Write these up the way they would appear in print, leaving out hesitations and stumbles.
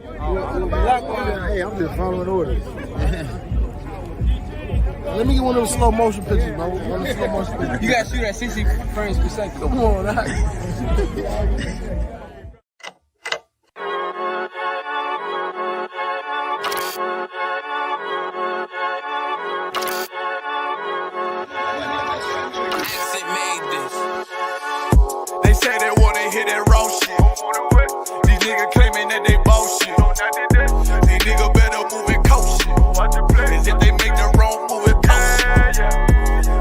Hey, I'm just following orders. Let me get one of those slow motion pictures, bro. One of the slow motion pictures. You gotta shoot at 60 frames per second. Come on, They say they wanna hit that raw shit. These niggas claiming that they bullshit. These niggas better move and coach shit. As if they make the wrong move and coach shit.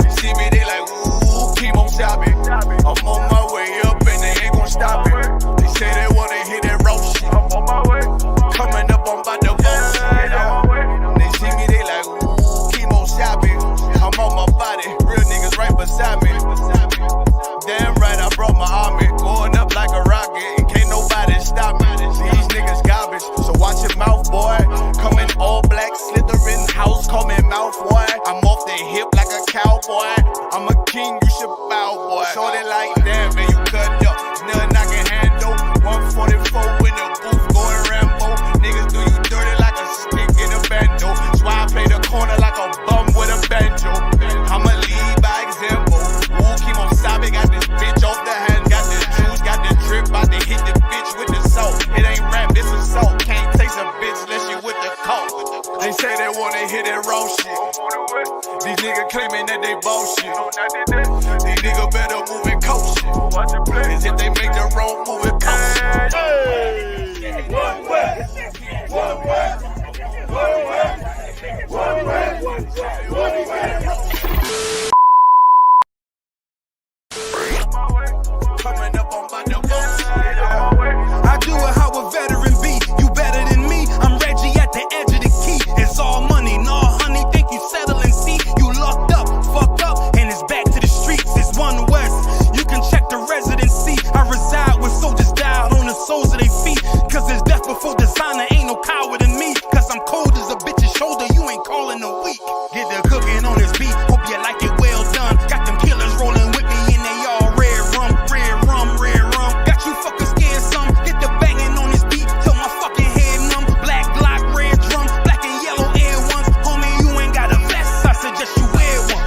You see me, they like, ooh, keep on stopping. I'm on my way up and they ain't gon' stop it. They say they wanna hit that raw shit. Coming up, I'm about to bullshit. They see me, they like, ooh, keep on stopping. I'm on my body, real niggas right beside me. Damn right, I brought my army, going up like a rocket, and can't nobody stop me. These niggas garbage, so watch your mouth, boy. Coming all black, slithering house, call me mouth, boy. I'm off the hip like a cowboy. I'm a king, you should bow, boy. Shorty like, damn, man, you cut up. Nothing I can handle. 144 in the booth, going Rambo. Niggas do you dirty like a stick in a bando. That's why I play the corner like a bum with a banjo. I'ma lead by example. Ooh, keep on sobbing, got this bitch off the hand, got the juice, got the drip, about to hit the bitch with the salt. It ain't rap, this assault. Can't taste a bitch unless you with the coke. They say they wanna hit that raw shit. These niggas claiming that they bullshit. These niggas better move and coach shit. As if they make the wrong move and coach shit. One way, one way, one way, one way, one way. Coming up on my I do it how a veteran be. You better than me. I'm Reggie at the edge of the key. It's all money, no honey. Think you settle and see. You locked up, fucked up, and it's back to the streets. It's One West. You can check the residency. I reside with soldiers died on the soles of their feet. Cause there's death before designer. Ain't no coward in me. Cause I'm cold as a bitch's shoulder. You ain't calling a week. Get the cooking on this beat. Hope you like it well done. Got them killers rolling with me and they all red rum, red rum, red rum. Got you fuckers scared some. Get the banging on this beat till my fucking head numb. Black Glock, red drum, black and yellow air ones. Homie, you ain't got a vest. I suggest you wear one.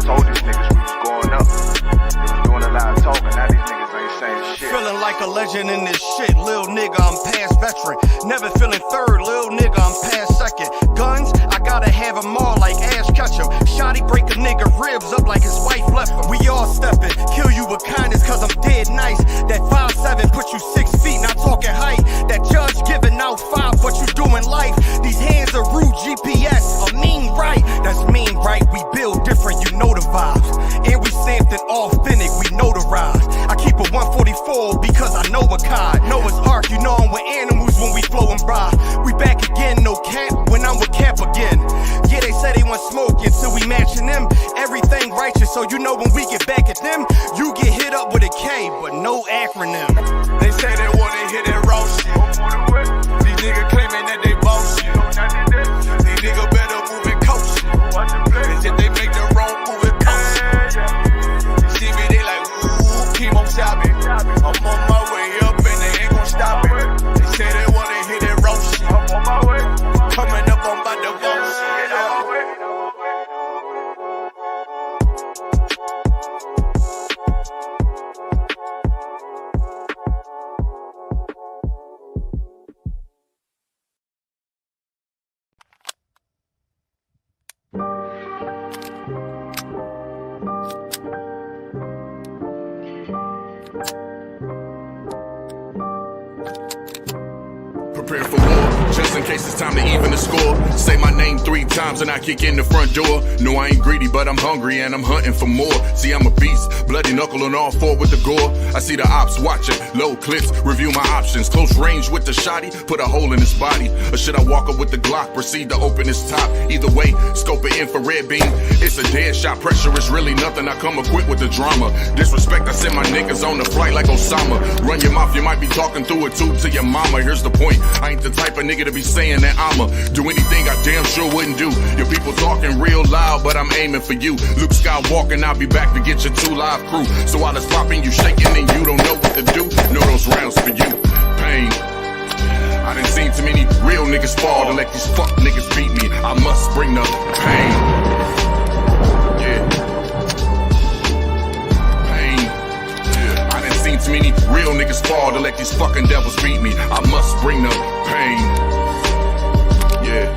Told these niggas we was going up. They was doing a lot of talking. Now these niggas ain't saying shit. Feeling like a legend in this shit. Lil nigga, I'm past veteran. Never feeling third. Lil nigga, I'm past second. Guns, I gotta have them all like Ash Ketchum. Shotty break a nigga ribs up like his wife left him. We all stepping. Kill you with kindness cause I'm dead nice. That 5'7" put you 6 feet, not talking height. That judge giving out 5, but you doing life. These hands are rude GPS. A mean right. That's mean right. We build different, you know the vibes. And we stamped it authentic, we notarized. I keep a 144 because I know a kind. Noah's Ark, you know I'm with animals when we flowing by. We back again, no cap, when I'm with Cap again. Yeah, they say they want smoking, so we matching them. Everything righteous, so you know when we get back at them, you get hit up with a K, but no acronym. They say they wanna hit that raw shit. These niggas claiming that they bullshit. These niggas better move and coach shit. As if they make the wrong move and coach shit. You see me, they like, ooh, keep on stopping. I'm on my way up and they ain't gon' stop it. They say they wanna hit that raw shit. Coming up, I'm about to bullshit. Prepare for war, just in case it's time to even the score. Say my name 3 times and I kick in the front door. No, I ain't greedy, but I'm hungry and I'm hunting for more. See, I'm a beast, bloody knuckle on all 4 with the gore. I see the ops watching, low clips, review my options. Close range with the shotty, put a hole in his body. Or should I walk up with the Glock, proceed to open his top? Either way, scope an infrared beam. It's a dead shot, pressure is really nothing. I come equipped with the drama. Disrespect, I send my niggas on the flight like Osama. Run your mouth, you might be talking through a tube to your mama. Here's the point, I ain't the type of nigga to be saying that I'ma do anything I damn sure wouldn't do. Your people talking real loud, but I'm aiming for you. Luke Skywalker, and I'll be back to get your 2 live crew. So while it's popping, you shaking and you don't know what to do. Know those rounds for you. Pain. I I done seen too many real niggas fall to let these fuck niggas beat me. I must bring the pain. Yeah. Pain. Yeah. I done seen too many real niggas fall to let these fucking devils beat me. I must bring the pain. Yeah.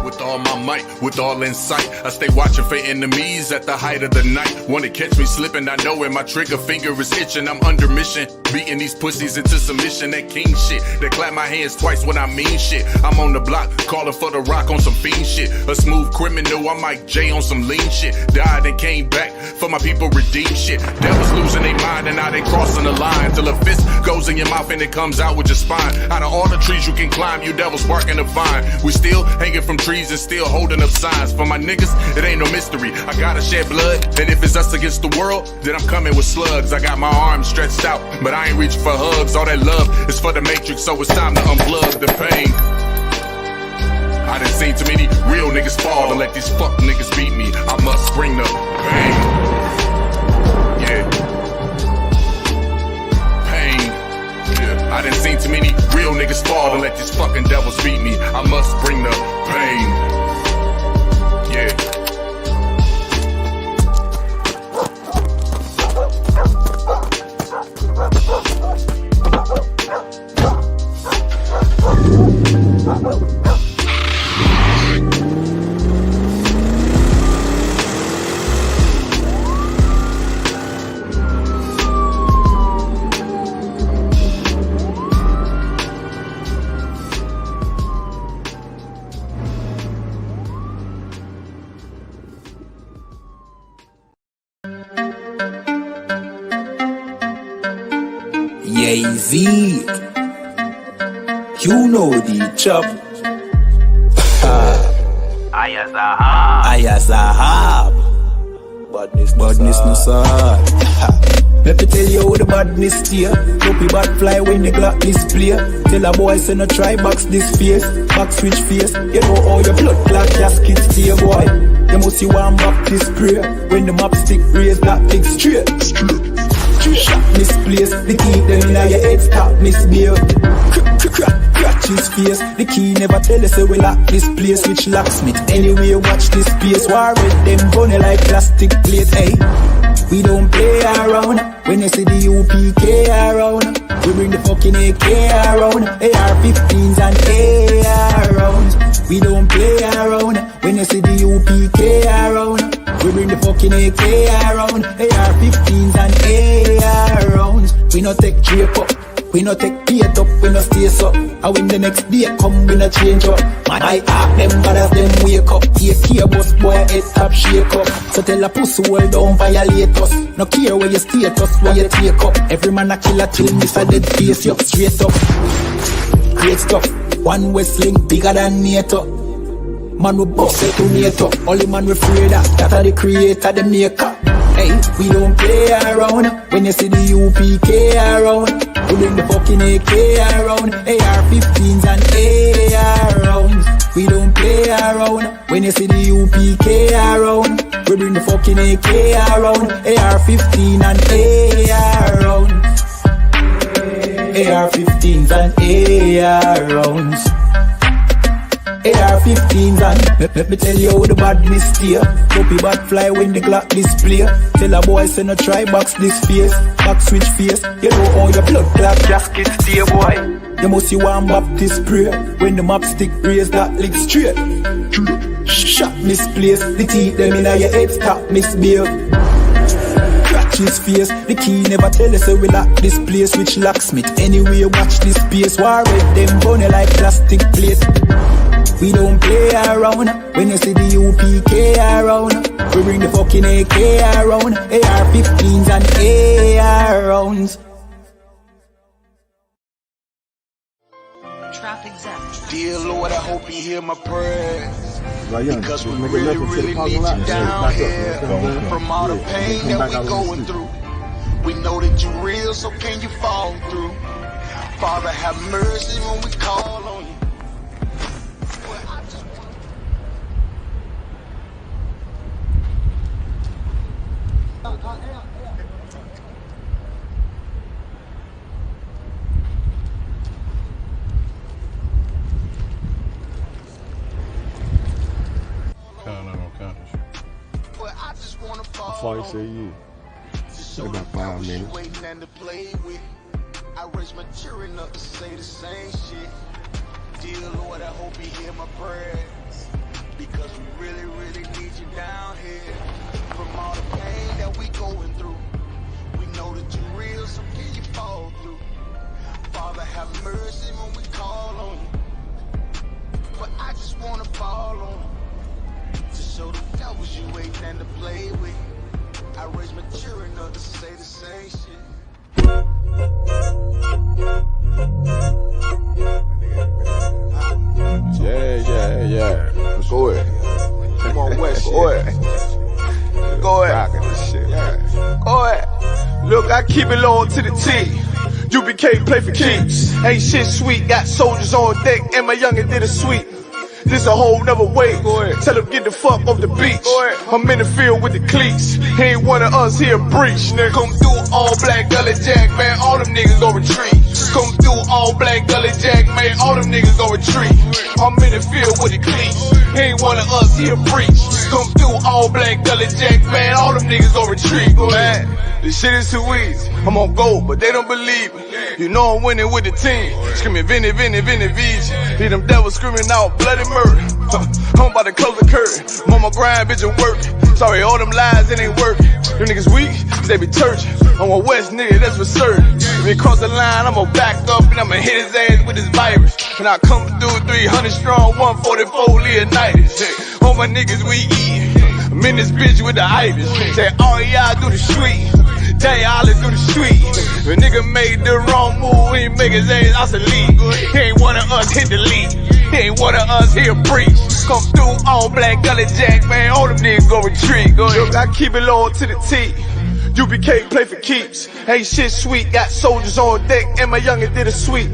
With all my might, with all insight, I stay watching for enemies at the height of the night. Wanna catch me slipping, I know when my trigger finger is itching. I'm under mission, beating these pussies into submission. That king shit, that clap my hands twice when I mean shit. I'm on the block, calling for the rock on some fiend shit. A smooth criminal, I'm Mike J on some lean shit. Died and came back for my people redeem shit. Devils losing their mind and now they crossing the line. Till a fist goes in your mouth and it comes out with your spine. Out of all the trees you can climb, you devils barking the vine. We still hanging from trees and still holding up signs. For my niggas, it ain't no mystery. I gotta shed blood, and if it's us against the world, then I'm coming with slugs. I got my arms stretched out, but I ain't reaching for hugs. All that love is for the matrix, so it's time to unplug the pain. I done seen too many real niggas fall to let these fuck niggas beat me. I must bring the pain. Yeah. Pain. Yeah. I done seen too many real niggas fall to let these fucking devils beat me. I must bring the pain. Yeah. Yay-Z, you know the chop. Ayazahab, badness no sad. Let me tell you how the badness steer. Dopey bad fly when the Glock display. Tell a boy say no try box this face, back switch face. You know how your blood clot casket stay, boy. You must see one back this prayer. When the map stick raise that big straight. Shot misplaced, the key them in your head stop misbehave. Crack his face, the key never tell us we lock this place. Which locksmith, anyway watch this space. War with them bunny like plastic plate, hey. We don't play around, when you see the UPK around. We bring the fucking AK around, AR-15s and AR rounds. We don't play around, when you see the UPK around. We bring the fucking AK around, AR-15s and AR rounds. We no take drape up, we no take beat up, we no stay up. And when the next day come, we no change up. Man, I act them bad as them wake up. AK boss boy, head top shake up. So tell a pussy hold down, violate us. No care where you status, where you take up. Every man a killer till miss a dead face, you straight up. Great stuff, one Westlink bigger than NATO. Man we bust it to NATO. Only man we afraid that are the creator, the maker. Hey, we don't play around. When you see the UPK around, we bring the fucking AK around, AR-15s and AR rounds. We don't play around. When you see the UPK around, we bring the fucking AK around, AR-15 and AR rounds. AR-15s and AR rounds. AR-15s and let me tell you how the badness steer. Dopey bad fly when the Glock display. Tell a boy say no try box this face, back switch face. You know how your blood clot casket stay, boy. You must see one Baptist prayer. When the map stick raise that lick straight. Shot misplaced, the teeth them in your head stop misbehave. Crack his face, the key never tell us we lock this place. Which locksmith, anyway watch this space. War with them bunny like plastic plate. We don't play around, when you see the UPK around. We bring the fucking AK around, AR-15s and AR rounds. Dear Lord, I hope you hear my prayers. Because we really, really need you down here. From all the pain that we going through, we know that you real, so can you fall through? Father, have mercy when we call on you. Before he say yeah. Say about 5 minutes. Waiting and to play with. I raised my children up to say the same shit. Dear Lord, I hope you hear my prayers. Because we really, really need you down here. From all the pain that we going through, we know that you're real, so can you fall through? Father, have mercy when we call on you. But I just wanna fall on you. To show the devils you waiting and to play with. I raised my children up to say the same shit. Yeah. Go ahead. Come on, West. Go ahead. Go ahead. Go ahead. Look, I keep it low to the T. UBK play for keeps. Ain't shit sweet. Got soldiers on deck, and my youngin' did a sweep. This a whole nother way. Tell him get the fuck off the beach. I'm in the field with the cleats. He ain't one of us, he a breach. Nigga, come through all black gully jack, man. All them niggas go retreat. Come through all black gully jack, man. All them niggas go retreat. I'm in the field with the cleats. He ain't one of us, he a breach. Come through all black gully jack, man. All them niggas go retreat. Man, this shit is too easy. I'm on gold, but they don't believe me. You know I'm winning with the team. Screaming Vinny, Vinny, Vinny, Vij. Hear them devils screaming out bloody murder. I'm about to close the curtain. Mama grind, bitch, and work. Sorry, all them lies, it ain't working. Them niggas weak, cause they be churchin'. I'm a West nigga, that's for certain. If he cross the line, I'ma back up and I'ma hit his ass with this virus. And I come through 300 strong, 144 Leonidas. All my niggas we eatin'. I'm in this bitch with the itis. Say, all y'all do the street. Jay Ollie through the street. If a nigga made the wrong move, he make his ass obsolete. He ain't one of us, hit the lead. He ain't one of us, he a breach. Come through all black gully jack, man. All them niggas go retreat. Go ahead. Look, I keep it low to the T. UBK play for keeps. Ain't shit sweet. Got soldiers on deck, and my youngin' did a sweep.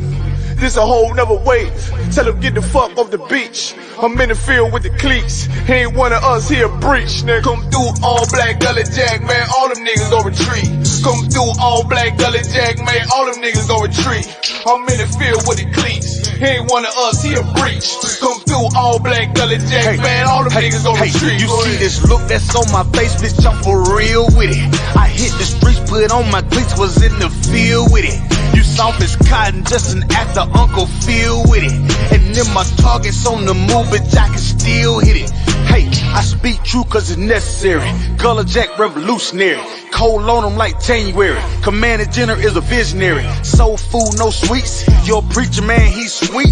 This a whole nother wave. Tell him get the fuck off the beach. I'm in the field with the cleats. He ain't one of us, he a breach. Nigga, come through all black gully jack, man. All them niggas go retreat. Come through all black gully jack, man. All them niggas go retreat. I'm in the field with the cleats. He ain't one of us, he a breach. Come through all black gully jack, man. All them niggas go retreat. You see this look that's on my face, bitch, I'm for real with it. I hit the streets, put on my cleats, was in the field with it. You soft as cotton, just an actor, Uncle Phil with it. And then my target's on the move, but I can still hit it. Hey, I speak true cause it's necessary. Gullah Jack revolutionary. Cold on them like January. Commander General is a visionary. Soul food, no sweets. Your preacher man, he's sweet.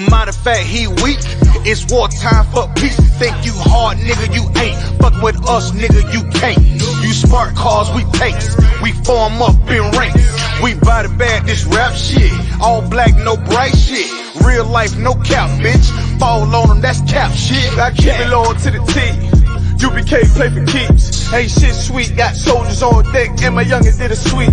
Matter of fact, he weak. It's wartime for peace. Think you hard, nigga, you ain't. Fuck with us, nigga, you can't. You smart cars, we pace. We form up in ranks. We body bag this rap shit. All black, no bright shit. Real life, no cap, bitch. Fall on them, that's cap shit. I keep it low to the T. UBK play for keeps. Ain't shit sweet. Got soldiers on deck, and my youngin' did a sweep.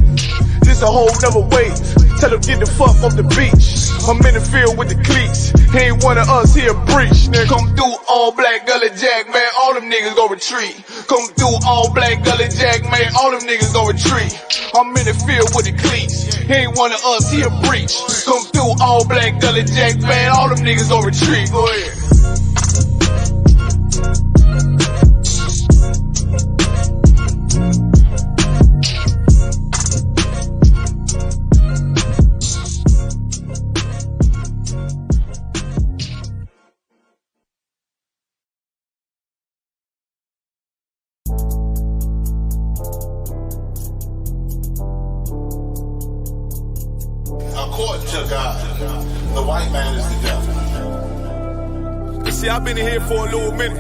This a whole nother wave. Tell him get the fuck off the beach. I'm in the field with the cleats. He ain't one of us, he a breach. Nigga, come through all black gully jack, man. All them niggas go retreat. Come through all black gully jack, man. All them niggas go retreat. I'm in the field with the cleats. He ain't one of us, he a breach. Come through all black gully jack, man. All them niggas go retreat. Go ahead. According to God, the white man is the devil. You see, I've been in here for a little minute.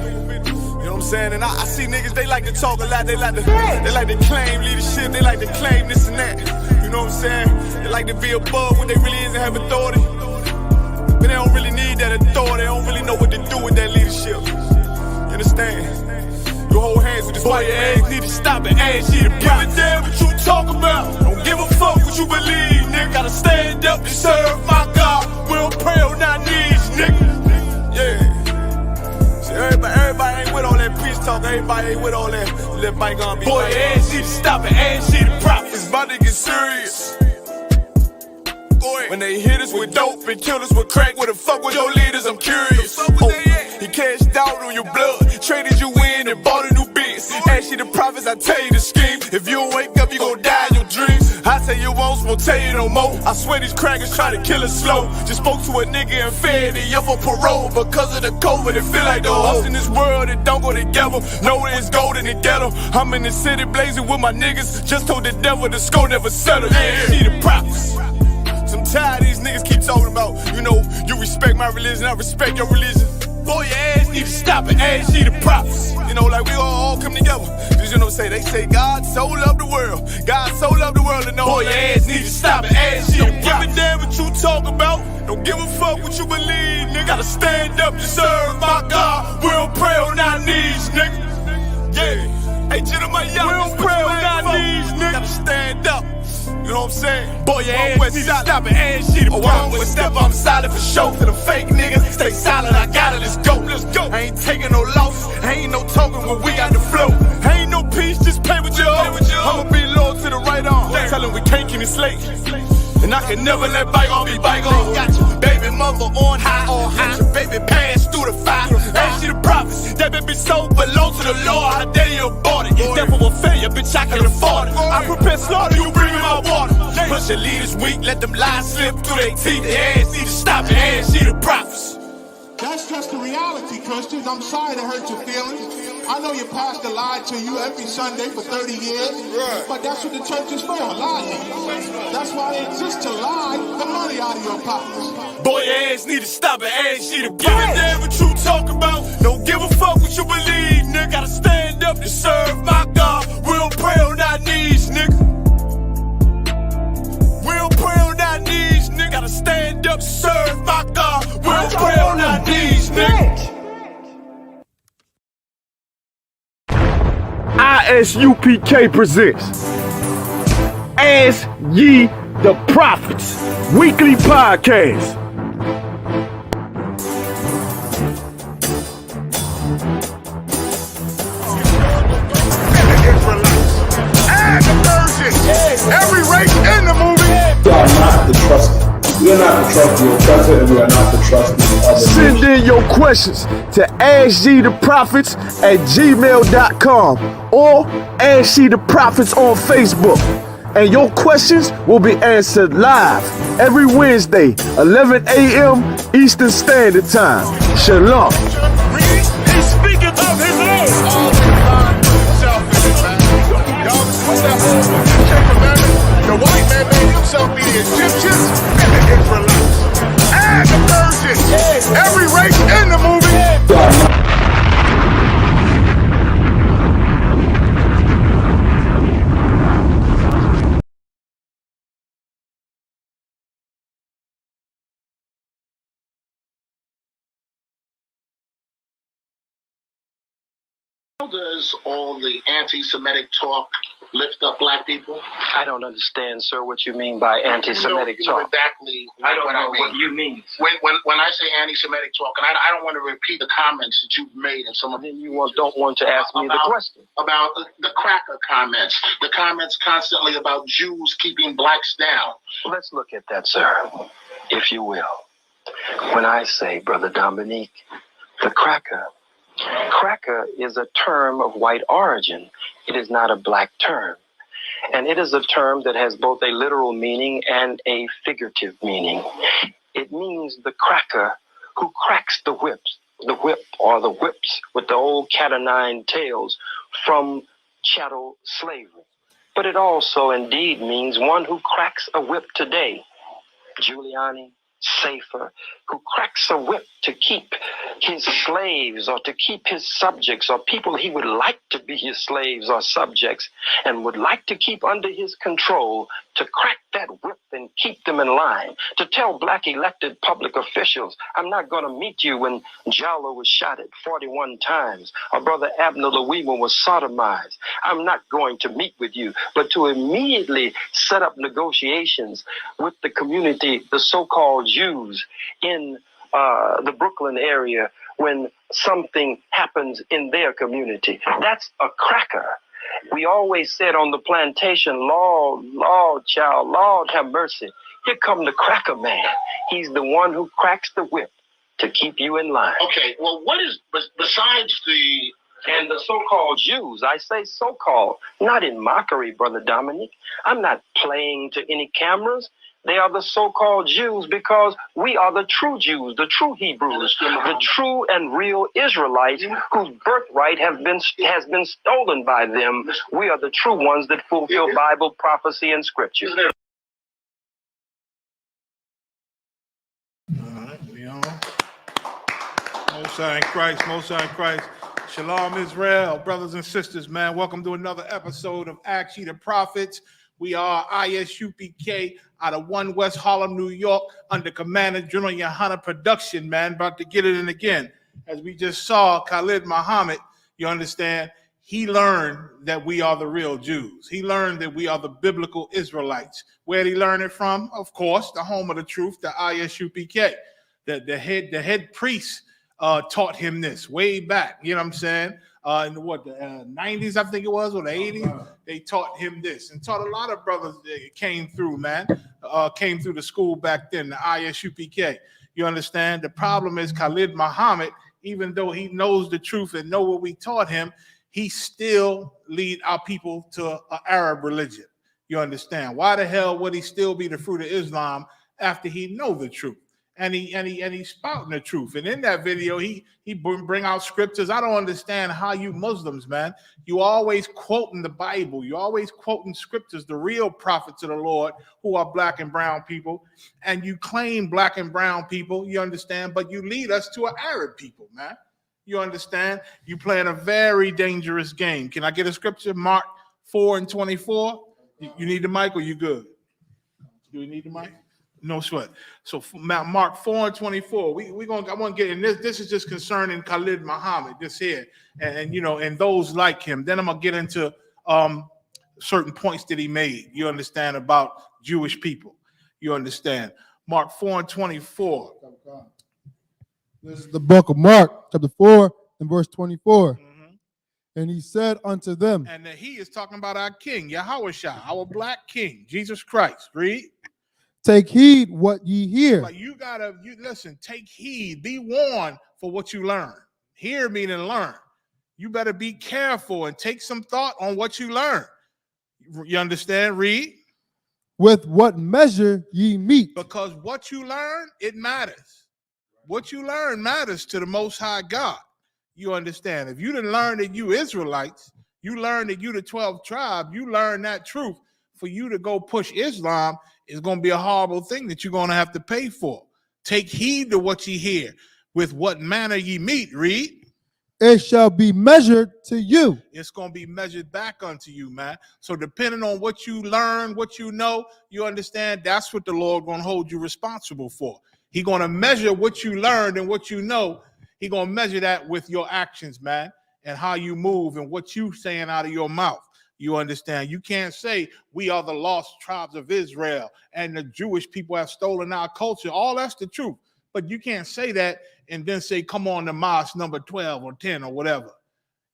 You know what I'm saying? And I see niggas, they like to talk a lot. They like to claim leadership. They like to claim this and that. You know what I'm saying? They like to be above what they really is and have authority. But they don't really need that authority. They don't really know what to do with that leadership. You understand? You hold hands with this white ass, need to stop and ask you to give a damn what you talk about. Don't give a fuck what you believe, nigga. Gotta stand up and serve my God. We don't pray on our knees, nigga. Yeah. See, everybody ain't with all that peace talk. Everybody ain't with all that. Let Mike on be. Boy, ask you to stop and ask you to profit. It's about to get serious. When they hit us with dope and kill us with crack, where the fuck with your leaders? I'm curious. He cashed out on your blood, traded you in and bought a new biz. Ask you the prophets, I tell you the scheme. If you don't wake up, you gon' die in your dreams. I say you won't tell you no more. I swear these crackers try to kill us slow. Just spoke to a nigga and fed he up for parole. Because of the COVID, it feel like the hoes in this world that don't go together. Know it's gold in the ghetto. I'm in the city blazing with my niggas. Just told the devil the score never settle. Yeah, see the props. I'm tired of these niggas keep talking about, you know, you respect my religion, I respect your religion. Boy, your ass need to stop it, ass see the props. You know, like we all come together. Cause you know, they say God so loved the world. God so loved the world, and know boy, your ass need to stop it, ass see the props. Don't give a damn what you talk about. Don't give a fuck what you believe, nigga. Gotta stand up to serve my God. We don't pray on our knees, nigga. Yeah. Hey, gentlemen, young, we don't pray on our knees, nigga. Gotta stand up. You know what I'm saying? Boy, your ass need to stop it, ass shit. Oh, I'm with step, I'm solid for show. For the fake niggas, stay solid, I got it, let's go, let's go. I ain't taking no loss, ain't no token when we got the flow. Ain't no peace, just pay with your own. I'ma be loyal to the right arm. Tell him we can't keep me slave. And I can never let bygone be bygone. Got your baby mother on high, got your baby pass through the fire. Ain't she the prophets? That baby so belong to the Lord. How dare you abort it? Devil will failure, bitch, I can afford it. I prepare slaughter, you bring me my water. Push your leaders weak, let them lies slip through their teeth. Their ass need to stop it, ass see the prophets. That's just the reality, Christians. I'm sorry to hurt your feelings. I know your pastor lied to you every Sunday for 30 years, but that's what the church is for, lying. That's why they exist, to lie the money out of your pockets. Boy, your ass need to stop it, ass see the prophets. Give a damn what you talk about. Don't give a fuck what you believe, nigga. Gotta stand up to serve my God. We don't pray on our knees, nigga. We don't pray on our knees, nigga. Gotta stand up, serve my God. We don't pray on our knees, nigga. ISUPK presents Ask Ye the Prophets weekly podcast. Every race in the movie. We are not to trust. We are not to trust the oppressor, and we are not to trust the other. Send in your questions to AskYeTheProphets@gmail.com or Ask Ye the Prophets on Facebook. And your questions will be answered live every Wednesday, 11 a.m. Eastern Standard Time. Shalom. He's speaking of his own. What's that whole commandment? The white man made himself be the Egyptians and the Israelites. And the Persians. Every race in the movie. How does all the anti-Semitic talk lift up black people? I don't understand, sir, what you mean by anti-Semitic you know talk. Exactly. I don't know what you mean. When I say anti-Semitic talk, and I don't want to repeat the comments that you've made, and some of then you don't want to ask me the question about the cracker comments, the comments constantly about Jews keeping blacks down. Let's look at that, sir, if you will. When I say, Brother Dominique, the cracker is a term of white origin. It is not a black term. And it is a term that has both a literal meaning and a figurative meaning. It means the cracker who cracks the whip or the whips with the old cat o' nine tails from chattel slavery. But it also indeed means one who cracks a whip today. Giuliani, Safer, who cracks a whip to keep his slaves or to keep his subjects or people he would like to be his slaves or subjects and would like to keep under his control, to crack that whip and keep them in line, to tell black elected public officials, I'm not going to meet you when Jallo was shot at 41 times or Brother Abner Louima was sodomized. I'm not going to meet with you, but to immediately set up negotiations with the community, the so-called Jews in the Brooklyn area when something happens in their community. That's a cracker. We always said on the plantation, Lord, child, Lord have mercy. Here come the cracker man. He's the one who cracks the whip to keep you in line. Okay, well, what is, besides the... And the so-called Jews, I say so-called, not in mockery, Brother Dominic. I'm not playing to any cameras. They are the so-called Jews because we are the true Jews, the true Hebrews, the true and real Israelites whose birthright has been stolen by them. We are the true ones that fulfill Bible prophecy and scripture. All right, we on. Most High in Christ, Most High in Christ. Shalom, Israel, brothers and sisters, man. Welcome to another episode of Ask Ye the Prophets. We are ISUPK out of 1 West Harlem, New York, under Commander General Yohana Production, man. About to get it in again. As we just saw, Khalid Muhammad, you understand, he learned that we are the real Jews. He learned that we are the biblical Israelites. Where did he learn it from? Of course, the home of the truth, the ISUPK. The head priest taught him this way back, you know what I'm saying? In the 90s, I think it was, or the 80s, they taught him this and taught a lot of brothers that came through, man, came through the school back then, the ISUPK. You understand? The problem is Khalid Muhammad, even though he knows the truth and know what we taught him, he still lead our people to an Arab religion. You understand? Why the hell would he still be the fruit of Islam after he know the truth? And he's spouting the truth. And in that video, he bring out scriptures. I don't understand how you Muslims, man, you always quoting the Bible. You always quoting scriptures, the real prophets of the Lord, who are black and brown people. And you claim black and brown people, you understand, but you lead us to an Arab people, man. You understand? You playing a very dangerous game. Can I get a scripture? Mark 4:24. You need the mic or you good? Do we need the mic? No sweat. So Mark 4:24. I want to get in this. This is just concerning Khalid Muhammad, this here, and you know, and those like him. Then I'm gonna get into certain points that he made. You understand about Jewish people. You understand. Mark 4:24. This is the book of Mark, chapter 4 and verse 24. And he said unto them, and he is talking about our King, Yahushua, our black King, Jesus Christ. Read. Take heed what ye hear. Like you listen, take heed, be warned for what you learn. Hear meaning learn. You better be careful and take some thought on what you learn. You understand? Read. With what measure ye meet. Because what you learn, it matters. What you learn matters to the Most High God. You understand? If you didn't learn that you Israelites, you learn that you the 12th tribe, you learn that truth. For you to go push Islam is going to be a horrible thing that you're going to have to pay for. Take heed to what ye hear. With what manner ye meet, read. It shall be measured to you. It's going to be measured back unto you, man. So depending on what you learn, what you know, you understand, that's what the Lord going to hold you responsible for. He's going to measure what you learned and what you know. He's going to measure that with your actions, man, and how you move and what you saying out of your mouth. You understand? You can't say we are the lost tribes of Israel and the Jewish people have stolen our culture. All that's the truth. But you can't say that and then say, come on to mosque number 12 or 10 or whatever.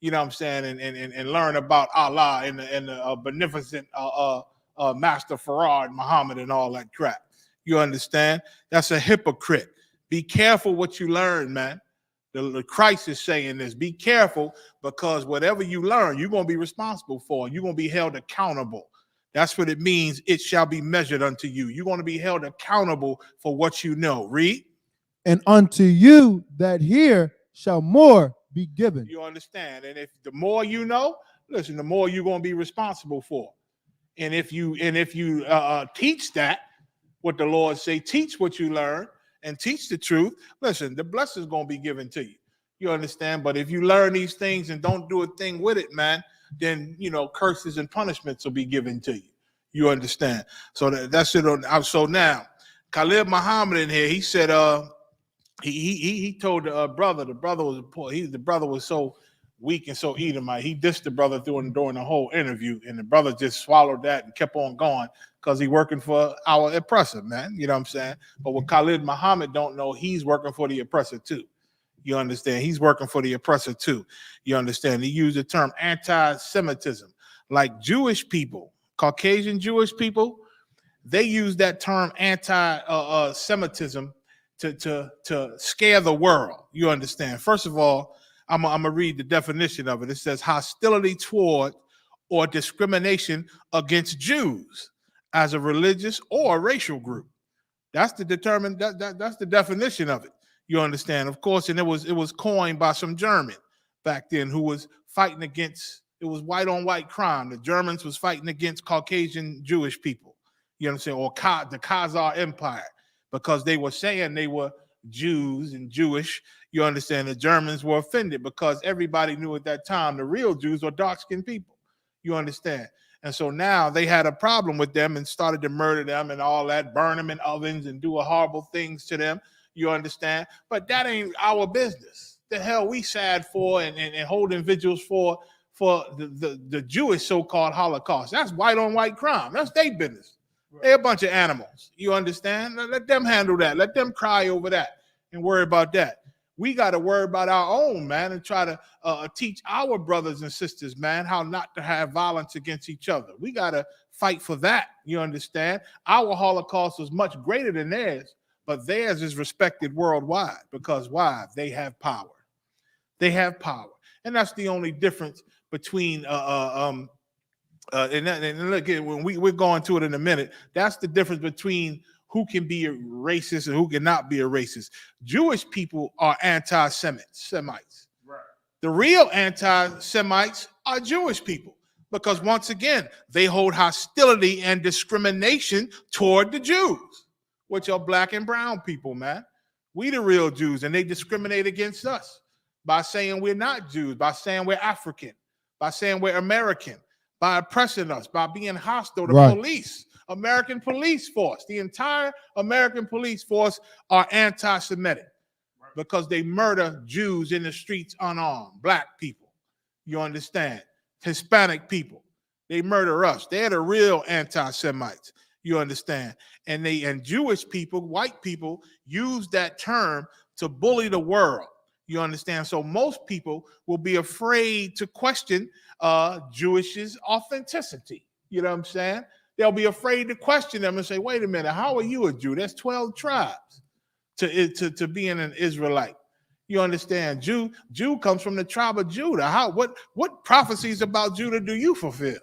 You know what I'm saying? And learn about Allah and the beneficent Master Farad Muhammad and all that crap. You understand? That's a hypocrite. Be careful what you learn, man. The Christ is saying this. Be careful, because whatever you learn, you're going to be responsible for. You're going to be held accountable. That's what it means. It shall be measured unto you. You're going to be held accountable for what you know. Read. And unto you that hear shall more be given. You understand? And if the more you know, listen, the more you're going to be responsible for. And if you teach that, what the Lord say, teach what you learn, and teach the truth, listen, the blessing is going to be given to you. You understand? But if you learn these things and don't do a thing with it, man, then, you know, curses and punishments will be given to you. You understand? So that's it. So now, Khalid Muhammad in here, he said, he told the brother was poor. The brother was so weak and so Edomite. He dissed the brother during the whole interview, and the brother just swallowed that and kept on going because he working for our oppressor, man. You know what I'm saying? But what Khalid Muhammad don't know, he's working for the oppressor too. You understand? He's working for the oppressor too. You understand? He used the term anti-Semitism, like Jewish people, Caucasian Jewish people. they use that term anti-Semitism to scare the world. You understand? First of all, I'm gonna read the definition of it. It says hostility toward or discrimination against Jews as a religious or racial group. That's the that's the definition of it. You understand? Of course, and it was coined by some German back then who was fighting against, it was white on white crime. The Germans was fighting against Caucasian Jewish people. You understand? Or the Khazar Empire, because they were saying they were Jews and Jewish. You understand? The Germans were offended because everybody knew at that time the real Jews were dark-skinned people. You understand? And so now they had a problem with them and started to murder them and all that, burn them in ovens and do horrible things to them. You understand? But that ain't our business. The hell we sad for and holding vigils for the Jewish so-called Holocaust. That's white on white crime. That's their business. Right. They're a bunch of animals. You understand? Let them handle that. Let them cry over that and worry about that. We got to worry about our own, man, and try to teach our brothers and sisters, man, how not to have violence against each other. We got to fight for that. You understand? Our Holocaust was much greater than theirs, but theirs is respected worldwide because why? They have power. They have power. And that's the only difference between and look, when we're going to it in a minute, that's the difference between who can be a racist and who cannot be a racist. Jewish people are anti-Semites. Right. The real anti-Semites are Jewish people because, once again, they hold hostility and discrimination toward the Jews, which are black and brown people, man. We the real Jews, and they discriminate against us by saying we're not Jews, by saying we're African, by saying we're American, by oppressing us, by being hostile to police. American police force, the entire American police force are anti-Semitic because they murder Jews in the streets unarmed, black people. You understand? Hispanic people. They murder us. They're the real anti-Semites. You understand? And Jewish people, white people, use that term to bully the world. You understand? So most people will be afraid to question Jewish's authenticity. You know what I'm saying? They'll be afraid to question them and say, wait a minute, how are you a Jew? There's 12 tribes to being an Israelite. You understand? Jew comes from the tribe of Judah. What prophecies about Judah do you fulfill?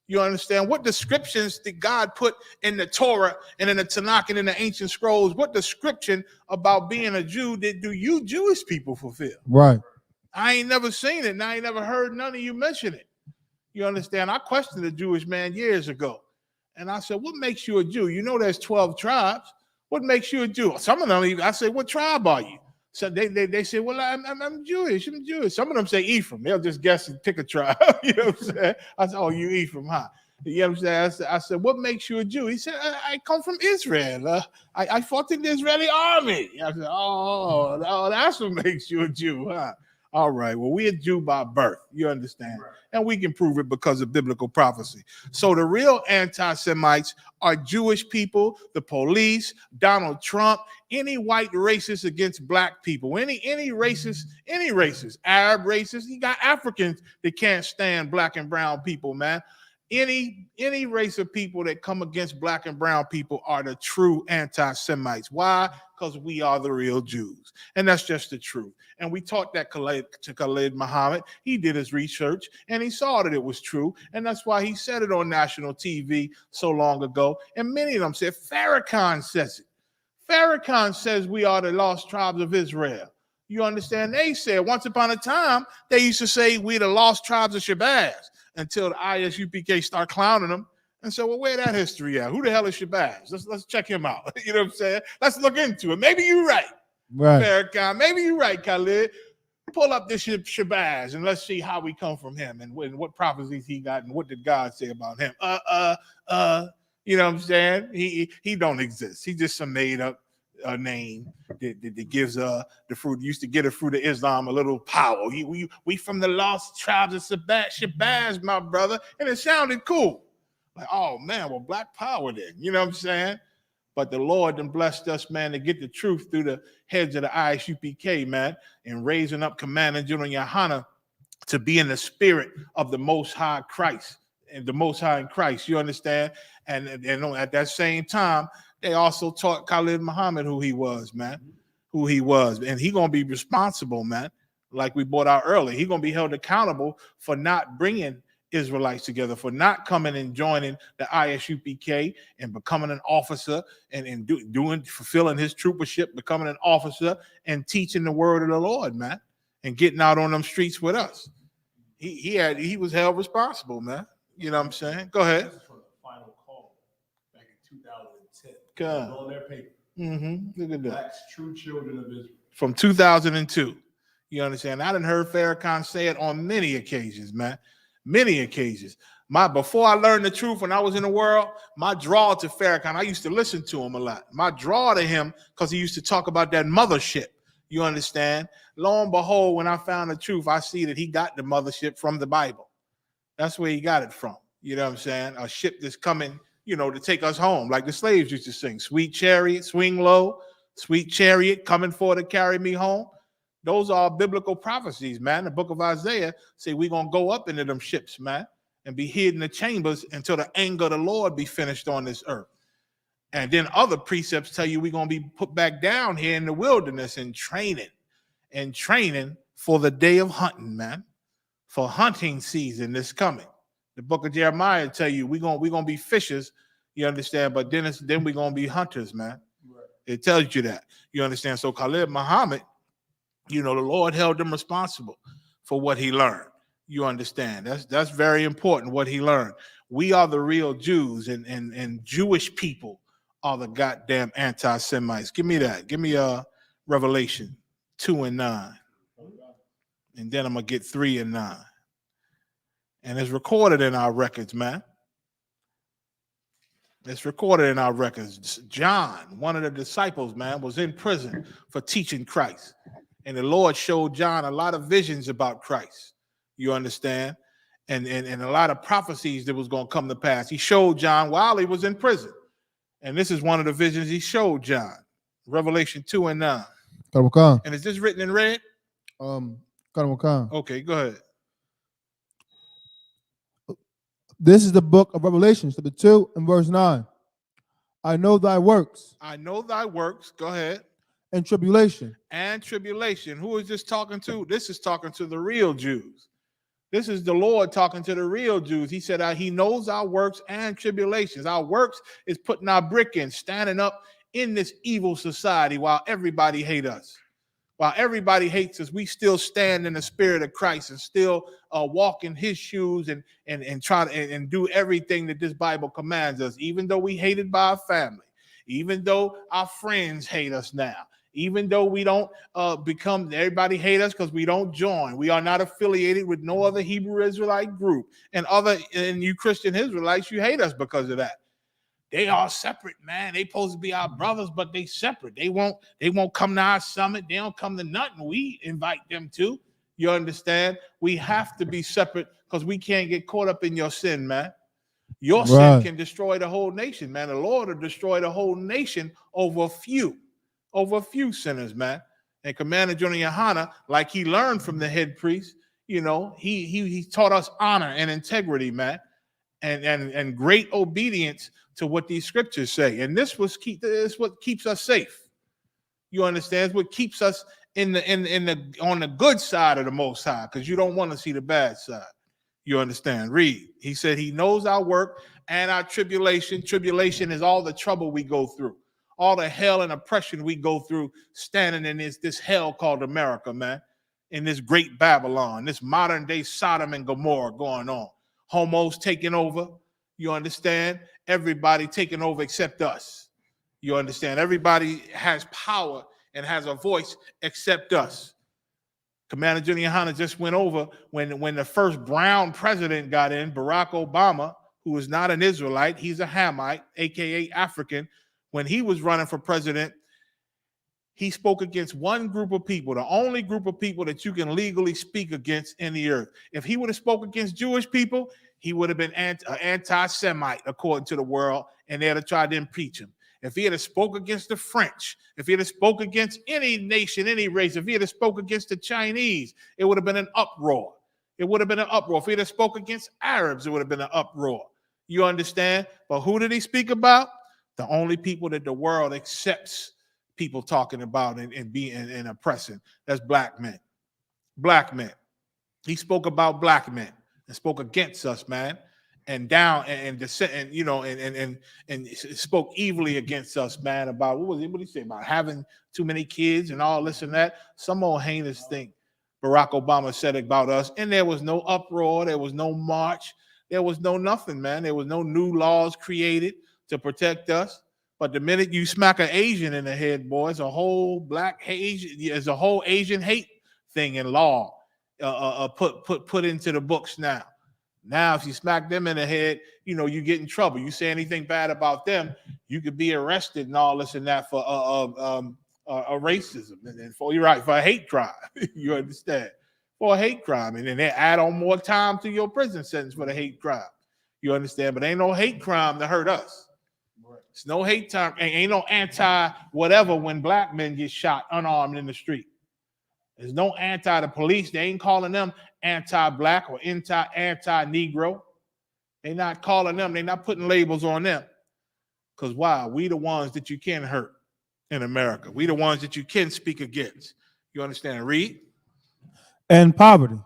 You understand? What descriptions did God put in the Torah and in the Tanakh and in the ancient scrolls? What description about being a Jew do you Jewish people fulfill? Right. I ain't never seen it, and I ain't never heard none of you mention it. You understand? I questioned a Jewish man years ago. And I said, what makes you a Jew? You know there's 12 tribes. What makes you a Jew? Some of them, I said, what tribe are you? So they say, well, I'm Jewish. I'm Jewish. Some of them say Ephraim. They'll just guess and pick a tribe. You know what I'm saying? I said, oh, you Ephraim, huh? You know what I'm saying? I said, what makes you a Jew? He said, I come from Israel. I fought in the Israeli army. I said, oh, that's what makes you a Jew, huh? All right, well, we're a Jew by birth, you understand? Right. And we can prove it because of biblical prophecy. So the real anti-Semites are Jewish people, the police, Donald Trump, any white racist against black people, any racist, Arab racist. You got Africans that can't stand black and brown people, man. Any race of people that come against black and brown people are the true anti-Semites. Why? Because we are the real Jews. And that's just the truth. And we taught that to Khalid Muhammad. He did his research and he saw that it was true. And that's why he said it on national TV so long ago. And many of them said, Farrakhan says it. Farrakhan says we are the lost tribes of Israel. You understand? They said once upon a time, they used to say we're the lost tribes of Shabazz until the ISUPK start clowning them. And so, well, where that history at? Who the hell is Shabazz? Let's check him out. You know what I'm saying? Let's look into it. Maybe you're right. Right. Farrakhan. Maybe you're right, Khalid. Pull up this Shabazz and let's see how we come from him and what prophecies he got and what did God say about him. You know what I'm saying? He don't exist. He's just some made up name that gives the fruit. Used to get a fruit of Islam a little power. We from the lost tribes of Shabazz, my brother, and it sounded cool. Like, oh man, well, black power then. You know what I'm saying? But the Lord then blessed us, man, to get the truth through the heads of the ISUPK, man, and raising up Commander General Yohana to be in the spirit of the Most High Christ the Most High in Christ. You understand? And at that same time, they also taught Khalid Muhammad who he was, man. Who he was. And he going to be responsible, man. Like we brought out earlier. He's going to be held accountable for not bringing Israelites together, for not coming and joining the ISUPK and becoming an officer and fulfilling his troopership, becoming an officer and teaching the word of the Lord, man, and getting out on them streets with us. He was held responsible, man. You know what I'm saying? Go ahead. This is from the final call back in 2010. God. On their paper. Look at that. Blacks, true children of Israel. From 2002. You understand? I done heard Farrakhan say it on many occasions, man. Many occasions. Before I learned the truth when I was in the world, my draw to Farrakhan, I used to listen to him a lot. My draw to him, because he used to talk about that mothership. You understand? Lo and behold, when I found the truth, I see that he got the mothership from the Bible. That's where he got it from. You know what I'm saying? A ship that's coming, to take us home, like the slaves used to sing. Sweet chariot, swing low, sweet chariot coming for to carry me home. Those are biblical prophecies, man. The book of Isaiah say we're going to go up into them ships, man, and be hid in the chambers until the anger of the Lord be finished on this earth. And then other precepts tell you we're going to be put back down here in the wilderness and training for the day of hunting, man, for hunting season that's coming. The book of Jeremiah tell you we're gonna be fishers, you understand, but then we're going to be hunters, man. Right. It tells you that, you understand. So Khalid Muhammad, the Lord held him responsible for what he learned. You understand? That's very important, what he learned. We are the real Jews, and Jewish people are the goddamn anti-Semites. Give me that. Give me Revelation 2:9. And then I'm going to get 3:9. And it's recorded in our records, man. It's recorded in our records. John, one of the disciples, man, was in prison for teaching Christ. And the Lord showed John a lot of visions about Christ. You understand? And a lot of prophecies that was going to come to pass. He showed John while he was in prison. And this is one of the visions he showed John. Revelation 2:9. And is this written in red? Okay, go ahead. This is the book of Revelation, chapter 2 and verse 9. I know thy works. I know thy works. Go ahead. And tribulation. And tribulation. Who is this talking to? This is talking to the real Jews. This is the Lord talking to the real Jews. He said he knows our works and tribulations. Our works is putting our brick in, standing up in this evil society while everybody hates us. While everybody hates us, we still stand in the spirit of Christ and still walk in his shoes and try to do everything that this Bible commands us, even though we hated by our family, even though our friends hate us now, even though we don't everybody hate us because we don't join. We are not affiliated with no other Hebrew Israelite group. And you Christian Israelites, you hate us because of that. They are separate, man. They supposed to be our brothers, but they separate. They won't come to our summit. They don't come to nothing we invite them to. You understand? We have to be separate because we can't get caught up in your sin, man. Your sin can destroy the whole nation, man. The Lord will destroy the whole nation over a few sinners, man. And Commander General Yohana, like he learned from the head priest, he taught us honor and integrity, man, and great obedience to what these scriptures say. And this what keeps us safe. You understand? It's what keeps us on the good side of the Most High, because you don't want to see the bad side. You understand? Read. He said he knows our work and our tribulation. Tribulation is all the trouble we go through, all the hell and oppression we go through standing in this hell called America, man, in this great Babylon, this modern day Sodom and Gomorrah going on. Homos taking over. You understand? Everybody taking over except us. You understand? Everybody has power and has a voice except us. Commander General Yohana just went over when the first brown president got in, Barack Obama, who is not an Israelite, he's a Hamite, aka African. When he was running for president, he spoke against one group of people, the only group of people that you can legally speak against in the earth. If he would have spoke against Jewish people, he would have been anti-Semite according to the world, and they'd have tried to impeach him. If he had spoke against the French, if he had spoke against any nation, any race, if he had spoke against the Chinese, it would have been an uproar. it would have been an uproar. If he'd have spoke against Arabs, it would have been an uproar. You understand? But who did he speak about? The only people that the world accepts people talking about and being and oppressing. That's black men. Black men. He spoke about black men and spoke against us, man, and down and you know and spoke evilly against us, man. About what did he say about having too many kids and all this and that? Some old heinous thing Barack Obama said about us, and there was no uproar, there was no march, there was no nothing, man. There was no new laws created to protect us. But the minute you smack an Asian in the head, boy, it's a whole black Asian, it's a whole Asian hate thing in law put into the books now. Now, if you smack them in the head, you know, you get in trouble. You say anything bad about them, you could be arrested and all this and that for a racism and for you're right for a hate crime. You understand? For a hate crime, and then they add on more time to your prison sentence for the hate crime. You understand? But ain't no hate crime to hurt us. It's no hate time. Ain't no anti whatever when black men get shot unarmed in the street. There's no anti the police. They ain't calling them anti-black or anti-Negro. They're not calling them. They're not putting labels on them. Because why? We the ones that you can hurt in America. We the ones that you can speak against. You understand? Read. And poverty.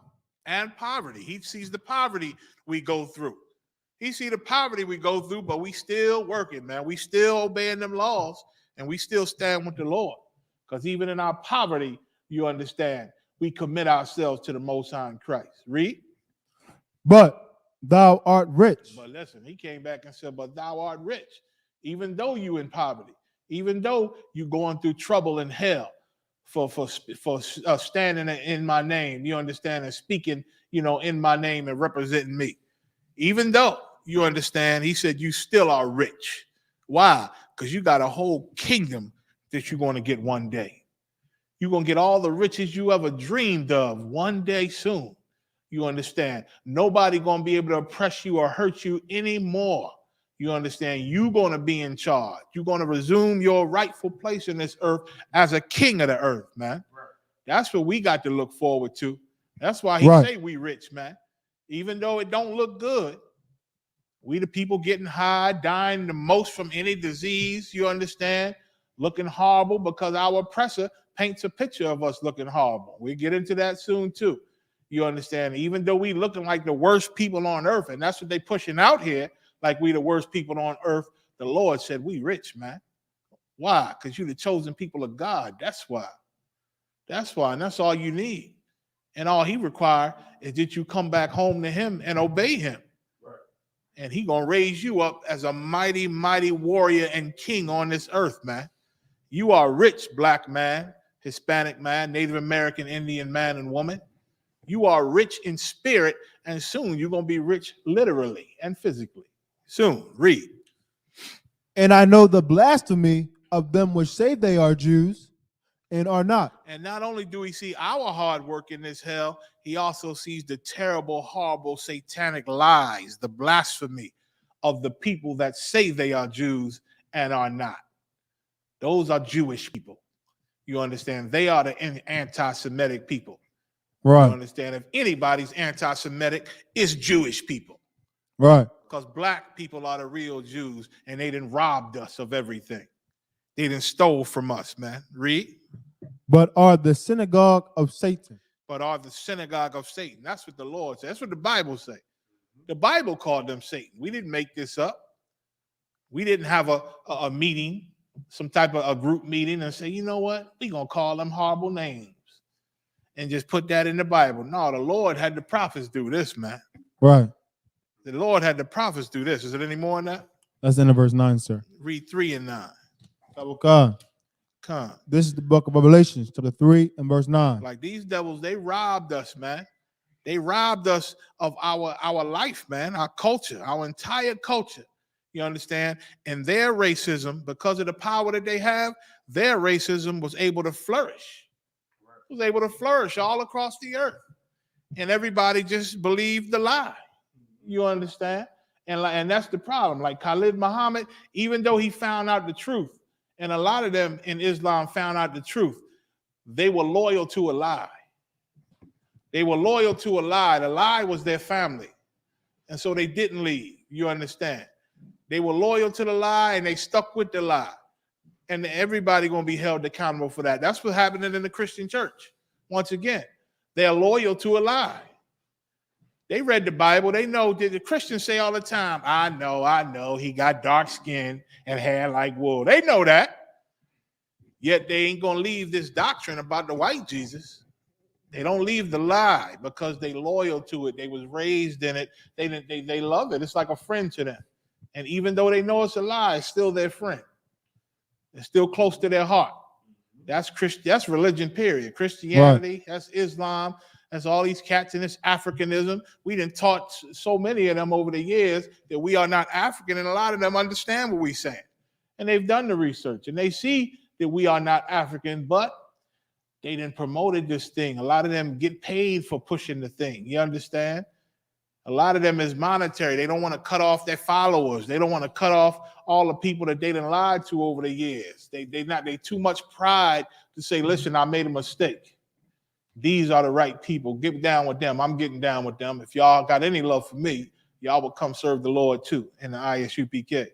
And poverty. He sees the poverty we go through. He see the poverty we go through, but we still working, man. We still obeying them laws, and we still stand with the Lord. Because even in our poverty, you understand, we commit ourselves to the Most High in Christ. Read. But thou art rich. But listen, he came back and said, but thou art rich, even though you in poverty, even though you going through trouble and hell for standing in my name, you understand, and speaking, you know, in my name and representing me. Even though, you understand, he said, you still are rich. Why? Because you got a whole kingdom that you're going to get one day. You're going to get all the riches you ever dreamed of one day soon. You understand? Nobody going to be able to oppress you or hurt you anymore. You understand? You're going to be in charge. You're going to resume your rightful place in this earth as a king of the earth, man. Right. That's what we got to look forward to. That's why he say we rich, man. Even though it don't look good, we the people getting high, dying the most from any disease, you understand? Looking horrible because our oppressor paints a picture of us looking horrible. We'll get into that soon too. You understand? Even though we looking like the worst people on earth, and that's what they pushing out here, like we the worst people on earth, the Lord said we rich, man. Why? Because you the chosen people of God. That's why. That's why, and that's all you need. And all he requires is that you come back home to him and obey him. Right. And he gonna raise you up as a mighty, mighty warrior and king on this earth, man. You are rich, black man, Hispanic man, Native American, Indian man and woman. You are rich in spirit, and soon you're gonna be rich literally and physically. Soon. Read. And I know the blasphemy of them which say they are Jews and are not. And not only do we see our hard work in this hell, he also sees the terrible, horrible, satanic lies, the blasphemy of the people that say they are Jews and are not. Those are Jewish people. You understand? They are the anti-Semitic people. Right. You understand? If anybody's anti-Semitic, it's Jewish people. Right. Because black people are the real Jews, and they done robbed us of everything. They done stole from us, man. Read. But are the synagogue of Satan. But are the synagogue of Satan. That's what the Lord said. That's what the Bible say. The Bible called them Satan. We didn't make this up. We didn't have a meeting, some type of a group meeting and say, you know what? We're going to call them horrible names and just put that in the Bible. No, the Lord had the prophets do this, man. Right. The Lord had the prophets do this. Is it any more than that? That's in verse 9, sir. Read 3 and 9. Come. This is the book of Revelation, chapter 3 and verse 9. Like these devils, they robbed us, man. They robbed us of our life, man, our culture, our entire culture. You understand? And their racism, because of the power that they have, their racism was able to flourish. Was able to flourish all across the earth. And everybody just believed the lie. You understand? And that's the problem. Like Khalid Muhammad, even though he found out the truth, and a lot of them in Islam found out the truth, they were loyal to a lie. They were loyal to a lie. The lie was their family. And so they didn't leave. You understand? They were loyal to the lie and they stuck with the lie. And everybody going to be held accountable for that. That's what's happening in the Christian church. Once again, they're loyal to a lie. They read the Bible. They know that the Christians say all the time, I know, he got dark skin and hair like wool. They know that. Yet they ain't going to leave this doctrine about the white Jesus. They don't leave the lie because they loyal to it. They was raised in it. They love it. It's like a friend to them. And even though they know it's a lie, it's still their friend. It's still close to their heart. That's That's religion, period. Christianity, that's Islam. That's all these cats in this Africanism. We done taught so many of them over the years that we are not African, and a lot of them understand what we're saying. And they've done the research, and they see that we are not African, but they done promoted this thing. A lot of them get paid for pushing the thing. You understand? A lot of them is monetary. They don't want to cut off their followers. They don't want to cut off all the people that they done lied to over the years. They too much pride to say, listen, I made a mistake. These are the right people. Get down with them. I'm getting down with them. If y'all got any love for me, y'all will come serve the Lord too in the ISUPK.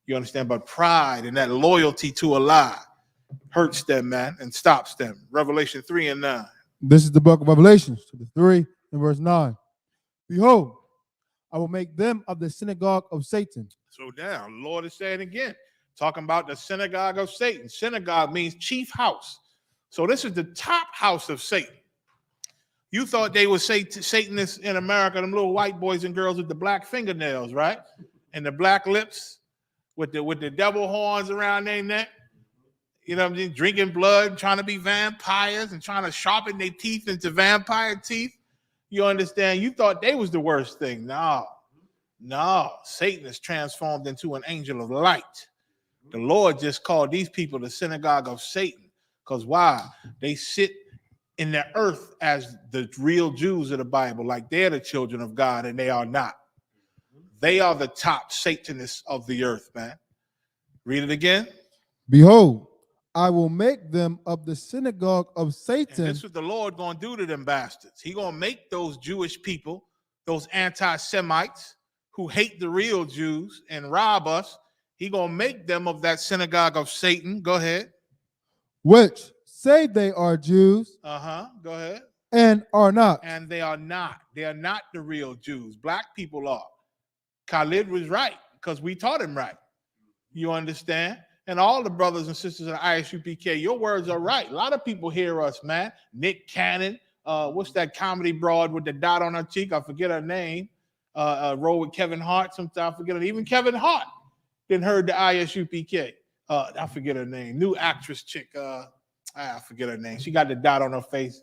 You understand? But pride and that loyalty to a lie hurts them, man, and stops them. Revelation 3:9. This is the book of Revelation, chapter 3 and verse 9. Behold, I will make them of the synagogue of Satan. So now, the Lord is saying again, talking about the synagogue of Satan. Synagogue means chief house. So this is the top house of Satan. You thought they were Satanists in America, them little white boys and girls with the black fingernails, right? And the black lips with the devil horns around their neck. You know what I mean? Drinking blood, trying to be vampires and trying to sharpen their teeth into vampire teeth. You understand? You thought they was the worst thing. No. Satan is transformed into an angel of light. The Lord just called these people the synagogue of Satan. Because why? They sit in the earth as the real Jews of the Bible, like they're the children of God, and they are not. They are the top Satanists of the earth, man. Read it again. Behold, I will make them of the synagogue of Satan. And this is what the Lord going to do to them bastards. He going to make those Jewish people, those anti-Semites who hate the real Jews and rob us, he going to make them of that synagogue of Satan. Go ahead. Which say they are Jews. Go ahead. And are not. And they are not. They are not the real Jews. Black people are. Khalid was right because we taught him right. You understand? And all the brothers and sisters in ISUPK, your words are right. A lot of people hear us, man. Nick Cannon, what's that comedy broad with the dot on her cheek? I forget her name. Roll with Kevin Hart. Sometimes I forget it. Even Kevin Hart didn't heard the ISUPK. I forget her name. New actress chick. I forget her name. She got the dot on her face.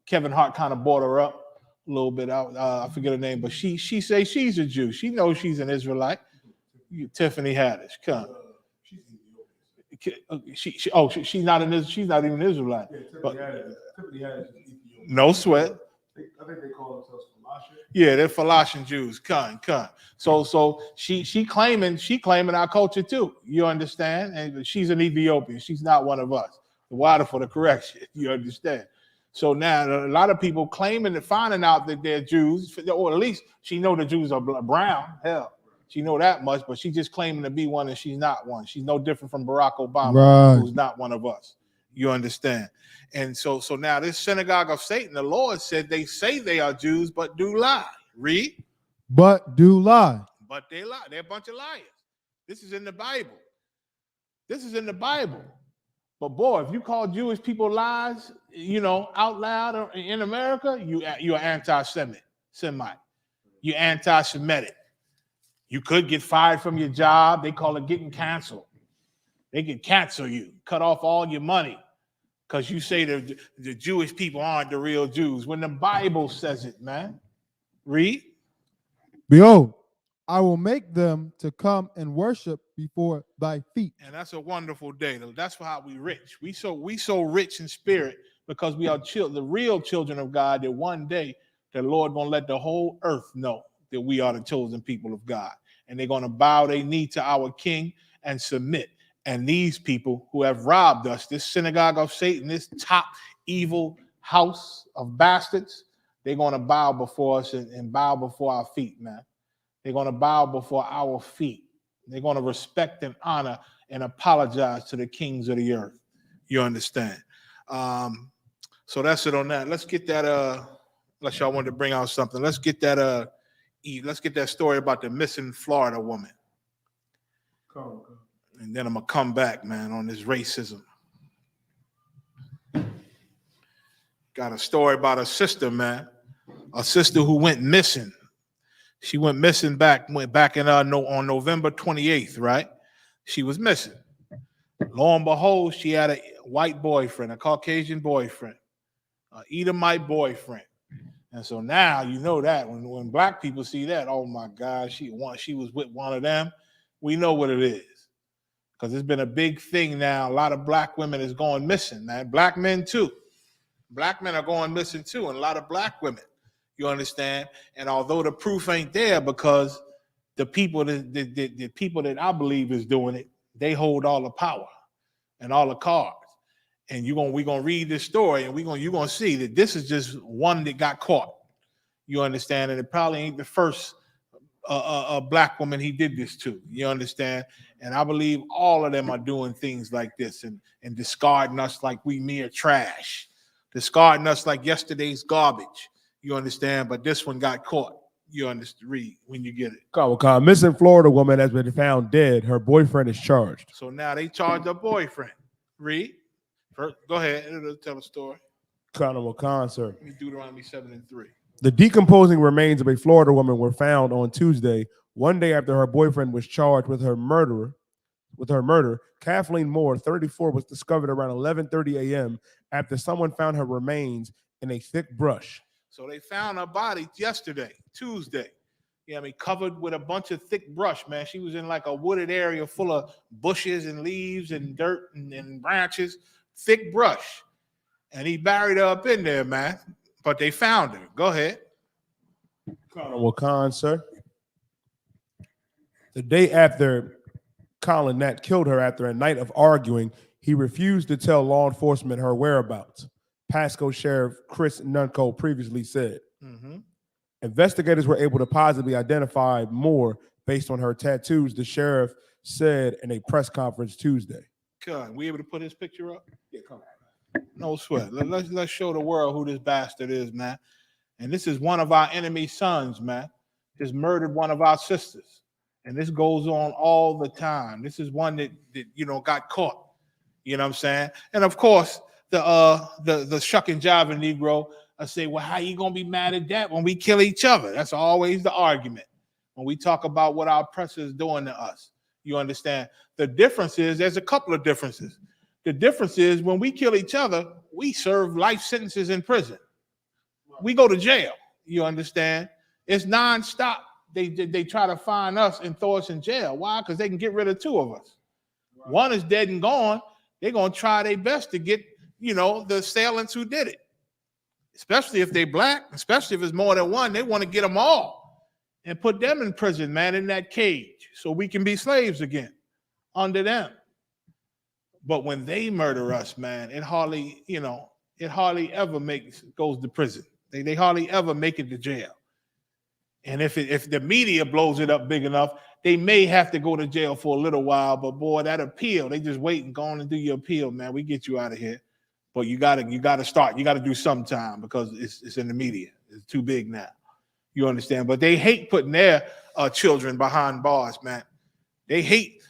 Kevin Hart kind of brought her up a little bit out. I forget her name, but she say she's a Jew. She knows she's an Israelite. Tiffany Haddish, come. She's not even Israelite. But, no sweat. I think they call themselves Falashim. Yeah, they're Falashim Jews. Come. So she claiming our culture too. You understand? And she's an Ethiopian. She's not one of us. The water for the correction. You understand? So now a lot of people claiming and finding out that they're Jews, or at least she know the Jews are brown. Hell, she know that much, but she's just claiming to be one and she's not one. She's no different from Barack Obama, who's not one of us. You understand? And so now this synagogue of Satan, the Lord said they say they are Jews, but do lie. Read. But do lie. But they lie. They're a bunch of liars. This is in the Bible. This is in the Bible. But boy, if you call Jewish people lies, out loud or in America, you're anti-Semite. You're anti-Semitic. You could get fired from your job. They call it getting canceled. They can cancel you, cut off all your money because you say the Jewish people aren't the real Jews when the Bible says it, man. Read. Behold, I will make them to come and worship before thy feet. And that's a wonderful day. That's how we rich. We so rich in spirit because we are the real children of God, that one day the Lord gonna let the whole earth know that we are the chosen people of God. And they're gonna bow their knee to our King and submit. And these people who have robbed us, this synagogue of Satan, this top evil house of bastards, they're going to bow before us and bow before our feet, man. They're going to bow before our feet. They're going to respect and honor and apologize to the kings of the earth. You understand? So that's it on that. Let's get that, unless y'all wanted to bring out something, let's get that story about the missing Florida woman. And then I'm going to come back, man, on this racism. Got a story about a sister, man. A sister who went missing. She went missing went back on November 28th, right? She was missing. Lo and behold, she had a white boyfriend, a Caucasian boyfriend, an Edomite boyfriend. And so now you know that when black people see that, oh my God, she was with one of them. We know what it is. Because it's been a big thing now. A lot of black women is going missing, man. Black men too. Black men are going missing too, and a lot of black women. You understand? And although the proof ain't there, because the people that I believe is doing it, they hold all the power and all the cards. And we're gonna read this story, and you're gonna see that this is just one that got caught. You understand? And it probably ain't the first black woman he did this to. You understand? And I believe all of them are doing things like this and discarding us like we mere trash, discarding us like yesterday's garbage. You understand? But this one got caught. You understand? Read when you get it. Missing Florida woman has been found dead. Her boyfriend is charged. So now they charged her boyfriend. Read. First, go ahead. It'll tell a story. Colonel Khan, sir. Deuteronomy 7:3. The decomposing remains of a Florida woman were found on Tuesday, one day after her boyfriend was charged with her murder. Kathleen Moore, 34, was discovered around 11:30 a.m. after someone found her remains in a thick brush. So they found her body yesterday, Tuesday. You know what I mean? Covered with a bunch of thick brush, man. She was in like a wooded area full of bushes and leaves and dirt and branches, thick brush. And he buried her up in there, man. But they found her. Go ahead. Colonel Khan, sir. The day after Colin Nat killed her after a night of arguing, he refused to tell law enforcement her whereabouts. Pasco Sheriff Chris Nunco previously said. Investigators were able to positively identify Moore based on her tattoos, the sheriff said in a press conference Tuesday. God, we able to put his picture up? Yeah, come on. No sweat. Let's show the world who this bastard is, man. And this is one of our enemy sons, man. Just murdered one of our sisters. And this goes on all the time. This is one that got caught. You know what I'm saying? And of course, the shuck and jiving Negro, I say, well, how you gonna be mad at that when we kill each other? That's always the argument when we talk about what our oppressor is doing to us. You understand? The difference is there's a couple of differences. The difference is when we kill each other, we serve life sentences in prison. We go to jail. You understand? It's nonstop. They try to find us and throw us in jail. Why? Because they can get rid of two of us. Right. One is dead and gone. They're gonna try their best to get the assailants who did it. Especially if they black, especially if it's more than one, they want to get them all and put them in prison, man, in that cage, so we can be slaves again under them. But when they murder us, man, it hardly ever goes to prison. They hardly ever make it to jail. And if the media blows it up big enough, they may have to go to jail for a little while. But boy, that appeal, they just wait and go on and do your appeal, man. We get you out of here. But you gotta start. You gotta do some time because it's in the media. It's too big now. You understand? But they hate putting their children behind bars, man. They hate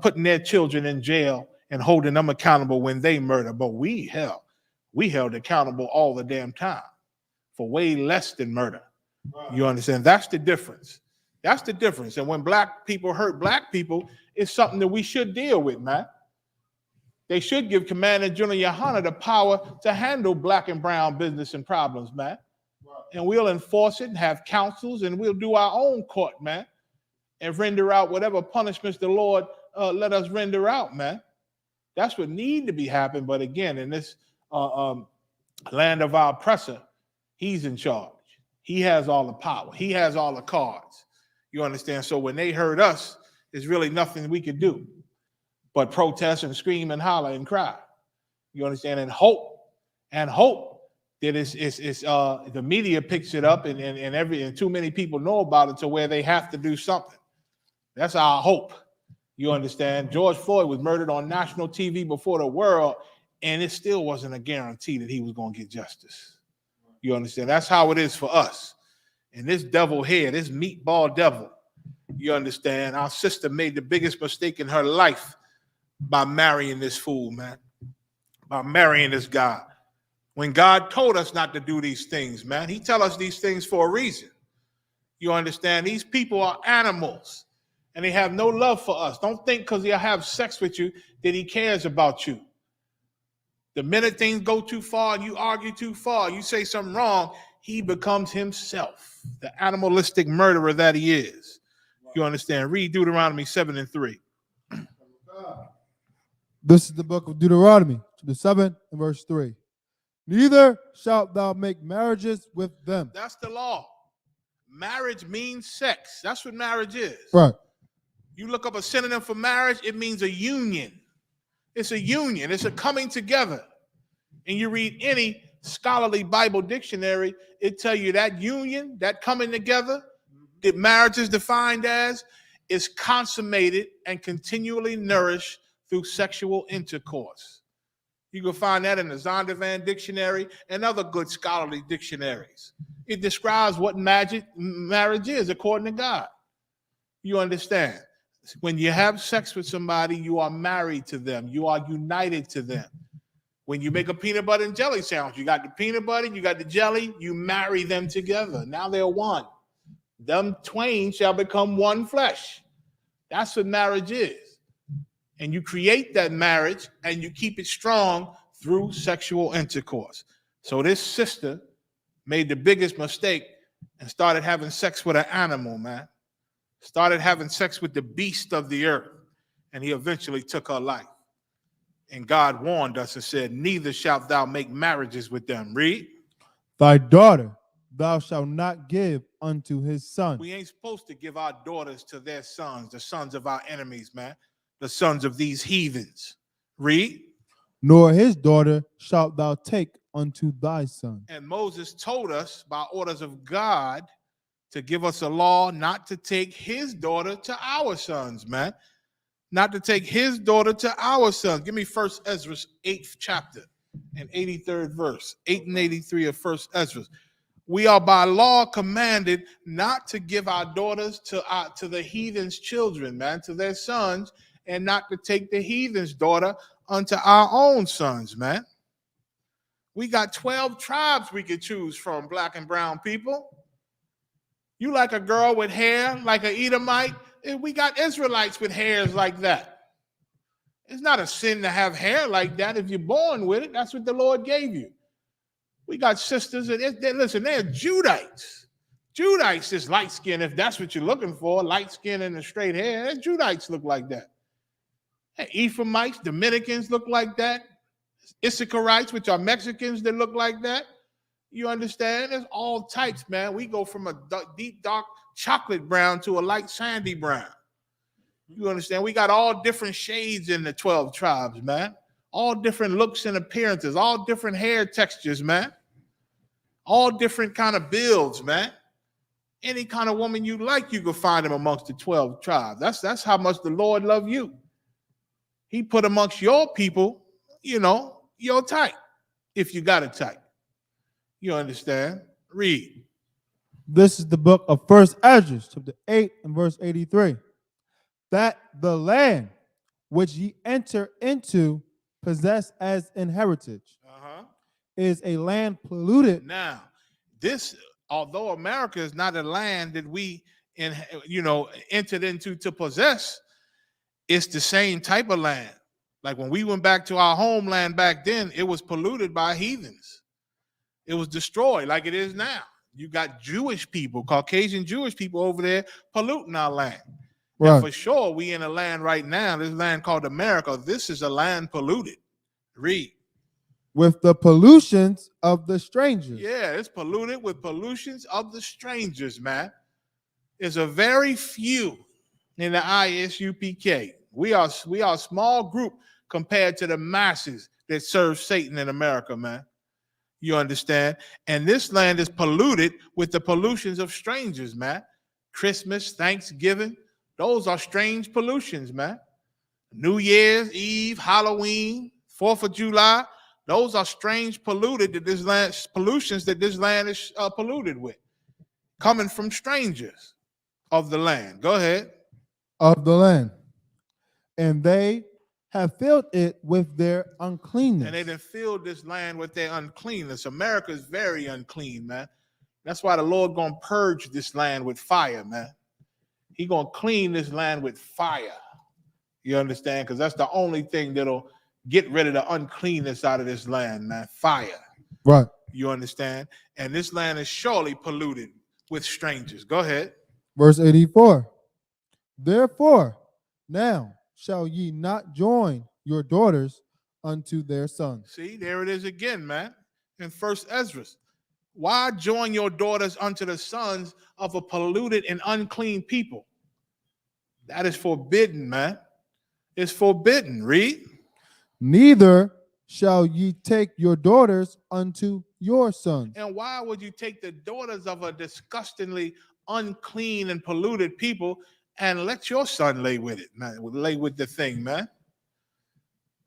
putting their children in jail and holding them accountable when they murder. But we held accountable all the damn time for way less than murder. You understand? That's the difference. That's the difference. And when black people hurt black people, it's something that we should deal with, man. They should give Commander General Yohana the power to handle black and brown business and problems, man. Right. And we'll enforce it and have councils, and we'll do our own court, man, and render out whatever punishments the Lord let us render out, man. That's what need to be happening. But again, in this land of our oppressor, he's in charge. He has all the power. He has all the cards. You understand? So when they hurt us, there's really nothing we can do but protest and scream and holler and cry. You understand? And hope that it's the media picks it up and too many people know about it to where they have to do something. That's our hope. You understand? George Floyd was murdered on national TV before the world, and it still wasn't a guarantee that he was going to get justice. You understand? That's how it is for us. And this devil here, this meatball devil, you understand? Our sister made the biggest mistake in her life by marrying this fool, man. By marrying this guy. When God told us not to do these things, man, he tell us these things for a reason. You understand? These people are animals. And they have no love for us. Don't think because he'll have sex with you that he cares about you. The minute things go too far and you argue too far, you say something wrong, he becomes himself, the animalistic murderer that he is. You understand? Read Deuteronomy 7:3. This is the book of Deuteronomy, chapter 7 and verse 3. Neither shalt thou make marriages with them. That's the law. Marriage means sex. That's what marriage is. Right. You look up a synonym for marriage, it means a union. It's a union. It's a coming together. And you read any scholarly Bible dictionary, it tell you that union, that coming together, that marriage is defined as, is consummated and continually nourished through sexual intercourse. You can find that in the Zondervan Dictionary and other good scholarly dictionaries. It describes what marriage is according to God. You understand? When you have sex with somebody, you are married to them. You are united to them. When you make a peanut butter and jelly sandwich, you got the peanut butter, you got the jelly, you marry them together. Now they're one. Them twain shall become one flesh. That's what marriage is. And you create that marriage and you keep it strong through sexual intercourse. So this sister made the biggest mistake and started having sex with an animal, man. Started having sex with the beast of the earth, and he eventually took her life. And God warned us and said, neither shalt thou make marriages with them. Read. Thy daughter thou shalt not give unto his son. We ain't supposed to give our daughters to their sons, the sons of our enemies, man, the sons of these heathens. Read. Nor his daughter shalt thou take unto thy son. And Moses told us by orders of God to give us a law not to take his daughter to our sons, man. Not to take his daughter to our sons. Give me 1 Ezra 8th chapter and 83rd verse. 8 and 83 of 1 Ezra. We are by law commanded not to give our daughters to the heathen's children, man, to their sons, and not to take the heathen's daughter unto our own sons, man. We got 12 tribes we could choose from, black and brown people. You like a girl with hair like an Edomite? We got Israelites with hairs like that. It's not a sin to have hair like that if you're born with it. That's what the Lord gave you. We got sisters, and listen, they're Judites. Judites is light skin, if that's what you're looking for, light skin and a straight hair. Judites look like that. Ephraimites, Dominicans look like that. Issacharites, which are Mexicans that look like that. You understand? There's all types, man. We go from a deep, dark chocolate brown to a light sandy brown. You understand? We got all different shades in the 12 tribes, man. All different looks and appearances, all different hair textures, man. All different kind of builds, man. Any kind of woman you like, you can find them amongst the 12 tribes. That's how much the Lord loves you. He put amongst your people, you know, your type, if you got a type. You understand? Read. This is the book of 1 Ezra, chapter 8 and verse 83. That the land which ye enter into possess as an heritage is a land polluted. Now, this, although America is not a land that we, entered into to possess, it's the same type of land. Like when we went back to our homeland back then, it was polluted by heathens. It was destroyed like it is now. You got Jewish people, Caucasian Jewish people over there polluting our land. Right. And for sure, we in a land right now, this land called America, this is a land polluted. Read. With the pollutions of the strangers. Yeah, it's polluted with pollutions of the strangers, man. There's a very few in the ISUPK. We are a small group compared to the masses that serve Satan in America, man. You understand? And this land is polluted with the pollutions of strangers, man. Christmas, Thanksgiving, those are strange pollutions, man. New Year's Eve, Halloween, 4th of July, those are strange pollutions that this land is polluted with, coming from strangers of the land. Go ahead. Of the land. And they have filled it with their uncleanness. And they done filled this land with their uncleanness. America is very unclean, man. That's why the Lord gonna purge this land with fire, man. He gonna clean this land with fire. You understand? Because that's the only thing that'll get rid of the uncleanness out of this land, man. Fire. Right. You understand? And this land is surely polluted with strangers. Go ahead. Verse 84. Therefore, now shall ye not join your daughters unto their sons. See, there it is again, man. In 1st Ezra. Why join your daughters unto the sons of a polluted and unclean people? That is forbidden, man. It's forbidden. Read. Neither shall ye take your daughters unto your sons. And why would you take the daughters of a disgustingly unclean and polluted people and let your son lay with it, man? Lay with the thing, man.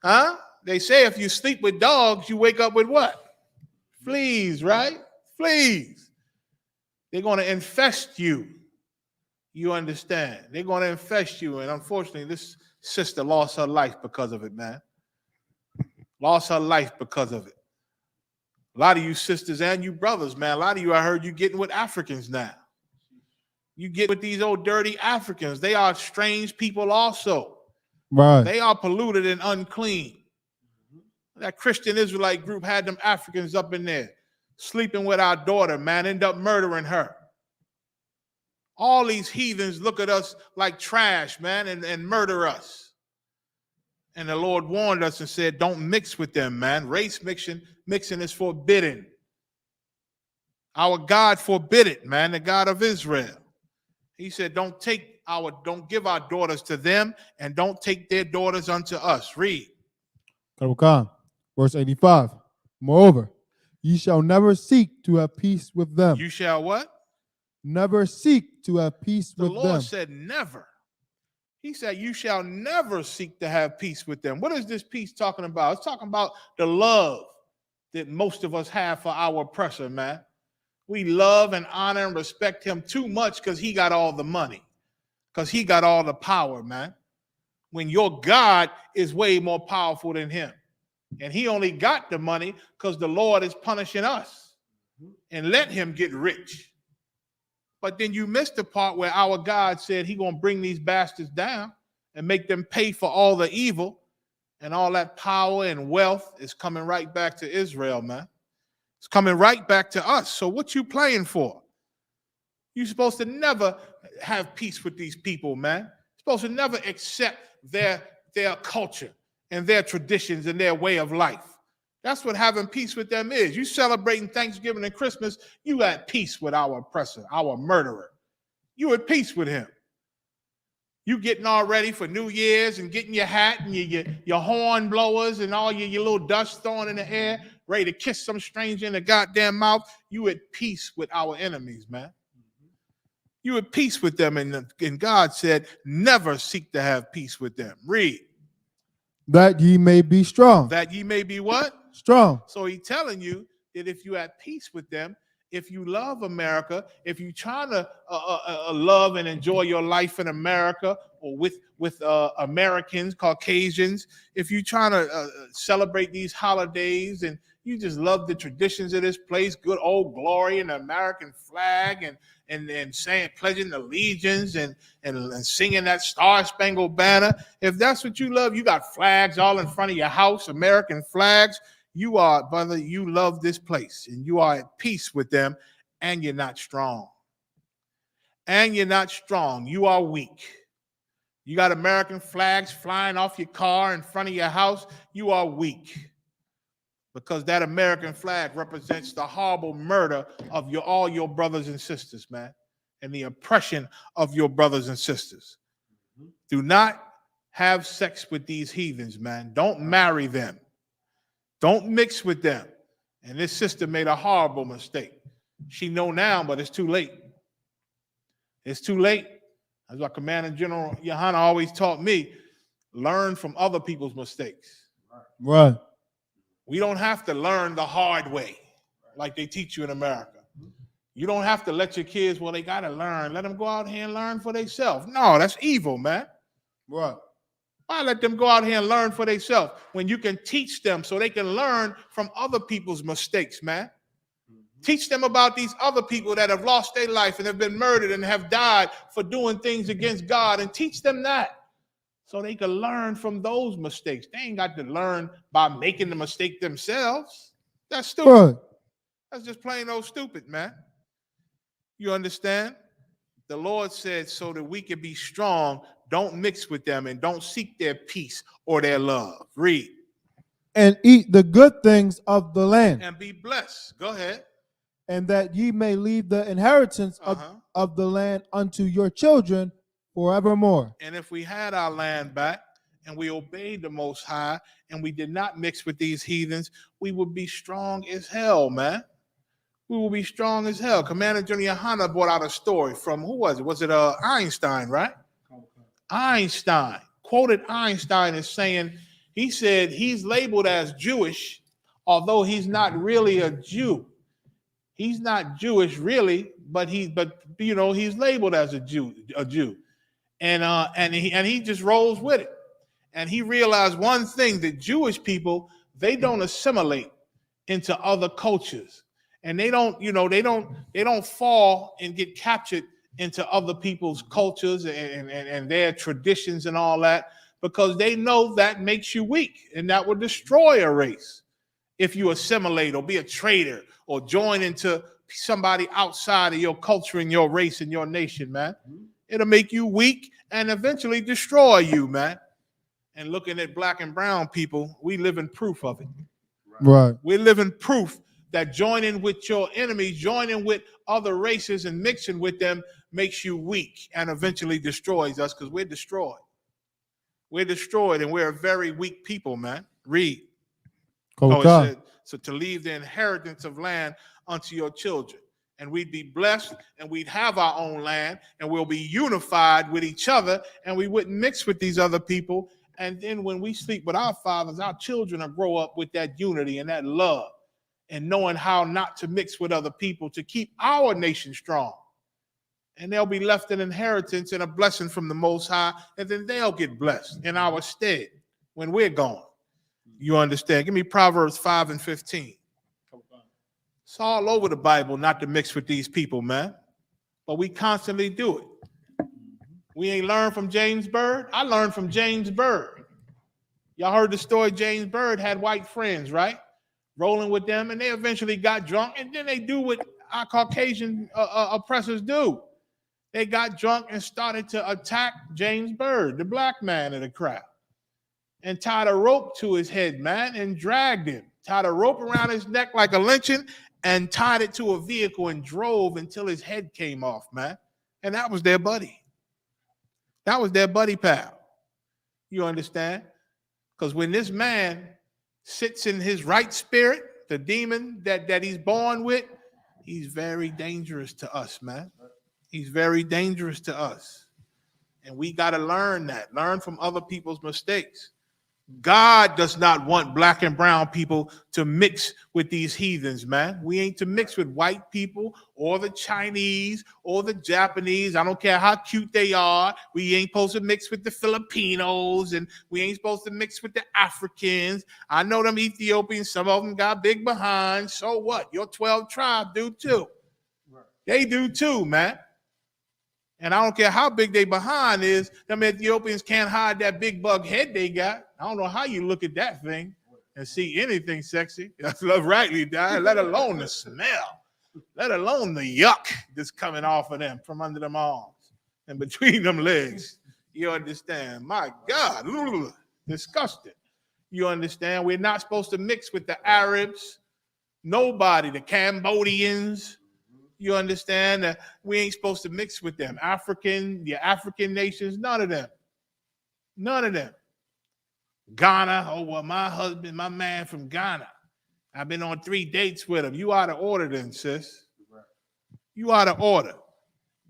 Huh? They say if you sleep with dogs, you wake up with what? Fleas, right? Fleas. They're going to infest you. You understand? They're going to infest you. And unfortunately, this sister lost her life because of it, man. Lost her life because of it. A lot of you sisters and you brothers, man, a lot of you, I heard you getting with Africans now. You get with these old dirty Africans. They are strange people also. Right. They are polluted and unclean. That Christian Israelite group had them Africans up in there, sleeping with our daughter, man, end up murdering her. All these heathens look at us like trash, man, and murder us. And the Lord warned us and said, don't mix with them, man. Race mixing is forbidden. Our God forbid it, man, the God of Israel. He said, don't give our daughters to them, and don't take their daughters unto us. Read. Verse 85. Moreover, ye shall never seek to have peace with them. You shall what? Never seek to have peace with them. The Lord said never. He said, you shall never seek to have peace with them. What is this peace talking about? It's talking about the love that most of us have for our oppressor, man. We love and honor and respect him too much because he got all the money, because he got all the power, man. When your God is way more powerful than him. And he only got the money because the Lord is punishing us and let him get rich. But then you missed the part where our God said he going to bring these bastards down and make them pay for all the evil, and all that power and wealth is coming right back to Israel, man. It's coming right back to us. So what you playing for? You're supposed to never have peace with these people, man. You're supposed to never accept their culture and their traditions and their way of life. That's what having peace with them is. You celebrating Thanksgiving and Christmas, you at peace with our oppressor, our murderer. You at peace with him. You getting all ready for New Year's and getting your hat and your horn blowers and all your little dust thrown in the air, ready to kiss some stranger in the goddamn mouth. You at peace with our enemies, man. You at peace with them, and God said, never seek to have peace with them. Read. That ye may be strong. That ye may be what? Strong. So he's telling you that if you're at peace with them, if you love America, if you're trying to love and enjoy your life in America or with Americans, Caucasians, if you're trying to celebrate these holidays and you just love the traditions of this place, good old glory and the American flag and saying, pledging allegiance and singing that Star-Spangled Banner. If that's what you love, you got flags all in front of your house, American flags. You are, brother, you love this place and you are at peace with them, and you're not strong. And you're not strong. You are weak. You got American flags flying off your car in front of your house. You are weak. Because that American flag represents the horrible murder of all your brothers and sisters, man, and the oppression of your brothers and sisters. Do not have sex with these heathens, man. Don't marry them. Don't mix with them. And this sister made a horrible mistake. She know now, but it's too late. It's too late. That's what Commander General Yohana always taught me. Learn from other people's mistakes. Right. We don't have to learn the hard way like they teach you in America. You don't have to let your kids, well, they got to learn. Let them go out here and learn for themselves. No, that's evil, man. Right. Why let them go out here and learn for themselves when you can teach them so they can learn from other people's mistakes, man? Teach them about these other people that have lost their life and have been murdered and have died for doing things against God, and teach them that so they can learn from those mistakes. They ain't got to learn by making the mistake themselves. That's stupid. Right. That's just plain old stupid, man. You understand? The Lord said so that we can be strong, don't mix with them and don't seek their peace or their love. Read. And eat the good things of the land. And be blessed. Go ahead. And that ye may leave the inheritance of the land unto your children forevermore. And if we had our land back and we obeyed the Most High and we did not mix with these heathens, we would be strong as hell, man. We will be strong as hell. Commander General Yohana brought out a story from, who was it? Was it Einstein, right? Einstein. Quoted Einstein as saying, he said he's labeled as Jewish, although he's not really a Jew. He's not Jewish really, but he's labeled as a Jew. And he just rolls with it. And he realized one thing, that Jewish people, they don't assimilate into other cultures. And they don't fall and get captured into other people's cultures and their traditions and all that, because they know that makes you weak and that will destroy a race. If you assimilate or be a traitor or join into somebody outside of your culture and your race and your nation, man, it'll make you weak and eventually destroy you, man. And looking at black and brown people, we live in proof of it. Right. We live in proof that joining with your enemies, joining with other races and mixing with them makes you weak and eventually destroys us, because we're destroyed. We're destroyed and we're a very weak people, man. Read. It said, so to leave the inheritance of land unto your children. And we'd be blessed and we'd have our own land and we'll be unified with each other and we wouldn't mix with these other people. And then when we sleep with our fathers, our children will grow up with that unity and that love and knowing how not to mix with other people to keep our nation strong. And they'll be left an inheritance and a blessing from the Most High, and then they'll get blessed in our stead when we're gone. You understand? Give me Proverbs 5 and 15. It's all over the Bible not to mix with these people, man. But we constantly do it. We ain't learned from James Byrd. I learned from James Byrd. Y'all heard the story. James Byrd had white friends, right? Rolling with them, and they eventually got drunk, and then they do what our Caucasian oppressors do. They got drunk and started to attack James Byrd, the black man of the crowd, and tied a rope to his head, man, and dragged him. Tied a rope around his neck like a lynching and tied it to a vehicle and drove until his head came off, man. And that was their buddy. That was their buddy pal. You understand? Because when this man sits in his right spirit, the demon that he's born with, he's very dangerous to us, man. He's very dangerous to us. And we got to learn that. Learn from other people's mistakes. God does not want black and brown people to mix with these heathens, man. We ain't to mix with white people or the Chinese or the Japanese. I don't care how cute they are. We ain't supposed to mix with the Filipinos, and we ain't supposed to mix with the Africans. I know them Ethiopians, some of them got big behinds. So what? Your 12 tribe do too. They do too, man. And I don't care how big they behind is, them Ethiopians can't hide that big bug head they got. I don't know how you look at that thing and see anything sexy. That's rightly done, let alone the smell, let alone the yuck that's coming off of them from under them arms and between them legs. You understand? My God, disgusting. You understand? We're not supposed to mix with the Arabs, nobody, the Cambodians. You understand? We ain't supposed to mix with them. The African nations, none of them. None of them. Ghana, oh, well, my husband, my man from Ghana. I've been on 3 dates with him. You out of order then, sis. You out of order.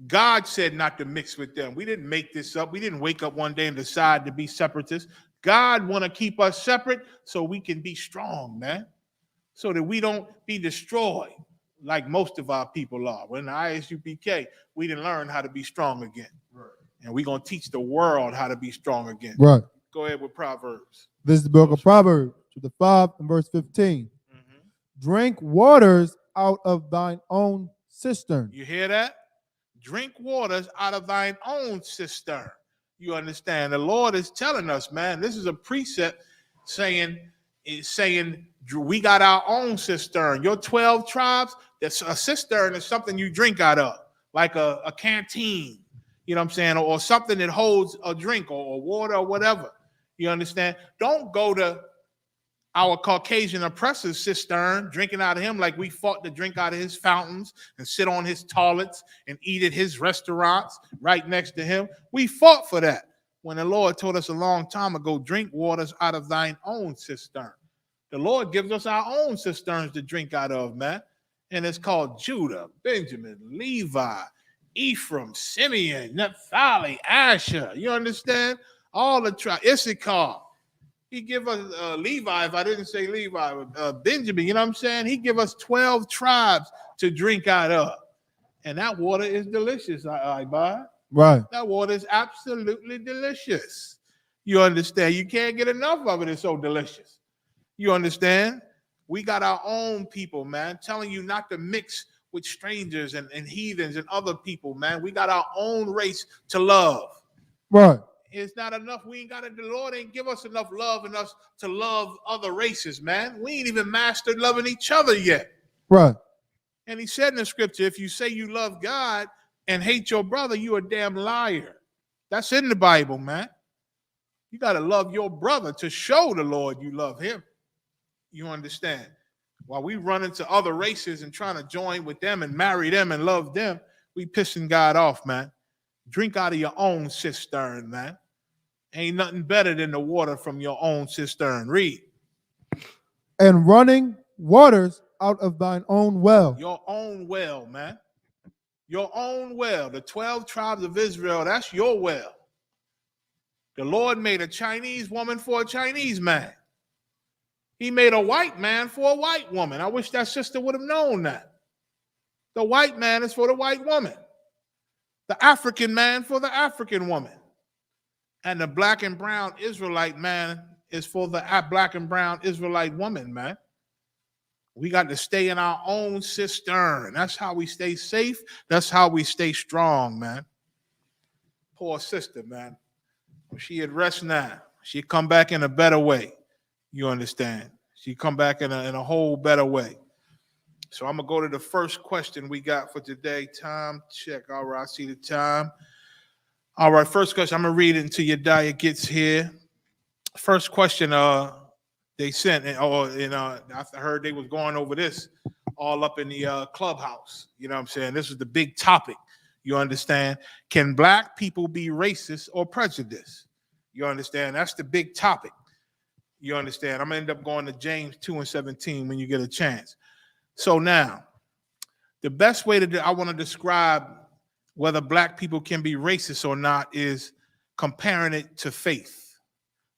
God said not to mix with them. We didn't make this up. We didn't wake up one day and decide to be separatists. God want to keep us separate so we can be strong, man. So that we don't be destroyed like most of our people are. When the ISUPK, we didn't learn how to be strong again. Right. And we're going to teach the world how to be strong again. Right. Go ahead with Proverbs. This is the book of Proverbs, chapter 5 and verse 15. Drink waters out of thine own cistern. You hear that? Drink waters out of thine own cistern. You understand? The Lord is telling us, man, this is a precept saying we got our own cistern. Your 12 tribes, that's a cistern is something you drink out of, like a canteen, you know what I'm saying? Or something that holds a drink or water or whatever. You understand? Don't go to our Caucasian oppressor's cistern, drinking out of him like we fought to drink out of his fountains and sit on his toilets and eat at his restaurants right next to him. We fought for that when the Lord told us a long time ago, drink waters out of thine own cistern. The Lord gives us our own cisterns to drink out of, man. And it's called Judah, Benjamin, Levi, Ephraim, Simeon, Naphtali, Asher. You understand? All the tribes, Issachar. He give us Levi, if I didn't say Levi, Benjamin, you know what I'm saying? He give us 12 tribes to drink out of. And that water is delicious, I buy. Right. That water is absolutely delicious. You understand? You can't get enough of it. It's so delicious. You understand? We got our own people, man, telling you not to mix with strangers and heathens and other people, man. We got our own race to love. Right. It's not enough. We ain't got it. The Lord ain't give us enough love in us to love other races, man. We ain't even mastered loving each other yet. Right. And he said in the scripture, if you say you love God and hate your brother, you a damn liar. That's in the Bible, man. You got to love your brother to show the Lord you love him. You understand? While we run into other races and trying to join with them and marry them and love them, we pissing God off, man. Drink out of your own cistern, man. Ain't nothing better than the water from your own cistern. Read. And running waters out of thine own well. Your own well, man. Your own well. The 12 tribes of Israel, that's your well. The Lord made a Chinese woman for a Chinese man. He made a white man for a white woman. I wish that sister would have known that. The white man is for the white woman. The African man for the African woman. And the black and brown Israelite man is for the black and brown Israelite woman, man. We got to stay in our own cistern. That's how we stay safe. That's how we stay strong, man. Poor sister, man. She at rest now. She come back in a better way. You understand? She come back in a whole better way. So I'm going to go to the first question we got for today. Time check. All right, I see the time. All right, first question. I'm going to read it until your diet gets here. First question they sent, I heard they was going over this all up in the clubhouse. You know what I'm saying? This is the big topic. You understand? Can black people be racist or prejudiced? You understand? That's the big topic. You understand? I'm going to end up going to James 2:17 when you get a chance. So now, the best way I want to describe whether black people can be racist or not is comparing it to faith.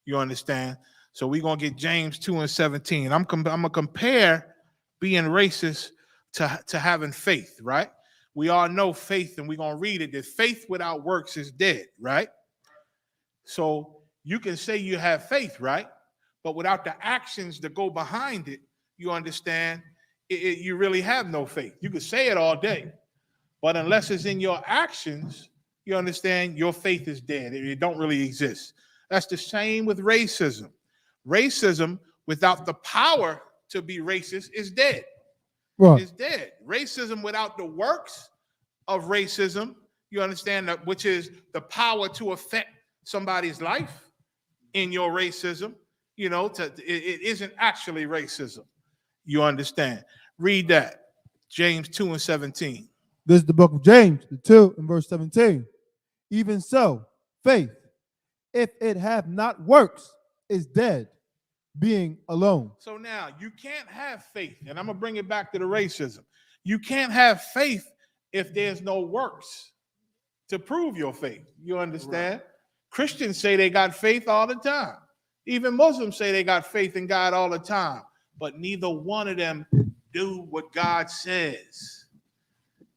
You understand? So we're going to get James 2:17. I'm going to compare being racist to having faith, right? We all know faith, and we're going to read it, that faith without works is dead, right? So you can say you have faith, right? But without the actions that go behind it, you understand, you really have no faith. You could say it all day, but unless it's in your actions, you understand, your faith is dead. It don't really exist. That's the same with racism. Racism without the power to be racist is dead. Right. It's dead. Racism without the works of racism, you understand, that, which is the power to affect somebody's life in your racism, it isn't actually racism. You understand? Read that. James 2:17. This is the book of James, 2 and verse 17. Even so, faith, if it have not works, is dead. being alone. So now you can't have faith, and I'm gonna bring it back to the racism. You can't have faith if there's no works to prove your faith. You understand? Christians say they got faith all the time. Even Muslims say they got faith in God all the time, but neither one of them do what God says.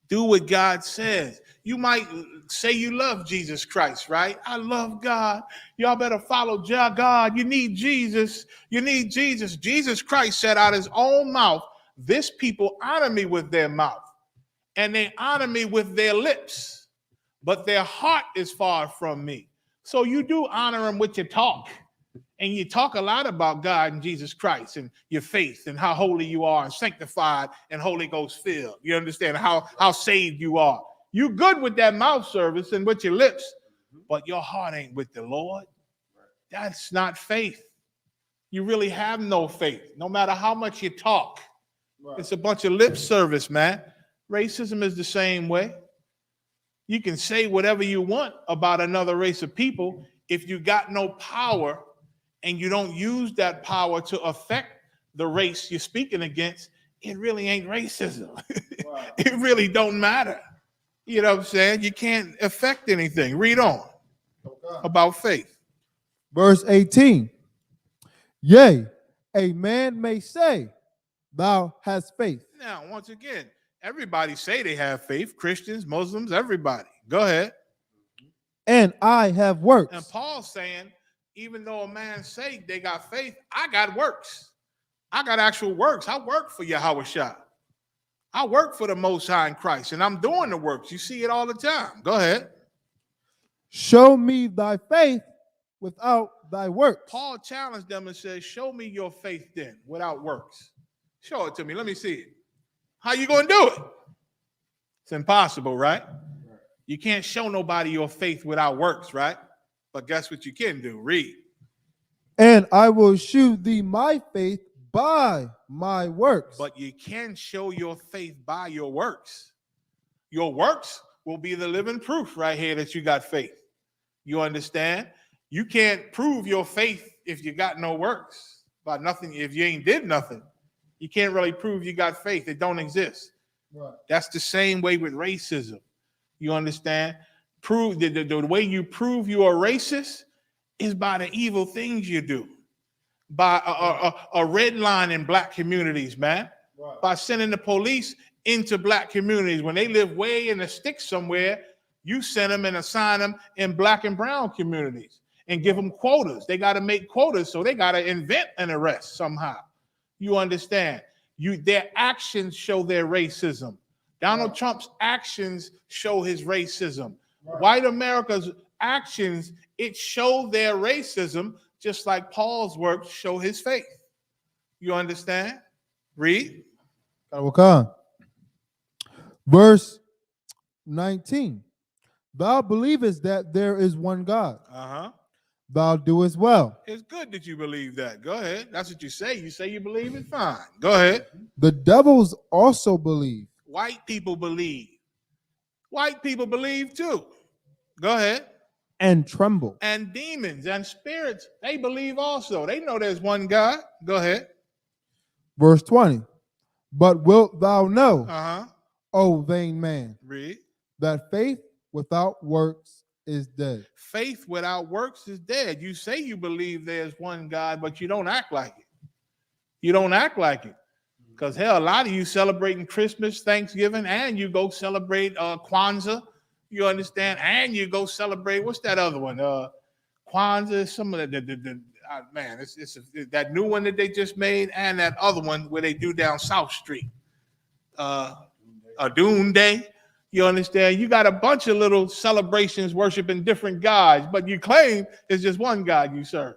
Do what God says. You might say you love Jesus Christ, right? I love God. Y'all better follow God. You need Jesus. You need Jesus. Jesus Christ said out his own mouth, this people honor me with their mouth, and they honor me with their lips, but their heart is far from me. So you do honor him with your talk. And you talk a lot about God and Jesus Christ and your faith and how holy you are and sanctified and Holy Ghost filled. You understand how saved you are. You good with that mouth service and with your lips, but your heart ain't with the Lord. That's not faith. You really have no faith, no matter how much you talk. It's a bunch of lip service, man. Racism is the same way. You can say whatever you want about another race of people. If you got no power and you don't use that power to affect the race you're speaking against, it really ain't racism. It really don't matter. You know what I'm saying? You can't affect anything. Read on about faith. Verse 18. Yea, a man may say, thou hast faith. Now, once again, everybody say they have faith. Christians, Muslims, everybody. Go ahead. And I have works. And Paul's saying, even though a man say they got faith, I got works. I got actual works. I work for Yahweh Shah. I work for the Most High in Christ, and I'm doing the works. You see it all the time. Go ahead. Show me thy faith without thy works. Paul challenged them and said, show me your faith then without works. Show it to me. Let me see it. How you going to do it? It's impossible, right? You can't show nobody your faith without works, right? But guess what you can do? Read. And I will shew thee my faith by my works. But you can show your faith by your works. Your works will be the living proof right here that you got faith. You understand? You can't prove your faith if you got no works. By nothing, if you ain't did nothing. You can't really prove you got faith. It don't exist. Right. That's the same way with racism. You understand? Prove the way you prove you are racist is by the evil things you do, by a red line in black communities, man. Right. By sending the police into black communities when they live way in the sticks somewhere. You send them and assign them in black and brown communities and give them quotas. They got to make quotas, so they got to invent an arrest somehow. You understand? Their actions show their racism. Donald Trump's actions show his racism. White America's actions, it showed their racism, just like Paul's works show his faith. You understand? Read. Verse 19. Thou believest that there is one God. Thou doest well. It's good that you believe that. Go ahead. That's what you say. You say you believe it. Fine. Go ahead. The devils also believe. White people believe. White people believe too. Go ahead. And tremble. And demons and spirits, they believe also. They know there's one God. Go ahead. Verse 20. But wilt thou know, O vain man, read, that faith without works is dead. Faith without works is dead. You say you believe there's one God, but you don't act like it. You don't act like it. Because hell, a lot of you celebrating Christmas, Thanksgiving, and you go celebrate Kwanzaa. You understand? And you go celebrate, what's that other one? Kwanzaa, some of man, it's that new one that they just made, and that other one where they do down South Street. A Doom Day. You understand? You got a bunch of little celebrations worshiping different gods, but you claim it's just one God you serve.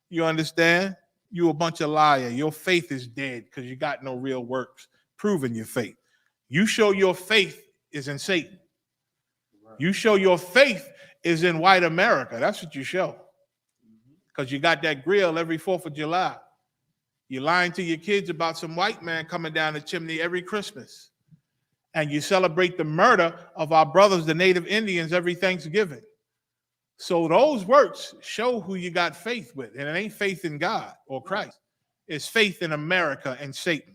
You understand? You a bunch of liars. Your faith is dead because you got no real works proving your faith. You show your faith is in Satan. You show your faith is in white America. That's what you show. Because you got that grill every 4th of July. You're lying to your kids about some white man coming down the chimney every Christmas. And you celebrate the murder of our brothers, the Native Indians, every Thanksgiving. So those works show who you got faith with. And it ain't faith in God or Christ. It's faith in America and Satan.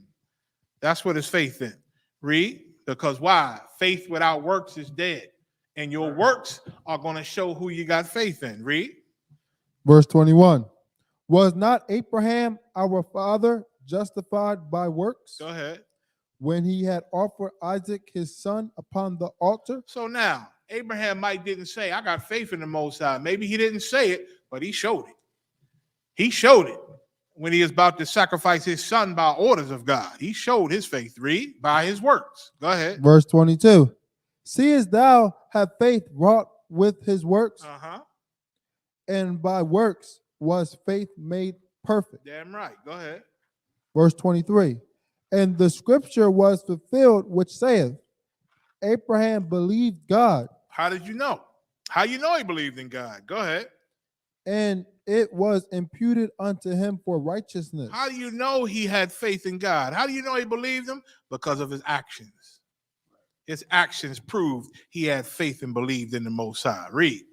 That's what it's faith in. Read. Because why? Faith without works is dead. And your works are going to show who you got faith in. Read. Verse 21. Was not Abraham our father justified by works? Go ahead. When he had offered Isaac his son upon the altar? So now, Abraham didn't say, I got faith in the Most High. Maybe he didn't say it, but he showed it. He showed it when he was about to sacrifice his son by orders of God. He showed his faith, read, by his works. Go ahead. Verse 22. Seest thou have faith wrought with his works? And by works was faith made perfect. Damn right. Go ahead. Verse 23. And the scripture was fulfilled, which saith, Abraham believed God. How did you know? How you know he believed in God? Go ahead. And it was imputed unto him for righteousness. How do you know he had faith in God? How do you know he believed him? Because of his actions. His actions proved he had faith and believed in the Most High. Read.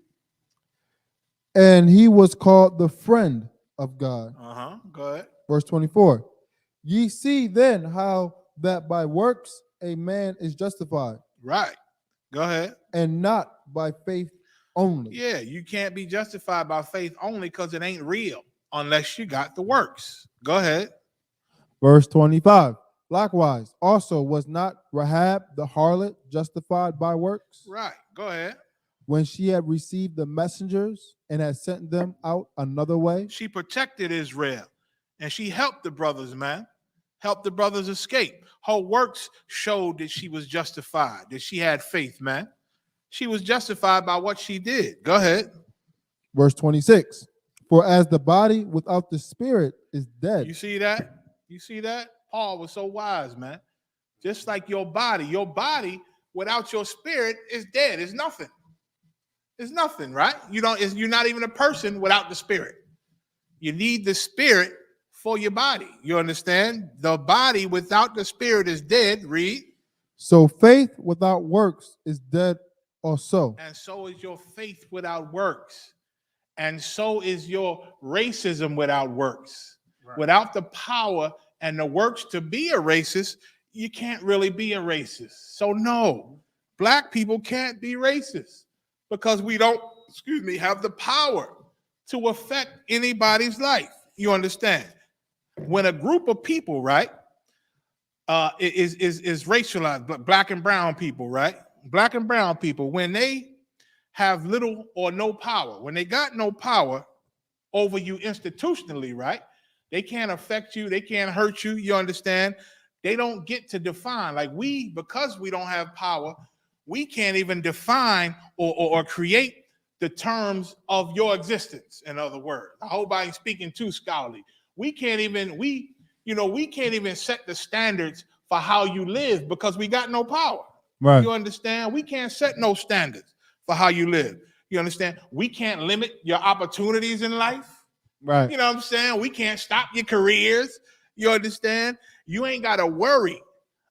And he was called the friend of God. Go ahead. Verse 24. Ye see then how that by works a man is justified. Right. Go ahead. And not by faith only. Yeah, you can't be justified by faith only because it ain't real unless you got the works. Go ahead. Verse 25. Likewise, also was not Rahab the harlot justified by works? Right. Go ahead. When she had received the messengers and had sent them out another way? She protected Israel and she helped the brothers, man. Helped the brothers escape. Her works showed that she was justified, that she had faith, man. She was justified by what she did. Go ahead. Verse 26. For as the body without the spirit is dead. You see that? You see that? Paul was so wise, man. Just like your body without your spirit is dead. It's nothing. It's nothing, right? You're not even a person without the spirit. You need the spirit for your body. You understand? The body without the spirit is dead. Read. So faith without works is dead also. And so is your faith without works. And so is your racism without works. Right. Without the power and the works to be a racist, you can't really be a racist. So no, black people can't be racist because we don't, have the power to affect anybody's life. You understand? When a group of people, right, is racialized, black and brown people, right? Black and brown people, when they have little or no power, when they got no power over you institutionally, right? They can't affect you. They can't hurt you. You understand? They don't get to define. Like because we don't have power, we can't even define or create the terms of your existence. In other words, I hope I'm speaking too scholarly. We can't even set the standards for how you live because we got no power. Right. You understand? We can't set no standards for how you live. You understand? We can't limit your opportunities in life. Right. You know what I'm saying? We can't stop your careers. You understand? You ain't got to worry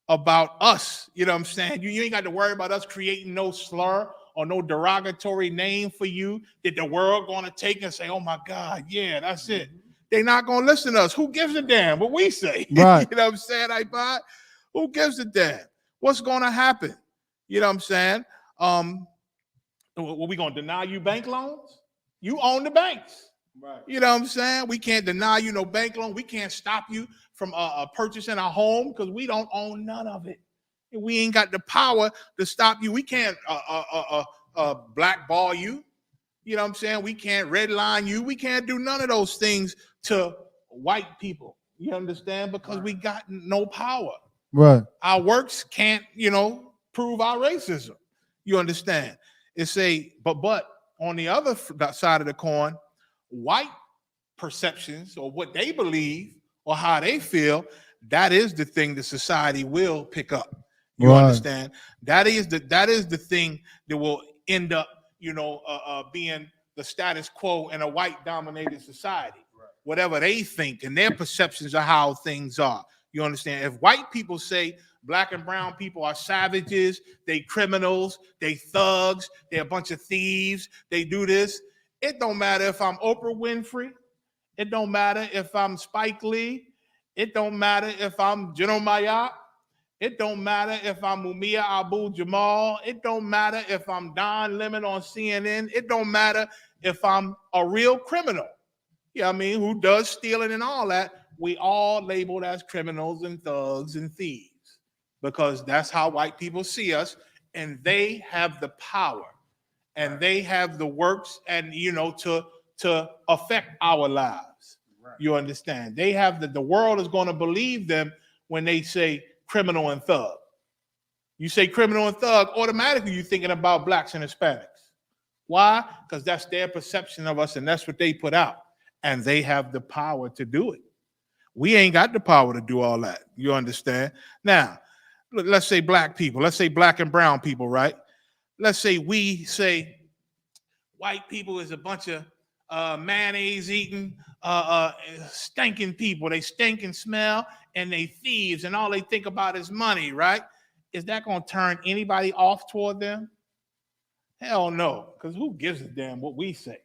about us. You know what I'm saying? You ain't got to worry about us creating no slur or no derogatory name for you that the world going to take and say, oh my God, yeah, that's it. They're not going to listen to us. Who gives a damn what we say? Right. You know what I'm saying, iPod? Who gives a damn? What's going to happen? You know what I'm saying? What we going to deny you bank loans? You own the banks. Right. You know what I'm saying? We can't deny you no bank loan. We can't stop you from purchasing a home because we don't own none of it. We ain't got the power to stop you. We can't blackball you. You know what I'm saying? We can't redline you. We can't do none of those things to white people. You understand? Because we got no power. Right. Our works can't, prove our racism. You understand? But on the other side of the coin, white perceptions or what they believe or how they feel, that is the thing that society will pick up. You understand? That is the thing that will end up, being the status quo in a white dominated society. Right. Whatever they think and their perceptions of how things are. You understand? If white people say black and brown people are savages, they criminals, they thugs, they're a bunch of thieves, they do this, it don't matter if I'm Oprah Winfrey. It don't matter if I'm Spike Lee. It don't matter if I'm General Mayat. It don't matter if I'm Mumia Abu-Jamal. It don't matter if I'm Don Lemon on CNN. It don't matter if I'm a real criminal. You know what I mean? Who does stealing and all that. We all labeled as criminals and thugs and thieves because that's how white people see us, and they have the power and they have the works and, you know, to affect our lives. Right. You understand? They have the world is going to believe them when they say criminal and thug. You say criminal and thug, automatically you're thinking about blacks and Hispanics. Why? Because that's their perception of us and that's what they put out. And they have the power to do it. We ain't got the power to do all that. You understand? Now, let's say black people. Let's say black and brown people, right? Let's say we say white people is a bunch of mayonnaise eating, stinking people. They stink and smell, and they thieves, and all they think about is money, right? Is that going to turn anybody off toward them? Hell no, because who gives a damn what we say?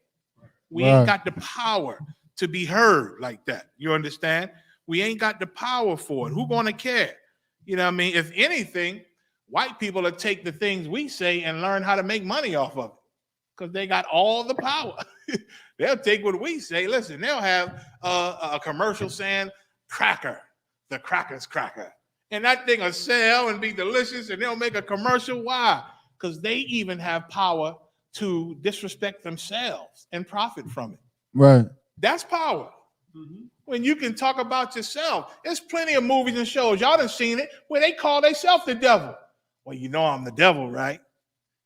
We ain't got the power to be heard like that. You understand? We ain't got the power for it. Who going to care? You know what I mean? If anything, white people will take the things we say and learn how to make money off of it because they got all the power. They'll take what we say. Listen, they'll have a commercial saying, cracker, the cracker's cracker. And that thing will sell and be delicious, and they'll make a commercial. Why? Because they even have power to disrespect themselves and profit from it. Right. That's power. Mm-hmm. When you can talk about yourself. There's plenty of movies and shows, y'all done seen it, where they call themselves the devil. Well, you know I'm the devil, right?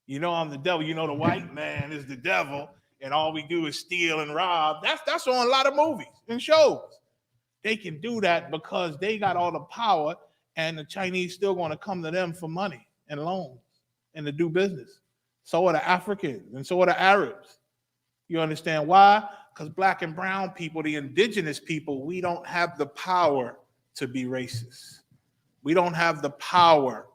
You know I'm the devil. You know the white man is the devil, and all we do is steal and rob. That's on a lot of movies and shows. They can do that because they got all the power, and the Chinese still going to come to them for money and loans and to do business. So are the Africans, and so are the Arabs. You understand why? Because black and brown people, the indigenous people, we don't have the power to be racist. We don't have the power,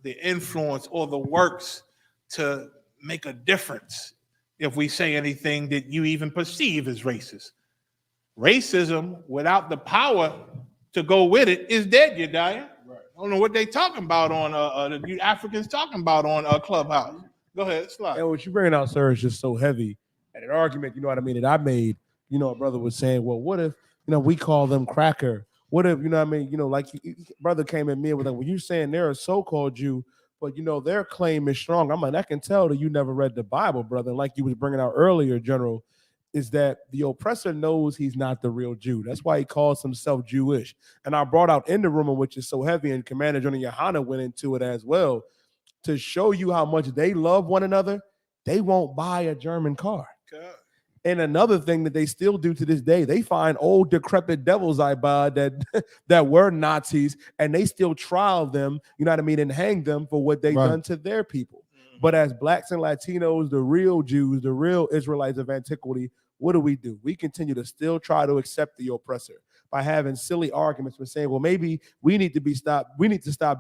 the influence, or the works to make a difference if we say anything that you even perceive as racist. Racism without the power to go with it is dead, Yediah. Right. I don't know what they talking about on the Africans talking about on Clubhouse. Go ahead, slide. And what you bringing out, sir, is just so heavy. And an argument, you know what I mean, that I made, you know, a brother was saying, well, what if, you know, we call them cracker? What if, you know what I mean, you know, like brother came at me and was like, well, you saying they're a so-called Jew, but, you know, their claim is strong. I'm like, I can tell that you never read the Bible, brother. And like you was bringing out earlier, General, is that the oppressor knows he's not the real Jew. That's why he calls himself Jewish. And I brought out in the rumor, which is so heavy, and Commander General Yohana went into it as well, to show you how much they love one another. They won't buy a German car. God. And another thing that they still do to this day, they find old decrepit devils that were Nazis, and they still trial them, you know what I mean, and hang them for what they've done to their people. Mm-hmm. But as blacks and Latinos, the real Jews, the real Israelites of antiquity, what do? We continue to still try to accept the oppressor by having silly arguments for saying, well, maybe we need to stop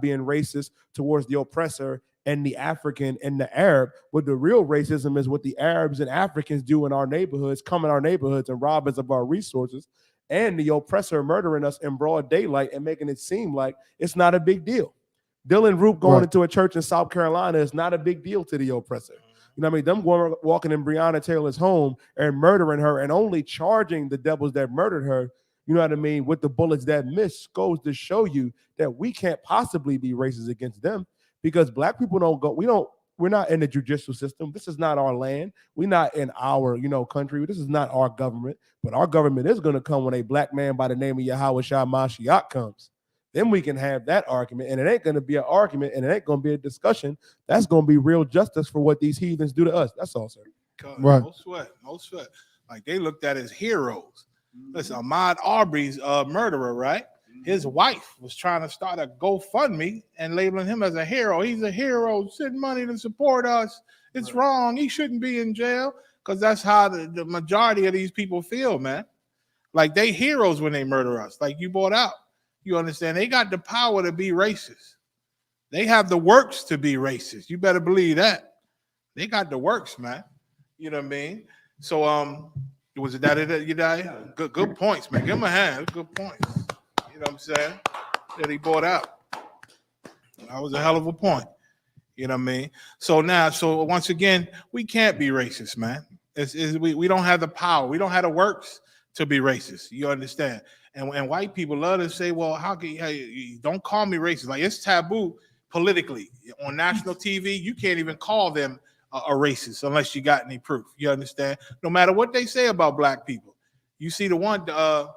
being racist towards the oppressor and the African and the Arab. What the real racism is what the Arabs and Africans do in our neighborhoods, come in our neighborhoods and rob us of our resources, and the oppressor murdering us in broad daylight and making it seem like it's not a big deal. Dylan Roop going into a church in South Carolina is not a big deal to the oppressor. You know what I mean? Them walking in Breonna Taylor's home and murdering her and only charging the devils that murdered her, you know what I mean, with the bullets that missed, goes to show you that we can't possibly be racist against them. Because black people we're not in the judicial system. This is not our land. We're not in our, you know, country. This is not our government. But our government is going to come when a black man by the name of Yahweh Shah Mashiach comes. Then we can have that argument. And it ain't going to be an argument, and it ain't going to be a discussion. That's going to be real justice for what these heathens do to us. That's all, sir. Right. No sweat. Like they looked at as heroes. Listen, Ahmaud Arbery's murderer, right? His wife was trying to start a GoFundMe and labeling him as a hero. He's a hero, send money to support us. It's wrong. He shouldn't be in jail, because that's how the majority of these people feel, man. Like they heroes when they murder us, like you brought out. You understand? They got the power to be racist. They have the works to be racist. You better believe that. They got the works, man. You know what I mean? So was it that you die? Good points, man. Give him a hand. Good points. You know what I'm saying? That he brought out. That was a hell of a point. You know what I mean? So once again, we can't be racist, man. We don't have the power. We don't have the works to be racist. You understand? And white people love to say, well, how can you don't call me racist? Like, it's taboo politically. On national TV, you can't even call them a racist unless you got any proof. You understand? No matter what they say about black people. You see the one, well,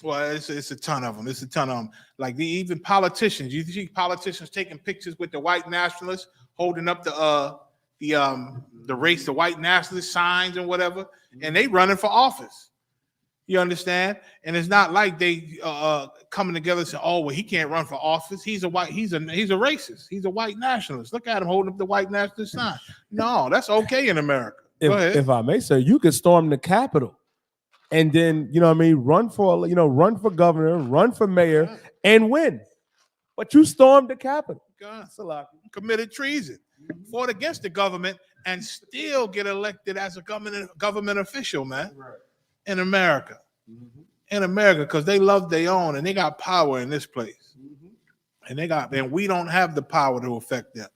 it's a ton of them. It's a ton of them. Like even politicians. You see politicians taking pictures with the white nationalists, holding up the race, the white nationalist signs and whatever, and they running for office. You understand? And it's not like they coming together and say, "Oh, well, he can't run for office. He's a racist. He's a white nationalist. Look at him holding up the white nationalist sign." No, that's okay in America. Go ahead. If I may, sir, you could storm the Capitol. And then, you know what I mean, run for governor, run for mayor, and win. But you stormed the Capitol. God, committed treason, fought against the government, and still get elected as a government official, man. Right. In America. Mm-hmm. In America, because they love their own and they got power in this place. Mm-hmm. And we don't have the power to affect them.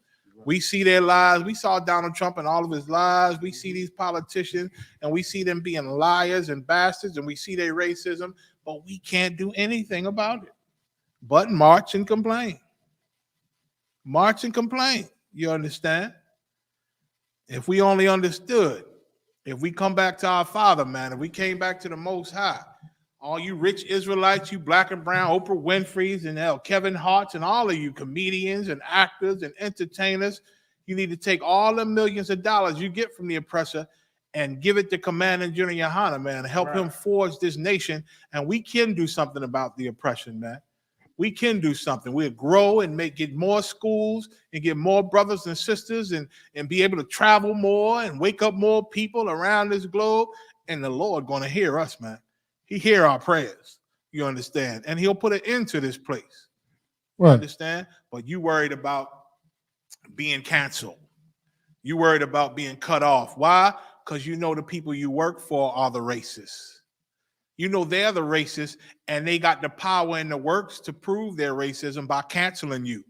We see their lies. We saw Donald Trump and all of his lies. We see these politicians and we see them being liars and bastards, and we see their racism, but we can't do anything about it but march and complain. March and complain. You understand? If we only understood, if we come back to our Father, man, if we came back to the Most High, all you rich Israelites, you black and brown, Oprah Winfrey's and Kevin Hart's and all of you comedians and actors and entertainers, you need to take all the millions of dollars you get from the oppressor and give it to Commander General Yohana, man, help him forge this nation. And we can do something about the oppression, man. We can do something. We'll grow and get more schools and get more brothers and sisters and be able to travel more and wake up more people around this globe. And the Lord going to hear us, man. He hear our prayers, you understand? And he'll put an end to this place. You understand? But you worried about being canceled. You worried about being cut off. Why? Because you know the people you work for are the racists. You know they're the racists, and they got the power and the works to prove their racism by canceling you,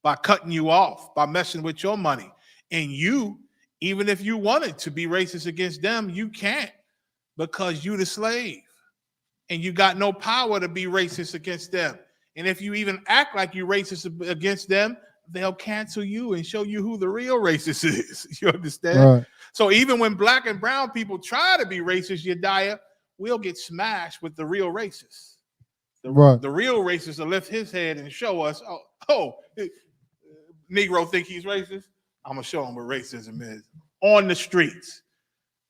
by cutting you off, by messing with your money. And you, even if you wanted to be racist against them, you can't, because you the slave. And you got no power to be racist against them. And if you even act like you're racist against them, they'll cancel you and show you who the real racist is. You understand? Right. So even when black and brown people try to be racist, Yediah, we'll get smashed with the real racists. The real racist will lift his head and show us, Negro think he's racist? I'm going to show him what racism is. On the streets.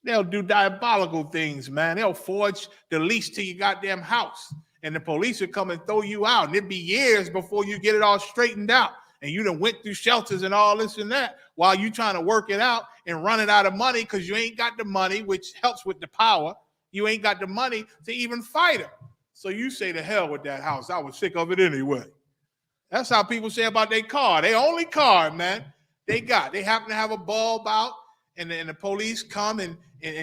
They'll do diabolical things, man. They'll forge the lease to your goddamn house. And the police will come and throw you out. And it'd be years before you get it all straightened out. And you done went through shelters and all this and that while you trying to work it out and running out of money because you ain't got the money, which helps with the power. You ain't got the money to even fight them. So you say to hell with that house. I was sick of it anyway. That's how people say about their car. Their only car, man, they happen to have a bulb out, and the police come and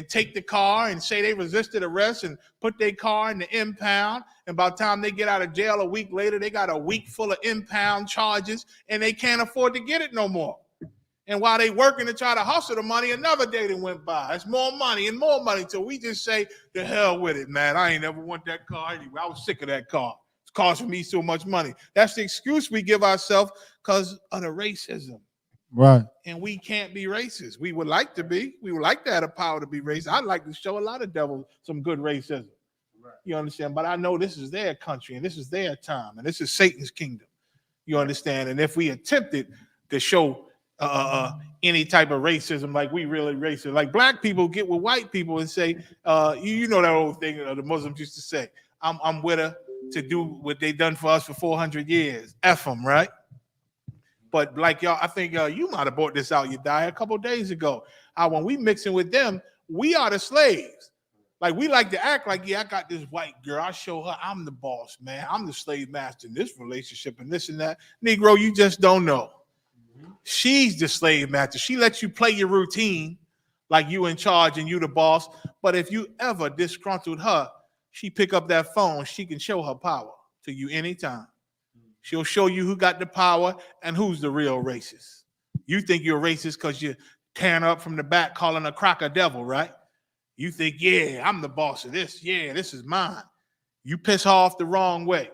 take the car and say they resisted arrest and put their car in the impound. And by the time they get out of jail a week later, they got a week full of impound charges and they can't afford to get it no more. And while they working to try to hustle the money, another day that went by. It's more money and more money. So we just say, the hell with it, man. I ain't never want that car anyway. I was sick of that car. It's costing me so much money. That's the excuse we give ourselves because of the racism. Right. And we can't be racist. We would like to be. We would like to have the power to be racist. I'd like to show a lot of devils some good racism. Right. You understand? But I know this is their country and this is their time and this is Satan's kingdom. You understand? And if we attempted to show any type of racism, like we really racist, like black people get with white people and say, you know that old thing the Muslims used to say, I'm with her to do what they done for us for 400 years. F them, right? But like y'all, I think you might have brought this out, Yediah, a couple of days ago. When we mixing with them, we are the slaves. Like we like to act like, yeah, I got this white girl. I show her I'm the boss, man. I'm the slave master in this relationship and this and that. Negro, you just don't know. She's the slave master. She lets you play your routine like you in charge and you the boss. But if you ever disgruntled her, she pick up that phone. She can show her power to you anytime. She'll show you who got the power and who's the real racist. You think you're racist because you're tearing up from the back calling a cracker devil, right? You think, yeah, I'm the boss of this. Yeah, this is mine. You piss her off the wrong way.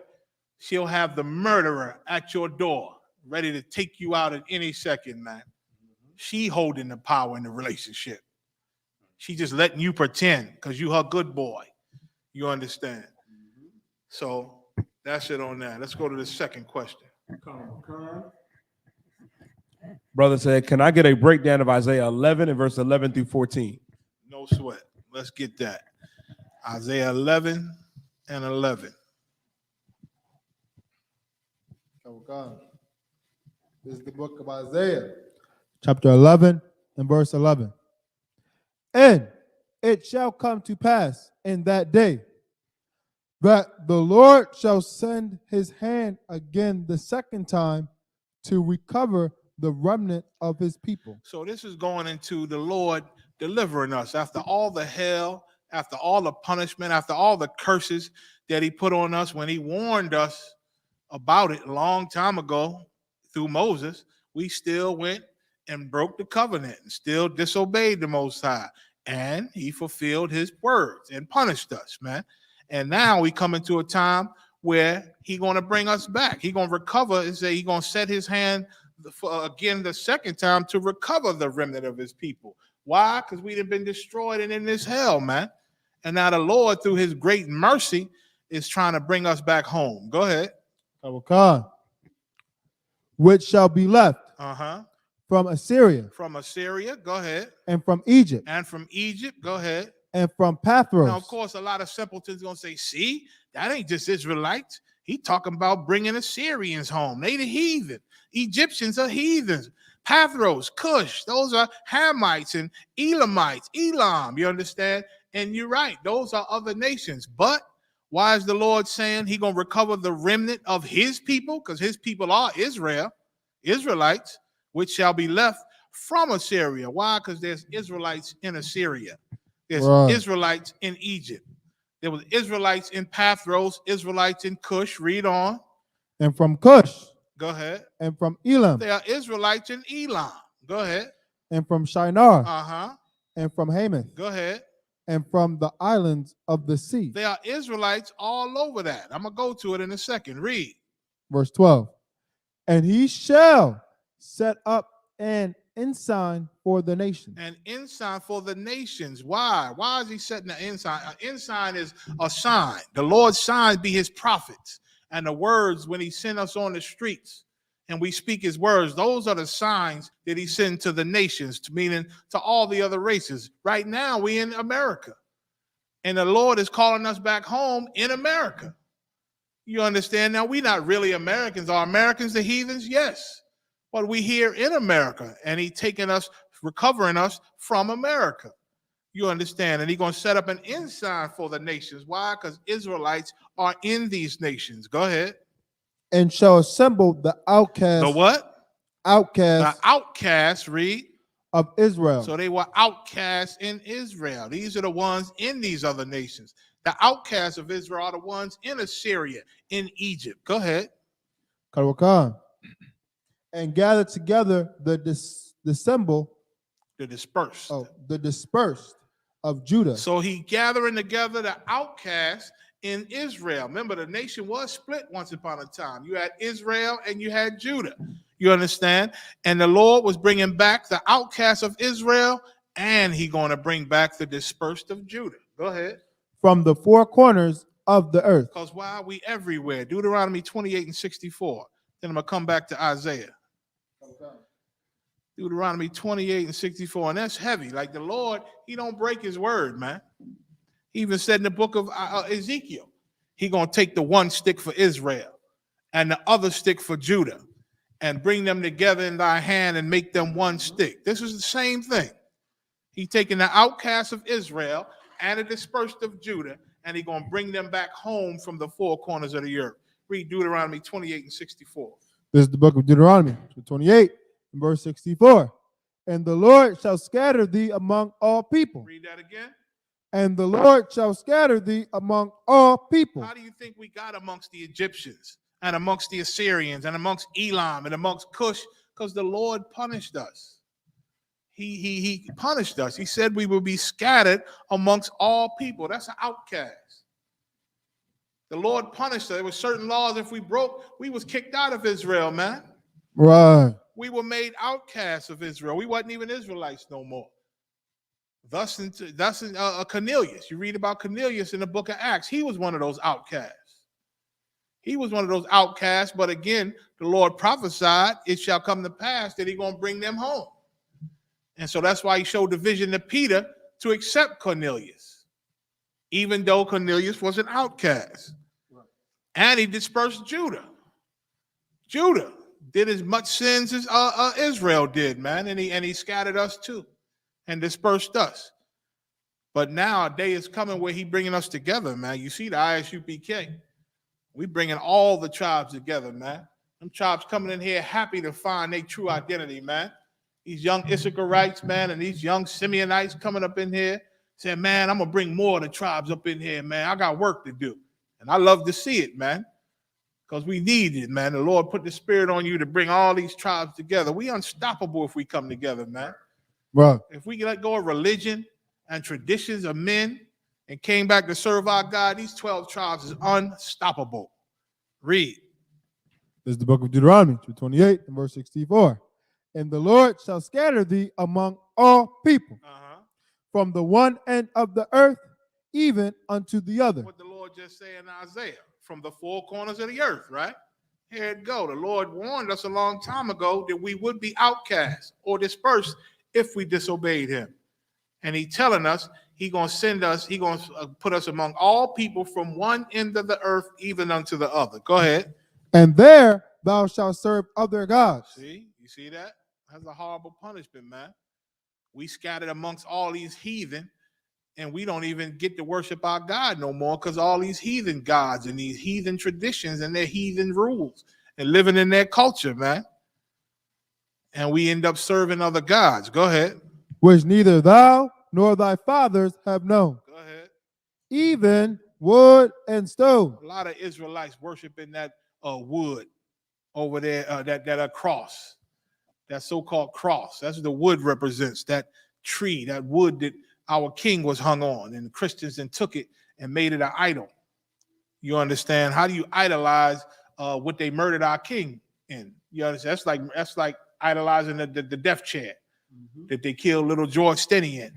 She'll have the murderer at your door, ready to take you out at any second, man. She holding the power in the relationship. She just letting you pretend because you her good boy. You understand? So that's it on that. Let's go to the second question. Brother said, can I get a breakdown of Isaiah 11 and verse 11 through 14? No sweat. Let's get that. Isaiah 11 and 11. Oh God. This is the book of Isaiah, chapter 11 and verse 11. And it shall come to pass in that day that the Lord shall send his hand again the second time to recover the remnant of his people. So this is going into the Lord delivering us after all the hell, after all the punishment, after all the curses that he put on us when he warned us about it a long time ago through Moses. We still went and broke the covenant and still disobeyed the Most High. And he fulfilled his words and punished us, man. And now we come into a time where he's going to bring us back. He's going to recover and say he's going to set his hand again the second time to recover the remnant of his people. Why? Because we'd have been destroyed and in this hell, man. And now the Lord, through his great mercy, is trying to bring us back home. Go ahead. Which shall be left Uh-huh. from Assyria, From Assyria, go ahead. and from Egypt, And from Egypt, go ahead. and from Pathros. Now, of course, a lot of simpletons going to say, see, that ain't just Israelites. He talking about bringing Assyrians home. They the heathen. Egyptians are heathens. Pathros, Cush, those are Hamites and Elamites, Elam, you understand? And you're right, those are other nations. But why is the Lord saying he going to recover the remnant of his people? Because his people are Israel, Israelites, which shall be left from Assyria. Why? Because there's Israelites in Assyria. There's Israelites in Egypt. There was Israelites in Pathros, Israelites in Cush. Read on. And from Cush. Go ahead. And from Elam. There are Israelites in Elam. Go ahead. And from Shinar. Uh-huh. And from Hamath. Go ahead. And from the islands of the sea. There are Israelites all over that. I'm going to go to it in a second. Read. Verse 12. And he shall set up an ensign for the nations. An ensign for the nations. Why? Why is he setting an ensign? An ensign is a sign. The Lord's signs be his prophets. And the words when he sent us on the streets and we speak his words, those are the signs that he sent to the nations, meaning to all the other races. Right now, we in America. And the Lord is calling us back home in America. You understand? Now, we're not really Americans. Are Americans the heathens? Yes. But we here in America, and he taking us, recovering us from America. You understand? And he's going to set up an ensign for the nations. Why? Because Israelites are in these nations. Go ahead. And shall assemble the outcasts. The what? Outcasts. The outcasts, read. Of Israel. So they were outcasts in Israel. These are the ones in these other nations. The outcasts of Israel are the ones in Assyria, in Egypt. Go ahead. And gather together the dissemble. The dispersed. Oh, the dispersed of Judah. So he gathering together the outcasts in Israel. Remember, the nation was split once upon a time. You had Israel and you had Judah. You understand? And the Lord was bringing back the outcasts of Israel, and he going to bring back the dispersed of Judah. Go ahead. From the four corners of the earth. Because why are we everywhere? Deuteronomy 28 and 64. Then I'm going to come back to Isaiah. Deuteronomy 28 and 64. And that's heavy. Like the Lord, he don't break his word, man. He even said in the book of Ezekiel, he going to take the one stick for Israel and the other stick for Judah and bring them together in thy hand and make them one stick. This is the same thing. He's taking the outcasts of Israel and the dispersed of Judah, and he's going to bring them back home from the four corners of the earth. Read Deuteronomy 28 and 64. This is the book of Deuteronomy, 28 and verse 64. And the Lord shall scatter thee among all people. Read that again. And the Lord shall scatter thee among all people. How do you think we got amongst the Egyptians and amongst the Assyrians and amongst Elam and amongst Cush? Because the Lord punished us. He punished us. He said we will be scattered amongst all people. That's an outcast. The Lord punished us. There were certain laws if we broke, we was kicked out of Israel, man. Right. We were made outcasts of Israel. We wasn't even Israelites no more. Thus in Cornelius. You read about Cornelius in the book of Acts. He was one of those outcasts. He was one of those outcasts, but again, the Lord prophesied, it shall come to pass that he's going to bring them home. And so that's why he showed the vision to Peter to accept Cornelius, even though Cornelius was an outcast. And he dispersed Judah. Judah did as much sins as Israel did, man, and he scattered us too and dispersed us. But now a day is coming where he bringing us together, man. You see the ISUPK. We bringing all the tribes together, man. Them tribes coming in here happy to find their true identity, man. These young Issacharites, man, and these young Simeonites coming up in here saying, man, I'm going to bring more of the tribes up in here, man. I got work to do. And I love to see it, man, because we need it, man. The Lord put the spirit on you to bring all these tribes together. We unstoppable if we come together, man. Right. If we let go of religion and traditions of men and came back to serve our God, these 12 tribes is unstoppable. Read. This is the book of Deuteronomy, 28 and verse 64. And the Lord shall scatter thee among all people, from the one end of the earth even unto the other. What the Lord just said in Isaiah, from the four corners of the earth, right? Here it go. The Lord warned us a long time ago that we would be outcast or dispersed if we disobeyed him. And he's telling us he's going to send us, he's going to put us among all people from one end of the earth even unto the other. Go ahead. And there thou shalt serve other gods. See? You see that? That's a horrible punishment, man. We scattered amongst all these heathen, and we don't even get to worship our God no more because all these heathen gods and these heathen traditions and their heathen rules and living in their culture, man. And we end up serving other gods. Go ahead. Which neither thou nor thy fathers have known. Go ahead. Even wood and stone. A lot of Israelites worshiping that wood over there, that cross. That so-called cross. That's what the wood represents, that tree, that wood that our king was hung on, and the Christians then took it and made it an idol. You understand? How do you idolize what they murdered our king in? You understand? That's like idolizing the death chair that they killed little George Stinney in.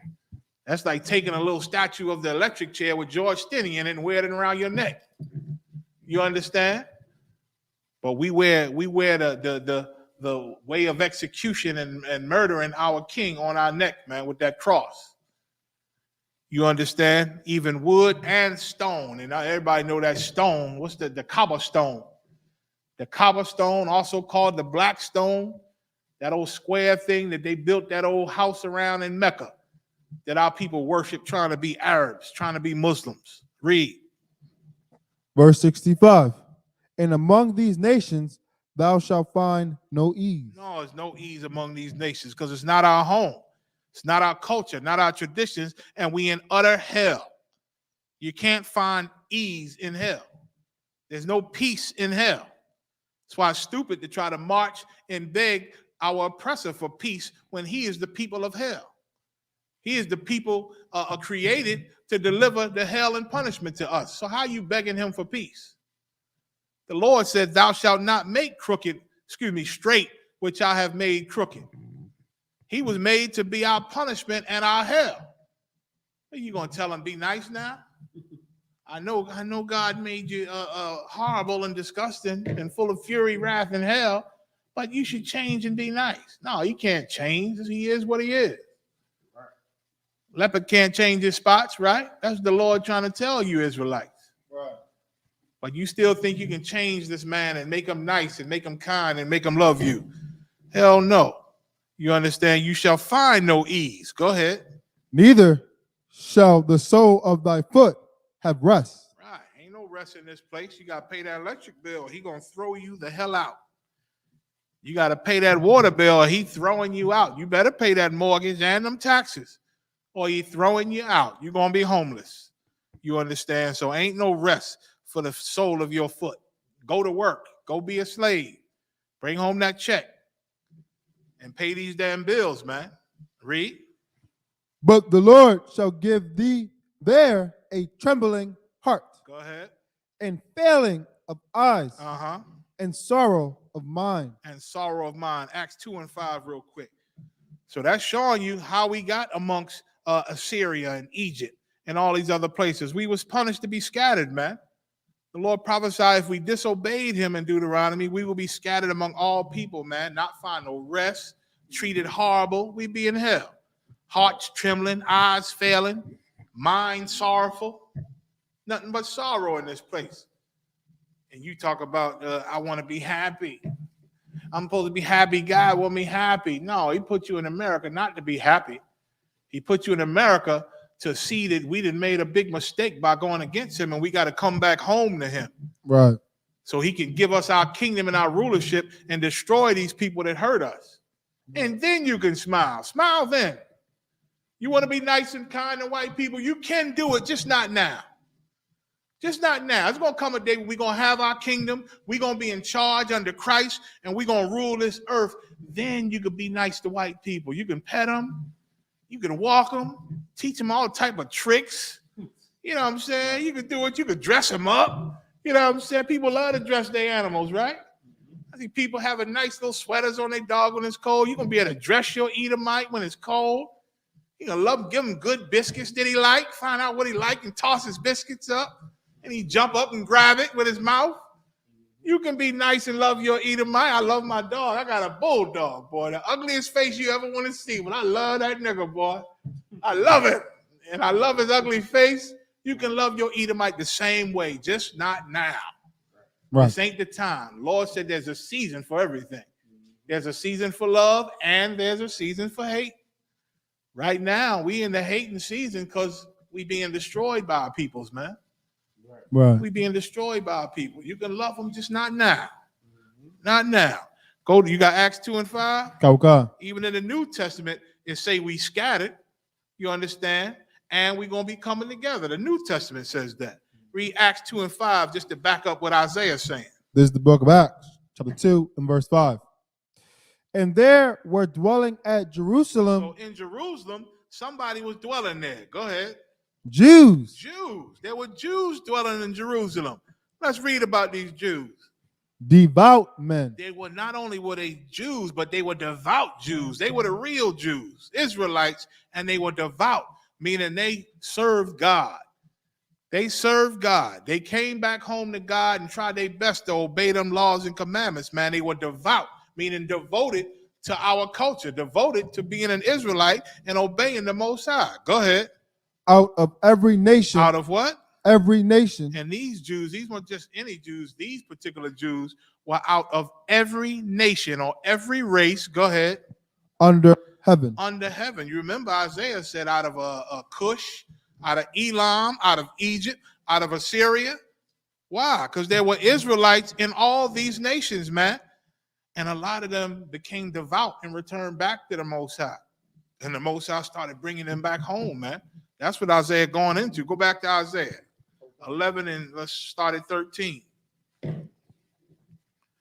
That's like taking a little statue of the electric chair with George Stinney in it and wearing it around your neck. You understand? But we wear the way of execution and murdering our king on our neck, man, with that cross. You understand? Even wood and stone. And everybody know that stone. What's the cobblestone? The cobblestone, also called the black stone, that old square thing that they built that old house around in Mecca, that our people worship, trying to be Arabs, trying to be Muslims. Read. Verse 65. And among these nations thou shalt find no ease. No, there's no ease among these nations because it's not our home. It's not our culture, not our traditions, and we in utter hell. You can't find ease in hell. There's no peace in hell. That's why it's stupid to try to march and beg our oppressor for peace when he is the people of hell. He is the people created to deliver the hell and punishment to us. So how are you begging him for peace? The Lord said, thou shalt not make straight, which I have made crooked. He was made to be our punishment and our hell. Are you going to tell him, be nice now? I know God made you horrible and disgusting and full of fury, wrath, and hell, but you should change and be nice. No, he can't change. He is what he is. Right. Leopard can't change his spots, right? That's the Lord trying to tell you, Israelites. Right. But you still think you can change this man and make him nice and make him kind and make him love you. Hell no. You understand? You shall find no ease. Go ahead. Neither shall the sole of thy foot have rest. Right. Ain't no rest in this place. You got to pay that electric bill. He going to throw you the hell out. You got to pay that water bill or he throwing you out. You better pay that mortgage and them taxes or he throwing you out. You're going to be homeless. You understand? So ain't no rest for the sole of your foot. Go to work. Go be a slave. Bring home that check and pay these damn bills, man. Read. But the Lord shall give thee there a trembling heart. Go ahead. And failing of eyes. Uh-huh. And sorrow of mind. And sorrow of mind. Acts 2 and 5 real quick. So that's showing you how we got amongst Assyria and Egypt and all these other places. We was punished to be scattered, man. The Lord prophesied if we disobeyed him in Deuteronomy, we will be scattered among all people, man. Not find no rest, treated horrible. We be in hell. Hearts trembling, eyes failing, mind sorrowful. Nothing but sorrow in this place. And you talk about, I want to be happy. I'm supposed to be happy. God want me happy. No, he put you in America not to be happy. He put you in America to see that we done made a big mistake by going against him and we got to come back home to him. Right. So he can give us our kingdom and our rulership and destroy these people that hurt us. And then you can smile. Smile then. You want to be nice and kind to white people? You can do it, just not now. Just not now. It's going to come a day when we're going to have our kingdom. We're going to be in charge under Christ, and we're going to rule this earth. Then you can be nice to white people. You can pet them. You can walk them, teach them all type of tricks. You know what I'm saying? You can do it. You can dress them up. You know what I'm saying? People love to dress their animals, right? I think people having nice little sweaters on their dog when it's cold. You're going to be able to dress your Edomite when it's cold. You're going to love him, give him good biscuits that he like, find out what he like and toss his biscuits up. And he jump up and grab it with his mouth. You can be nice and love your Edomite. I love my dog. I got a bulldog, boy. The ugliest face you ever want to see. But I love that nigga, boy. I love it. And I love his ugly face. You can love your Edomite the same way, just not now. Right. This ain't the time. Lord said there's a season for everything. There's a season for love and there's a season for hate. Right now, we in the hating season because we being destroyed by our peoples, man. Right. We being destroyed by our people. You can love them, just not now. Not now. Go to, you got Acts 2 and 5. Okay. Even in the New Testament, it say we scattered. You understand? And we're going to be coming together. The New Testament says that. Read Acts 2 and 5 just to back up what Isaiah's saying. This is the book of Acts, chapter 2 and verse 5. And there were dwelling at Jerusalem. So in Jerusalem, somebody was dwelling there. Go ahead. Jews. Jews. There were Jews dwelling in Jerusalem. Let's read about these Jews. Devout men. They were not only were they Jews, but they were devout Jews. They were the real Jews, Israelites, and they were devout, meaning they served God. They served God. They came back home to God and tried their best to obey them laws and commandments, man. They were devout, meaning devoted to our culture, devoted to being an Israelite and obeying the Most High. Go ahead. Out of every nation. Out of what? Every nation. And these Jews, these weren't just any Jews. These particular Jews were out of every nation or every race. Go ahead. Under heaven. Under heaven. You remember Isaiah said out of a Cush, out of Elam, out of Egypt, out of Assyria. Why? Because there were Israelites in all these nations, man. And a lot of them became devout and returned back to the Most High. And the Most High started bringing them back home, man. That's what Isaiah going into. Go back to Isaiah 11 and let's start at 13. This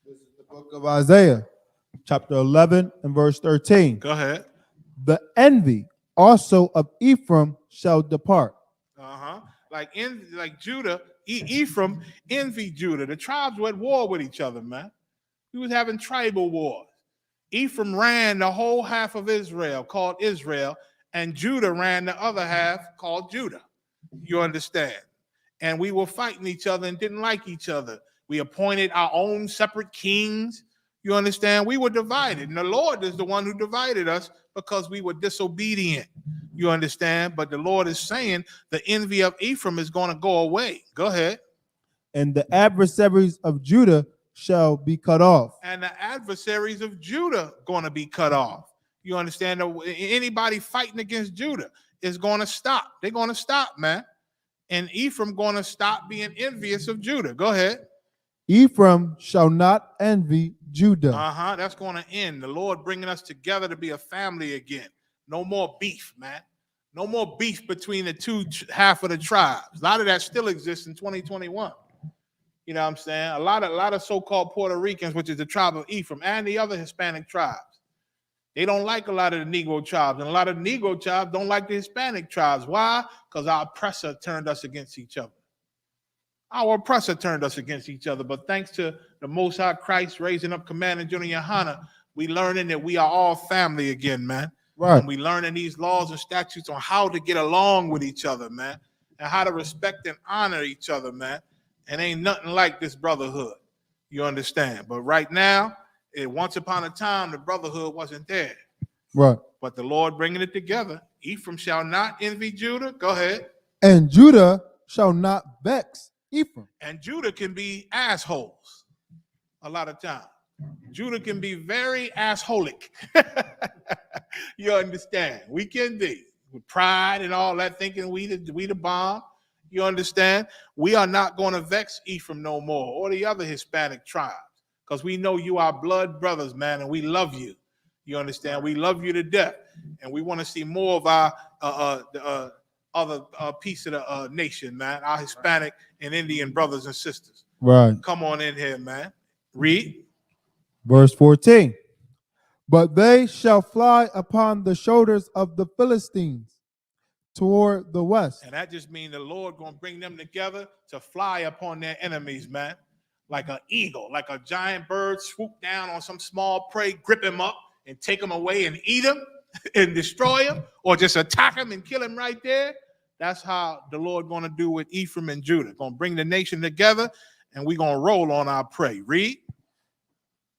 is the book of Isaiah, chapter 11 and verse 13. Go ahead. The envy also of Ephraim shall depart. Like Judah, Ephraim envied Judah. The tribes were at war with each other, man. We was having tribal wars. Ephraim ran the whole half of Israel, called Israel, and Judah ran the other half, called Judah. You understand? And we were fighting each other and didn't like each other. We appointed our own separate kings. You understand? We were divided. And the Lord is the one who divided us because we were disobedient. You understand? But the Lord is saying the envy of Ephraim is going to go away. Go ahead. And the adversaries of Judah shall be cut off. And the adversaries of Judah going to be cut off. You understand? Anybody fighting against Judah, is going to stop. They're going to stop, man. And Ephraim going to stop being envious of Judah. Go ahead. Ephraim shall not envy Judah. That's going to end. The Lord bringing us together to be a family again. No more beef, man. No more beef between the two half of the tribes. A lot of that still exists in 2021. You know what I'm saying? A lot of so-called Puerto Ricans, which is the tribe of Ephraim, and the other Hispanic tribes. They don't like a lot of the Negro tribes, and a lot of the Negro tribes don't like the Hispanic tribes. Why? Because our oppressor turned us against each other. Our oppressor turned us against each other. But thanks to the Most High Christ raising up Commander General Yohana, we learning that we are all family again, man. Right. And we learning these laws and statutes on how to get along with each other, man, and how to respect and honor each other, man. And ain't nothing like this brotherhood. You understand? But right now, once upon a time, the brotherhood wasn't there. Right. But the Lord bringing it together. Ephraim shall not envy Judah. Go ahead. And Judah shall not vex Ephraim. And Judah can be assholes a lot of times. Judah can be very assholic. You understand? We can be with pride and all that, thinking we the bomb. You understand? We are not going to vex Ephraim no more, or the other Hispanic tribes, because we know you are blood brothers, man, and we love you. You understand? We love you to death, and we want to see more of our other piece of the nation, man, our Hispanic and Indian brothers and sisters. Right. Come on in here, man. Read. Verse 14. But they shall fly upon the shoulders of the Philistines toward the west. And that just means the Lord going to bring them together to fly upon their enemies, man. Like an eagle, like a giant bird, swoop down on some small prey, grip him up and take him away and eat him and destroy him, or just attack him and kill him right there. That's how the Lord going to do with Ephraim and Judah. Going to bring the nation together, and we're going to roll on our prey. Read.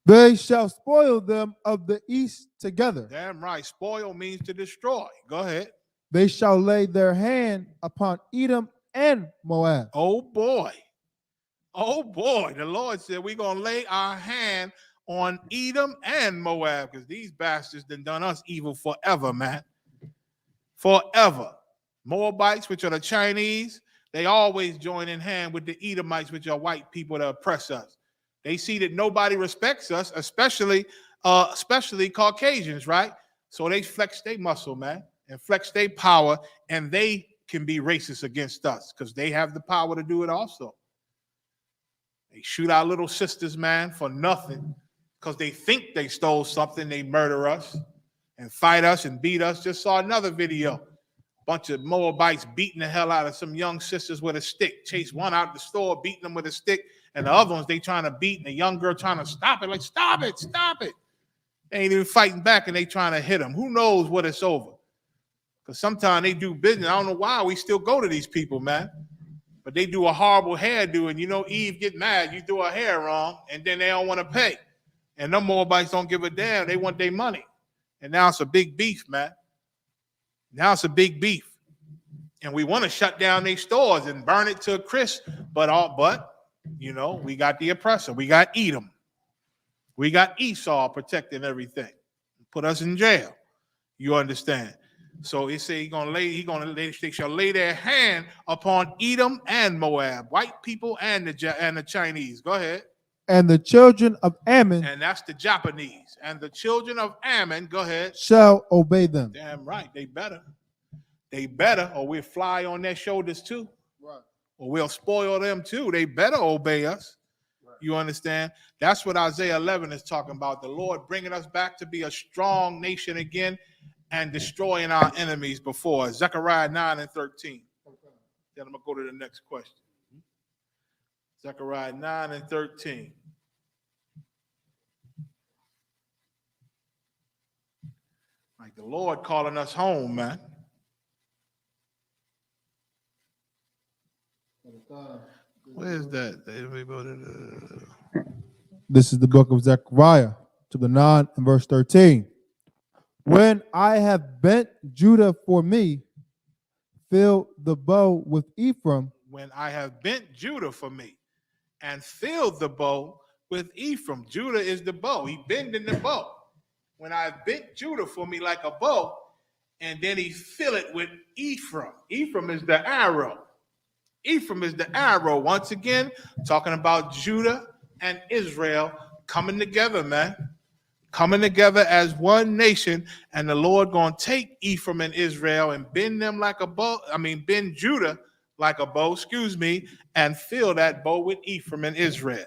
They shall spoil them of the east together. Damn right. Spoil means to destroy. Go ahead. They shall lay their hand upon Edom and Moab. Oh boy. Oh boy. The Lord said we're going to lay our hand on Edom and Moab, because these bastards done us evil forever, man. Forever. Moabites, which are the Chinese, they always join in hand with the Edomites, which are white people that oppress us. They see that nobody respects us, especially Caucasians, right? So they flex their muscle, man, and flex their power, and they can be racist against us because they have the power to do it also. They shoot our little sisters, man, for nothing because they think they stole something. They murder us and fight us and beat us. Just saw another video. Bunch of Moabites beating the hell out of some young sisters with a stick. Chase one out the store, beating them with a stick. And the other ones they trying to beat, and the young girl trying to stop it. Like, stop it, stop it. They ain't even fighting back, and they trying to hit them. Who knows what it's over? Because sometimes they do business. I don't know why we still go to these people, man. But they do a horrible hairdo, and you know Eve get mad. You do her hair wrong, and then they don't want to pay. And them Moabites don't give a damn. They want their money. And now it's a big beef, man. Now it's a big beef. And we want to shut down their stores and burn it to a crisp. But you know, we got the oppressor. We got Edom. We got Esau protecting everything. Put us in jail. You understand? So he said they shall lay their hand upon Edom and Moab, white people and the Chinese. Go ahead. And the children of Ammon, and that's the Japanese. And the children of Ammon, go ahead, shall obey them. Damn right, they better. They better, or we'll fly on their shoulders too. Right. Or we'll spoil them too. They better obey us. Right. You understand? That's what Isaiah 11 is talking about. The Lord bringing us back to be a strong nation again and destroying our enemies before us. Zechariah 9 and 13. Then I'm going to go to the next question. Zechariah 9 and 13. Like the Lord calling us home, man. Where's that? This is the book of Zechariah, chapter 9 and verse 13. When I have bent Judah for me, filled the bow with Ephraim. When I have bent Judah for me and filled the bow with Ephraim. Judah is the bow. He bending the bow. When I bent Judah for me like a bow, and then he fill it with Ephraim. Ephraim is the arrow. Ephraim is the arrow. Once again, talking about Judah and Israel coming together, man. Coming together as one nation, and the Lord gonna take Ephraim and Israel and bend them like a bow. Bend Judah like a bow, and fill that bow with Ephraim and Israel.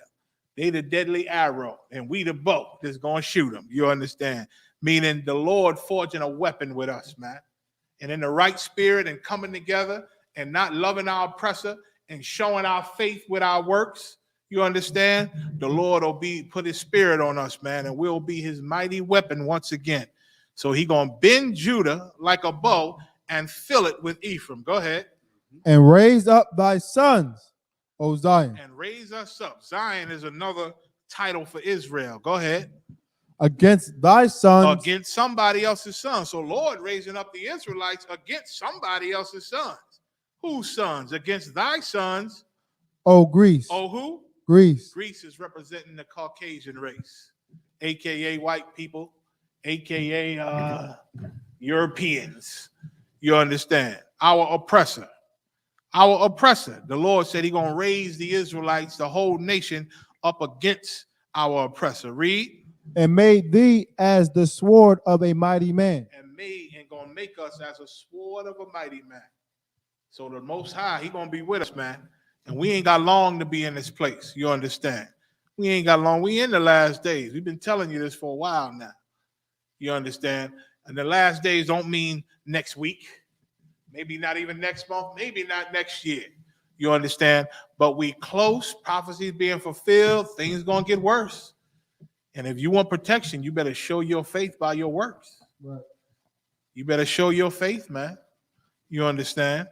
They the deadly arrow, and we the bow that's gonna shoot them. You understand? Meaning the Lord forging a weapon with us, man. And in the right spirit and coming together and not loving our oppressor and showing our faith with our works. You understand? The Lord will put his spirit on us, man, and we'll be his mighty weapon once again. So he gonna bend Judah like a bow and fill it with Ephraim. Go ahead. And raise up thy sons, O Zion. And raise us up. Zion is another title for Israel. Go ahead. Against thy sons. Against somebody else's sons. So Lord raising up the Israelites against somebody else's sons. Whose sons? Against thy sons. O Greece. Oh, who? Greece. Greece is representing the Caucasian race, aka white people, aka Europeans. You understand? Our oppressor. Our oppressor. The Lord said he's going to raise the Israelites, the whole nation, up against our oppressor. Read. And made thee as the sword of a mighty man. And going to make us as a sword of a mighty man. So the Most High, he going to be with us, man. And we ain't got long to be in this place. You understand? We ain't got long. We in the last days. We've been telling you this for a while now. You understand? And the last days don't mean next week. Maybe not even next month. Maybe not next year. You understand? But we close. Prophecies being fulfilled. Things going to get worse. And if you want protection, you better show your faith by your works. Right. You better show your faith, man. You understand?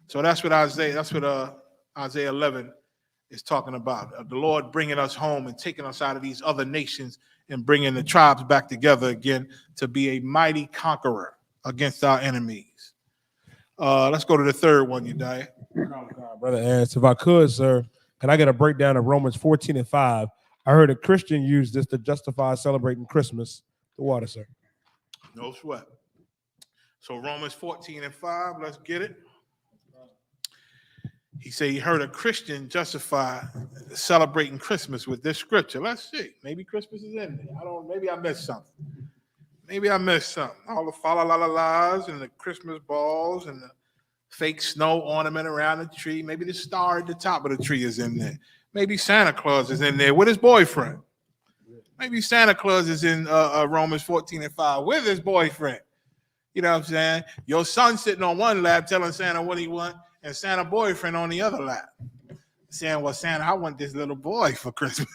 So that's what Isaiah 11 is talking about. The Lord bringing us home and taking us out of these other nations and bringing the tribes back together again to be a mighty conqueror against our enemies. Let's go to the third one, Uday. Brother Ernst, if I could, sir, can I get a breakdown of Romans 14:5? I heard a Christian use this to justify celebrating Christmas. The water, sir. No sweat. So Romans 14:5, let's get it. He said he heard a Christian justify celebrating Christmas with this scripture. Let's see. Maybe Christmas is in there. Maybe I missed something. All the fa-la-la-la-las and the Christmas balls and the fake snow ornament around the tree. Maybe the star at the top of the tree is in there. Maybe Santa Claus is in there with his boyfriend. Maybe Santa Claus is in Romans 14:5 with his boyfriend. You know what I'm saying? Your son sitting on one lap telling Santa what he wants, and Santa boyfriend on the other lap. Saying, well, Santa, I want this little boy for Christmas.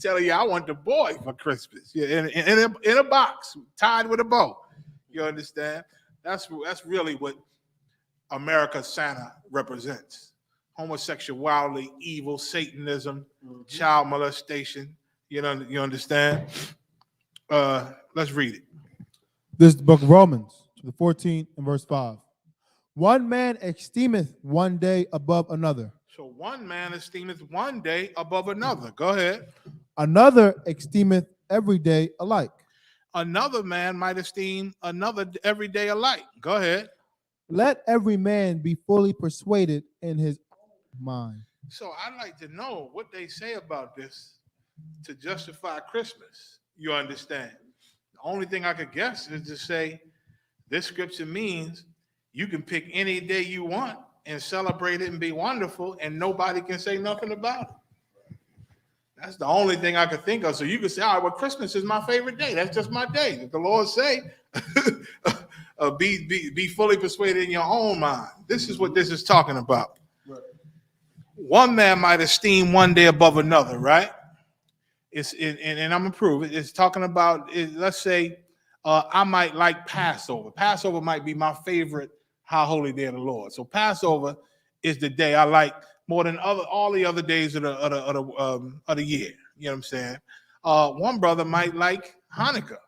Telling you, I want the boy for Christmas. Yeah, in a box, tied with a bow. You understand? That's really what America's Santa represents. Homosexuality, evil, Satanism, child molestation. You understand? Let's read it. This is the book of Romans, chapter 14 and verse 5. One man esteemeth one day above another. So one man esteemeth one day above another. Go ahead. Another esteemeth every day alike. Another man might esteem another every day alike. Go ahead. Let every man be fully persuaded in his own mind. So I'd like to know what they say about this to justify Christmas. You understand? The only thing I could guess is to say this scripture means you can pick any day you want and celebrate it and be wonderful, and nobody can say nothing about it. That's the only thing I could think of. So you could say, all right, well, Christmas is my favorite day. That's just my day. If the Lord say, be fully persuaded in your own mind. This is what this is talking about. Right. One man might esteem one day above another, right? And I'm gonna prove it. It's talking about, let's say, I might like Passover. Passover might be my favorite high holy day of the Lord. So Passover is the day I like more than all the other days of the year. You know what I'm saying? One brother might like Hanukkah.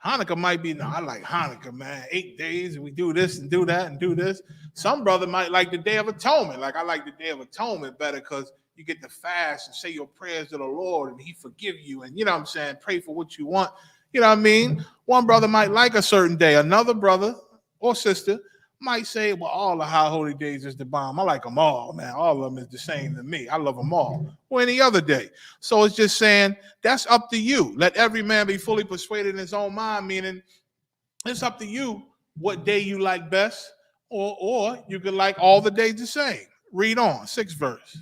Hanukkah might be, no, I like Hanukkah, man. 8 days, and we do this and do that and do this. Some brother might like the Day of Atonement. Like, I like the Day of Atonement better because you get to fast and say your prayers to the Lord and he forgive you. And you know what I'm saying? Pray for what you want. You know what I mean? One brother might like a certain day. Another brother or sister might say, well, all the high holy days is the bomb. I like them all, man. All of them is the same to me. I love them all. Or any other day. So it's just saying that's up to you. Let every man be fully persuaded in his own mind, meaning it's up to you what day you like best, or you could like all the days the same. Read on, 6th verse.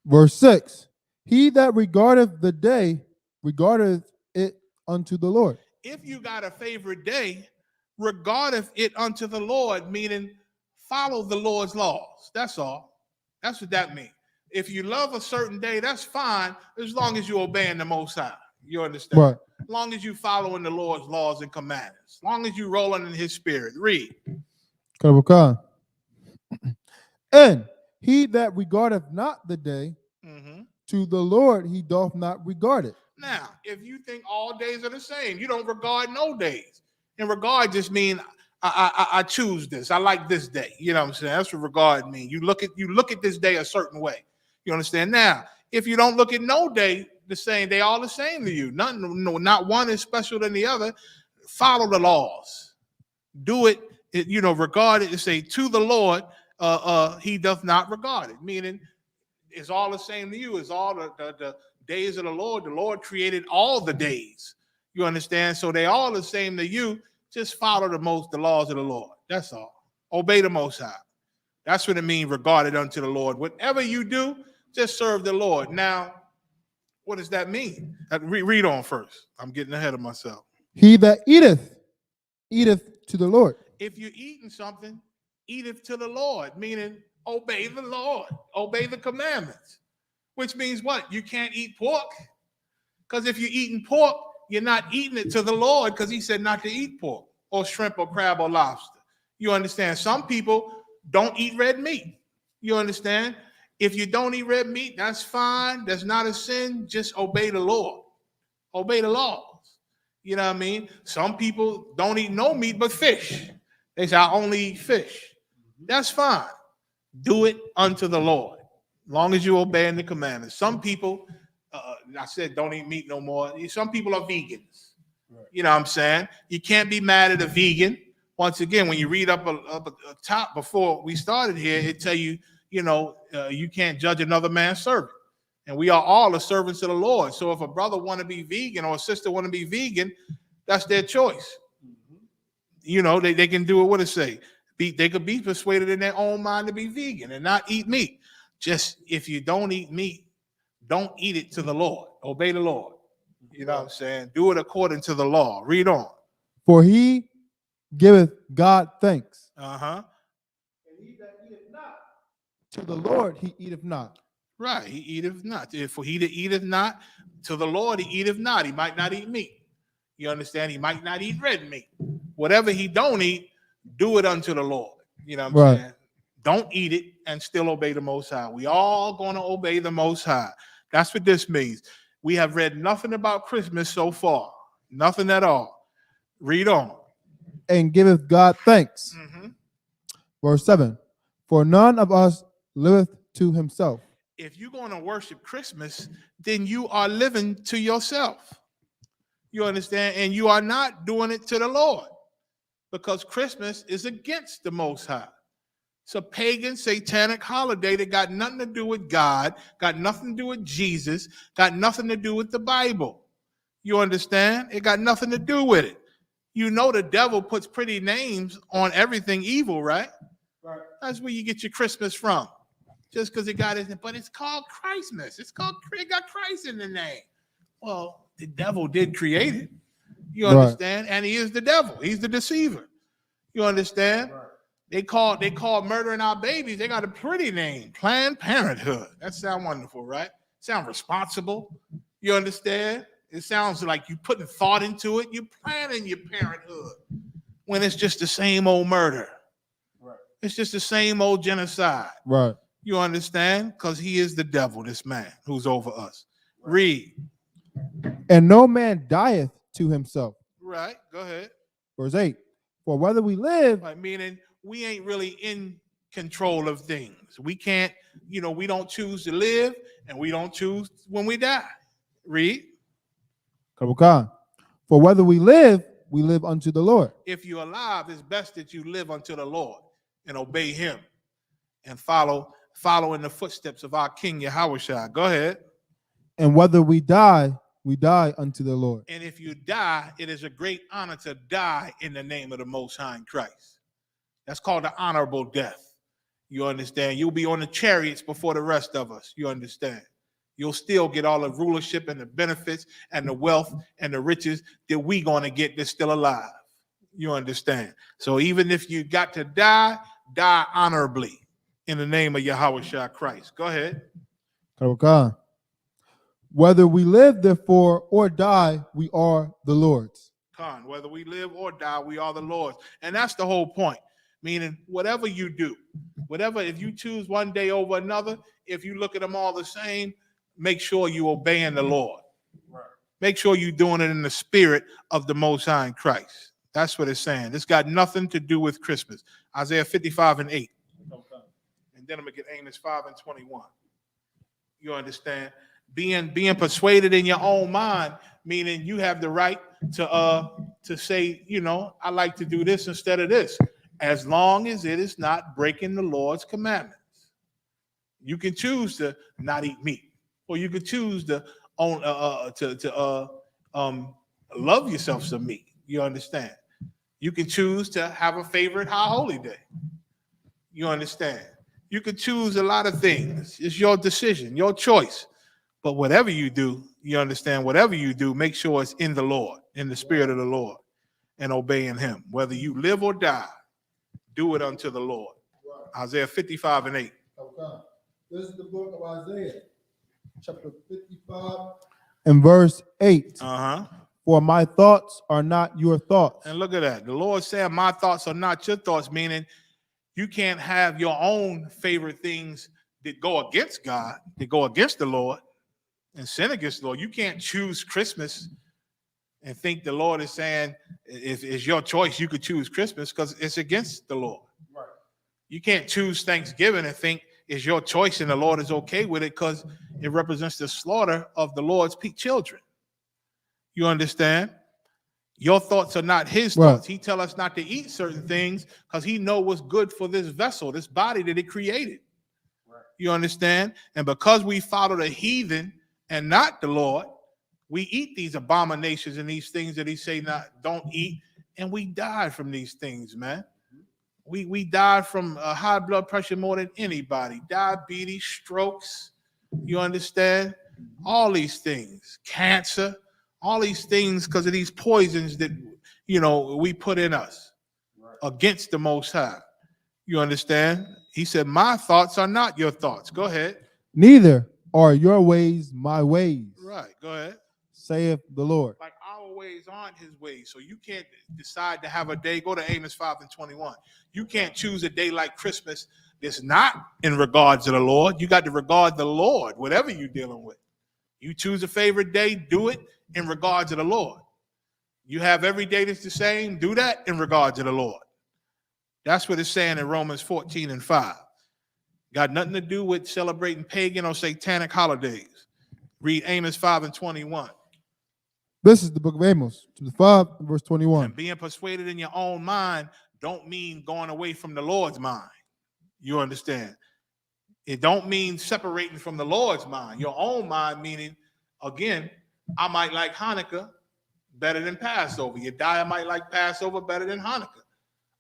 Verse 6. He that regardeth the day regardeth it unto the Lord. If you got a favorite day, regardeth it unto the Lord, meaning follow the Lord's laws. That's all. That's what that means. If you love a certain day, that's fine, as long as you're obeying the Most High. You understand? Right. As long as you following the Lord's laws and commandments. As long as you rolling in his spirit. Read. Karabukan. And he that regardeth not the day, to the Lord he doth not regard it. Now, if you think all days are the same, you don't regard no days. And regard just mean I choose this. I like this day. You know what I'm saying? That's what regard mean. You look at this day a certain way. You understand? Now, if you don't look at no day the same, they all the same to you. Not one is special than the other. Follow the laws. Do it. Regard it and say to the Lord, he doth not regard it. Meaning, it's all the same to you. It's all the days of the Lord. The Lord created all the days. You understand? So they all the same to you. Just follow the laws of the Lord. That's all. Obey the Most High. That's what it means, regarded unto the Lord. Whatever you do, just serve the Lord. Now, what does that mean? Read on first. I'm getting ahead of myself. He that eateth to the Lord. If you're eating something, eateth to the Lord, meaning obey the Lord, obey the commandments, which means what? You can't eat pork, because if you're eating pork, you're not eating it to the Lord, because he said not to eat pork or shrimp or crab or lobster. You understand? Some people don't eat red meat. You understand? If you don't eat red meat, that's fine. That's not a sin. Just obey the Lord. Obey the laws. You know what I mean? Some people don't eat no meat but fish. They say, I only eat fish. That's fine. Do it unto the Lord, as long as you're obeying the commandments. Some people, I said, don't eat meat no more. Some people are vegans. Right. You know what I'm saying? You can't be mad at a vegan. Once again, when you read up a top before we started here, it tell you, you can't judge another man's servant. And we are all the servants of the Lord. So if a brother want to be vegan or a sister want to be vegan, that's their choice. They can do it. What it say? They could be persuaded in their own mind to be vegan and not eat meat. Just if you don't eat meat, don't eat it to the Lord. Obey the Lord. You know what I'm saying? Do it according to the law. Read on. For he giveth God thanks. Uh-huh. And he that eateth not to the Lord, he eateth not. Right, he eateth not. For he that eateth not to the Lord, he eateth not. He might not eat meat. You understand? He might not eat red meat. Whatever he don't eat, do it unto the Lord. You know what I'm saying? Don't eat it and still obey the Most High. We all going to obey the Most High. That's what this means. We have read nothing about Christmas so far. Nothing at all. Read on. And giveth God thanks. Verse 7. For none of us liveth to himself. If you're going to worship Christmas, then you are living to yourself. You understand? And you are not doing it to the Lord, because Christmas is against the Most High. It's a pagan, satanic holiday that got nothing to do with God, got nothing to do with Jesus, got nothing to do with the Bible. You understand? It got nothing to do with it. The devil puts pretty names on everything evil, right? Right. That's where you get your Christmas from. Just because it got it, but it's called Christmas. It got Christ in the name. Well, the devil did create it. You understand? Right. And he is the devil. He's the deceiver. You understand? Right. They call murdering our babies. They got a pretty name, Planned Parenthood. That sounds wonderful, right? Sound responsible. You understand? It sounds like you putting thought into it. You're planning your parenthood when it's just the same old murder. Right. It's just the same old genocide. Right. You understand? Because he is the devil, this man who's over us. Read. And no man dieth to himself. Right. Go ahead. Verse 8. For whether we live. Right, meaning we ain't really in control of things. We can't, we don't choose to live, and we don't choose when we die. Read. For For whether we live unto the Lord. If you're alive, it's best that you live unto the Lord and obey him and follow in the footsteps of our King Yahushua. Go ahead. And whether we die unto the Lord. And if you die, it is a great honor to die in the name of the Most High in Christ. That's called the honorable death. You understand? You'll be on the chariots before the rest of us. You understand? You'll still get all the rulership and the benefits and the wealth and the riches that we going to get that's still alive. You understand? So even if you got to die, die honorably in the name of Yahushua Christ. Go ahead. Whether we live, therefore, or die, we are the Lord's. Whether we live or die, we are the Lord's. And that's the whole point. Meaning, whatever you do, if you choose one day over another, if you look at them all the same, make sure you're obeying the Lord. Right. Make sure you're doing it in the spirit of the Most High in Christ. That's what it's saying. It's got nothing to do with Christmas. Isaiah 55:8. And then I'm going to get Amos 5:21. You understand? Being persuaded in your own mind, meaning you have the right to say, I like to do this instead of this, as long as it is not breaking the Lord's commandments. You can choose to not eat meat, or you could choose to love yourself some meat. You understand? You can choose to have a favorite high holy day. You understand? You could choose a lot of things. It's your decision, your choice. But whatever you do, you understand, whatever you do, make sure it's in the Lord, in the spirit of the Lord, and obeying him. Whether you live or die, do it unto the Lord. Isaiah 55:8. Okay. This is the book of Isaiah, chapter 55 and verse 8. For my thoughts are not your thoughts. And look at that. The Lord said, my thoughts are not your thoughts, meaning you can't have your own favorite things that go against God, that go against the Lord, and sin against the Lord. You can't choose Christmas and think the Lord is saying, if it's your choice, you could choose Christmas, because it's against the Lord. Right. You can't choose Thanksgiving and think it's your choice and the Lord is okay with it, because it represents the slaughter of the Lord's children. You understand? Your thoughts are not his thoughts. He tell us not to eat certain things because he know what's good for this vessel, this body that he created. Right. You understand? And because we follow the heathen and not the Lord, we eat these abominations and these things that he say don't eat, and we die from these things, man. We died from high blood pressure more than anybody, diabetes, strokes, you understand? All these things, cancer, all these things because of these poisons that, we put in us against the Most High. You understand? He said, my thoughts are not your thoughts. Go ahead. Neither are your ways my ways. Right, go ahead. Saith the Lord. Like our ways aren't his ways. So you can't decide to have a day. Go to Amos 5:21. You can't choose a day like Christmas that's not in regards to the Lord. You got to regard the Lord, whatever you're dealing with. You choose a favorite day, do it in regards to the Lord. You have every day that's the same, do that in regards to the Lord. That's what it's saying in Romans 14:5. Got nothing to do with celebrating pagan or satanic holidays. Read Amos 5:21. This is the book of Amos, chapter 5, verse 21. And being persuaded in your own mind don't mean going away from the Lord's mind. You understand? It don't mean separating from the Lord's mind. Your own mind meaning, again, I might like Hanukkah better than Passover. Yediah might like Passover better than Hanukkah.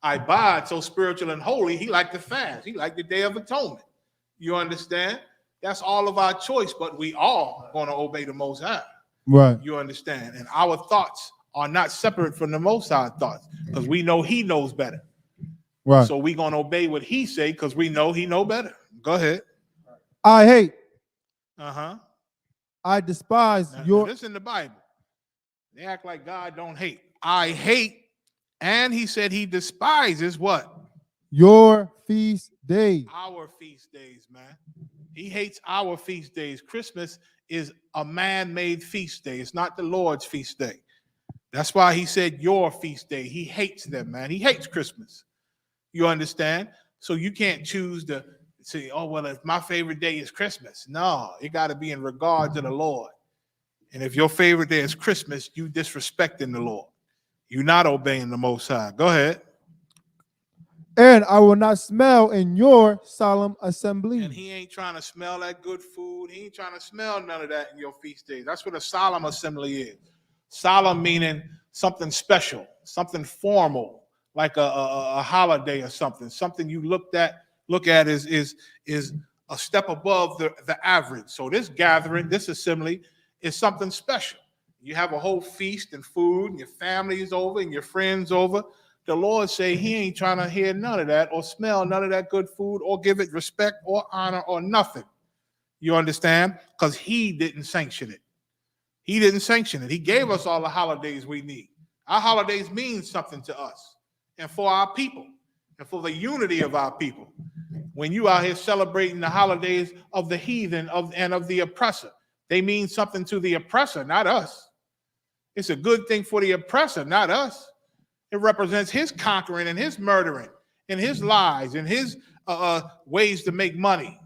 Ibad, so spiritual and holy, he liked the fast. He liked the Day of Atonement. You understand? That's all of our choice, but we all going to obey the Most High. Right. You understand? And our thoughts are not separate from the Most High thoughts, because we know he knows better. Right. So we're going to obey what he say because we know he know better. Go ahead. I hate. I despise now, this in the Bible. They act like God don't hate. I hate. And he said he despises what? Your feast days. Our feast days, man. He hates our feast days. Christmas is a man-made feast day. It's not the Lord's feast day. That's why he said your feast day. He hates them, man. He hates Christmas. You understand? So you can't choose to say, oh, well, if my favorite day is Christmas. No, it got to be in regard to the Lord. And if your favorite day is Christmas, you disrespecting the Lord. You're not obeying the Most High. Go ahead. And I will not smell in your solemn assembly. And he ain't trying to smell that good food. He ain't trying to smell none of that in your feast days. That's what a solemn assembly is. Solemn meaning something special, something formal, like a holiday or something. Something you look at is a step above the average. So this gathering, this assembly is something special. You have a whole feast and food, and your family is over, and your friends over. The Lord say he ain't trying to hear none of that or smell none of that good food or give it respect or honor or nothing. You understand? Because he didn't sanction it. He didn't sanction it. He gave us all the holidays we need. Our holidays mean something to us and for our people and for the unity of our people. When you out here celebrating the holidays of the heathen and of the oppressor, they mean something to the oppressor, not us. It's a good thing for the oppressor, not us. It represents his conquering and his murdering and his lies and his ways to make money.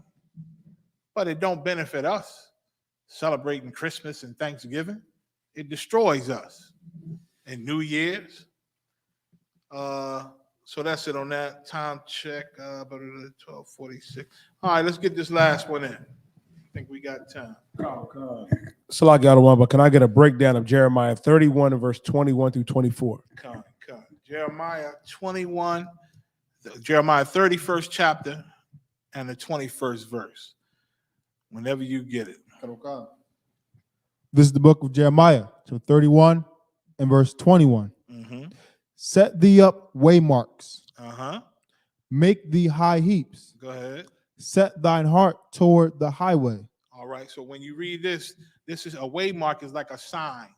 But it don't benefit us. Celebrating Christmas and Thanksgiving, it destroys us. And New Year's. So that's it on that. Time check, 12:46. All right, let's get this last one in. I think we got time. So I got one, but can I get a breakdown of Jeremiah 31 and verse 21 through 24? Come. Jeremiah 21, Jeremiah 31st chapter, and the 21st verse. Whenever you get it. This is the book of Jeremiah, so 31 and verse 21. Set thee up waymarks. Make thee high heaps. Go ahead. Set thine heart toward the highway. All right. So when you read this is a waymark is like a sign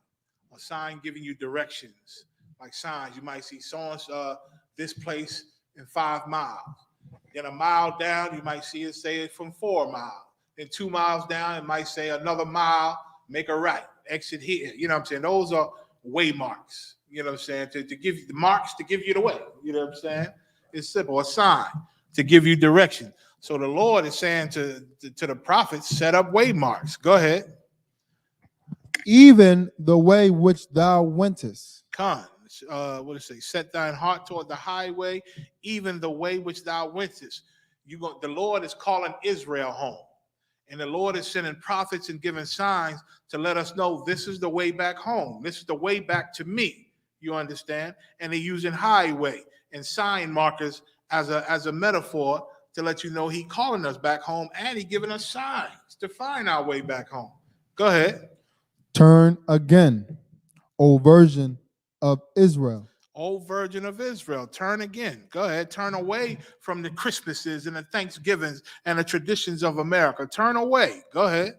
giving you directions. Like signs, you might see this place in 5 miles. Then a mile down, you might see it say it from 4 miles. Then 2 miles down, it might say another mile, make a right, exit here. You know what I'm saying? Those are waymarks. You know what I'm saying? To give you the marks to give you the way. You know what I'm saying? It's simple, a sign to give you direction. So the Lord is saying to the prophets, set up waymarks. Go ahead. Even the way which thou wentest. What does it say? Set thine heart toward the highway, even the way which thou wentest. The Lord is calling Israel home. And the Lord is sending prophets and giving signs to let us know this is the way back home. This is the way back to me. You understand? And they're using highway and sign markers as a metaphor to let you know he calling us back home, and he giving us signs to find our way back home. Go ahead. Turn again, O virgin of Israel. O Virgin of Israel, turn again. Go ahead. Turn away from the Christmases and the Thanksgivings and the traditions of America. Turn away. Go ahead.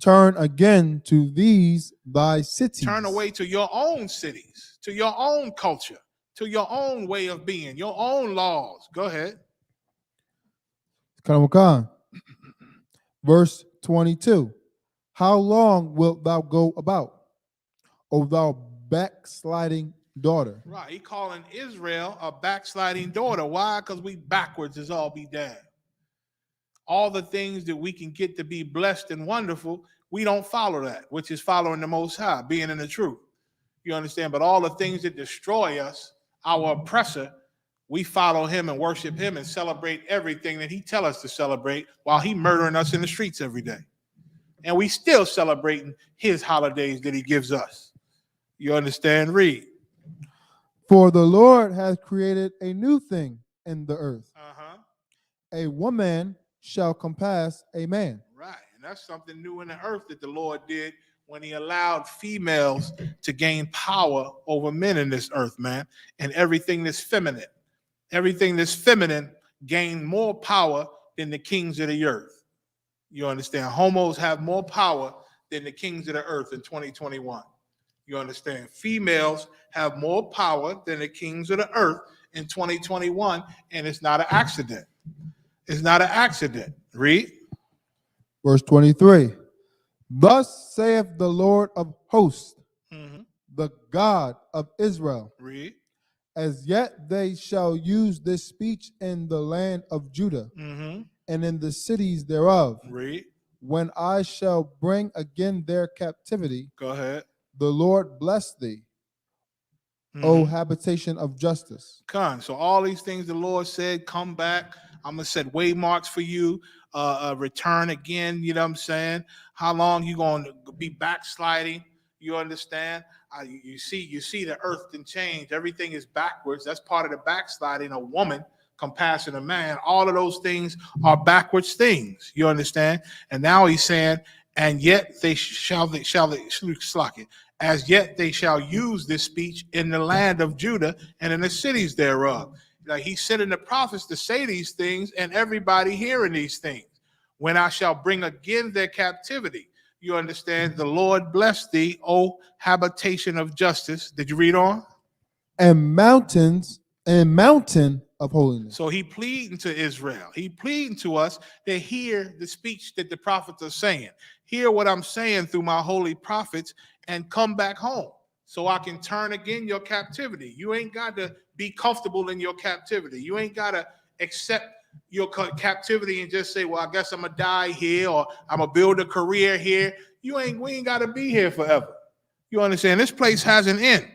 Turn again to these thy cities. Turn away to your own cities, to your own culture, to your own way of being, your own laws. Go ahead. Verse 22. How long wilt thou go about, O thou backsliding daughter? Right. He calling Israel a backsliding daughter. Why? Because we backwards as all be damned. All the things that we can get to be blessed and wonderful, we don't follow that, which is following the Most High, being in the truth. You understand? But all the things that destroy us, our oppressor, we follow him and worship him and celebrate everything that he tell us to celebrate while he murdering us in the streets every day. And we still celebrating his holidays that he gives us. You understand? Read. For the Lord hath created a new thing in the earth. A woman shall compass a man. Right. And that's something new in the earth that the Lord did when he allowed females to gain power over men in this earth, man. And everything that's feminine gained more power than the kings of the earth. You understand? Homos have more power than the kings of the earth in 2021. You understand? Females have more power than the kings of the earth in 2021, and it's not an accident. It's not an accident. Read. Verse 23. Thus saith the Lord of hosts, the God of Israel. Read. As yet they shall use this speech in the land of Judah and in the cities thereof. Read. when I shall bring again their captivity, Go ahead. the Lord bless thee, O habitation of justice. Con. So all these things the Lord said, come back. I'm gonna set waymarks for you. Return again. You know what I'm saying? How long you gonna be backsliding? You understand? You see the earth can change. Everything is backwards. That's part of the backsliding. A woman compassing a man. All of those things are backwards things. You understand? And now he's saying, and yet they shall as yet they shall use this speech in the land of Judah and in the cities thereof. Like he's sending the prophets to say these things, and everybody hearing these things. When I shall bring again their captivity. You understand? The Lord bless thee, O habitation of justice. Did you read on? And mountain of holiness. So he pleading to Israel. He pleading to us to hear the speech that the prophets are saying. Hear what I'm saying through my holy prophets and come back home so I can turn again your captivity. You ain't got to be comfortable in your captivity. You ain't got to accept your captivity and just say, well, I guess I'm gonna die here or I'm gonna build a career here. We ain't got to be here forever. You understand? This place has an end.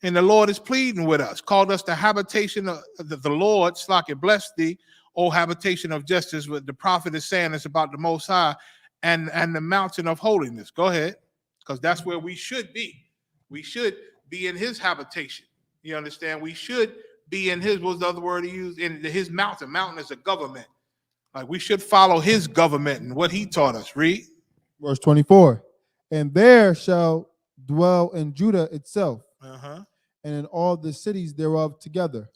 And the Lord is pleading with us, called us the habitation of the Lord, Slaki, bless thee, O habitation of justice. What the prophet is saying is about the Most High and the mountain of holiness. Go ahead, because that's where we should be. We should be in his habitation. You understand? We should be in his, what was the other word he used? In his mountain. Mountain is a government. Like we should follow his government and what he taught us. Read. Verse 24. And there shall dwell in Judah itself, and in all the cities thereof together,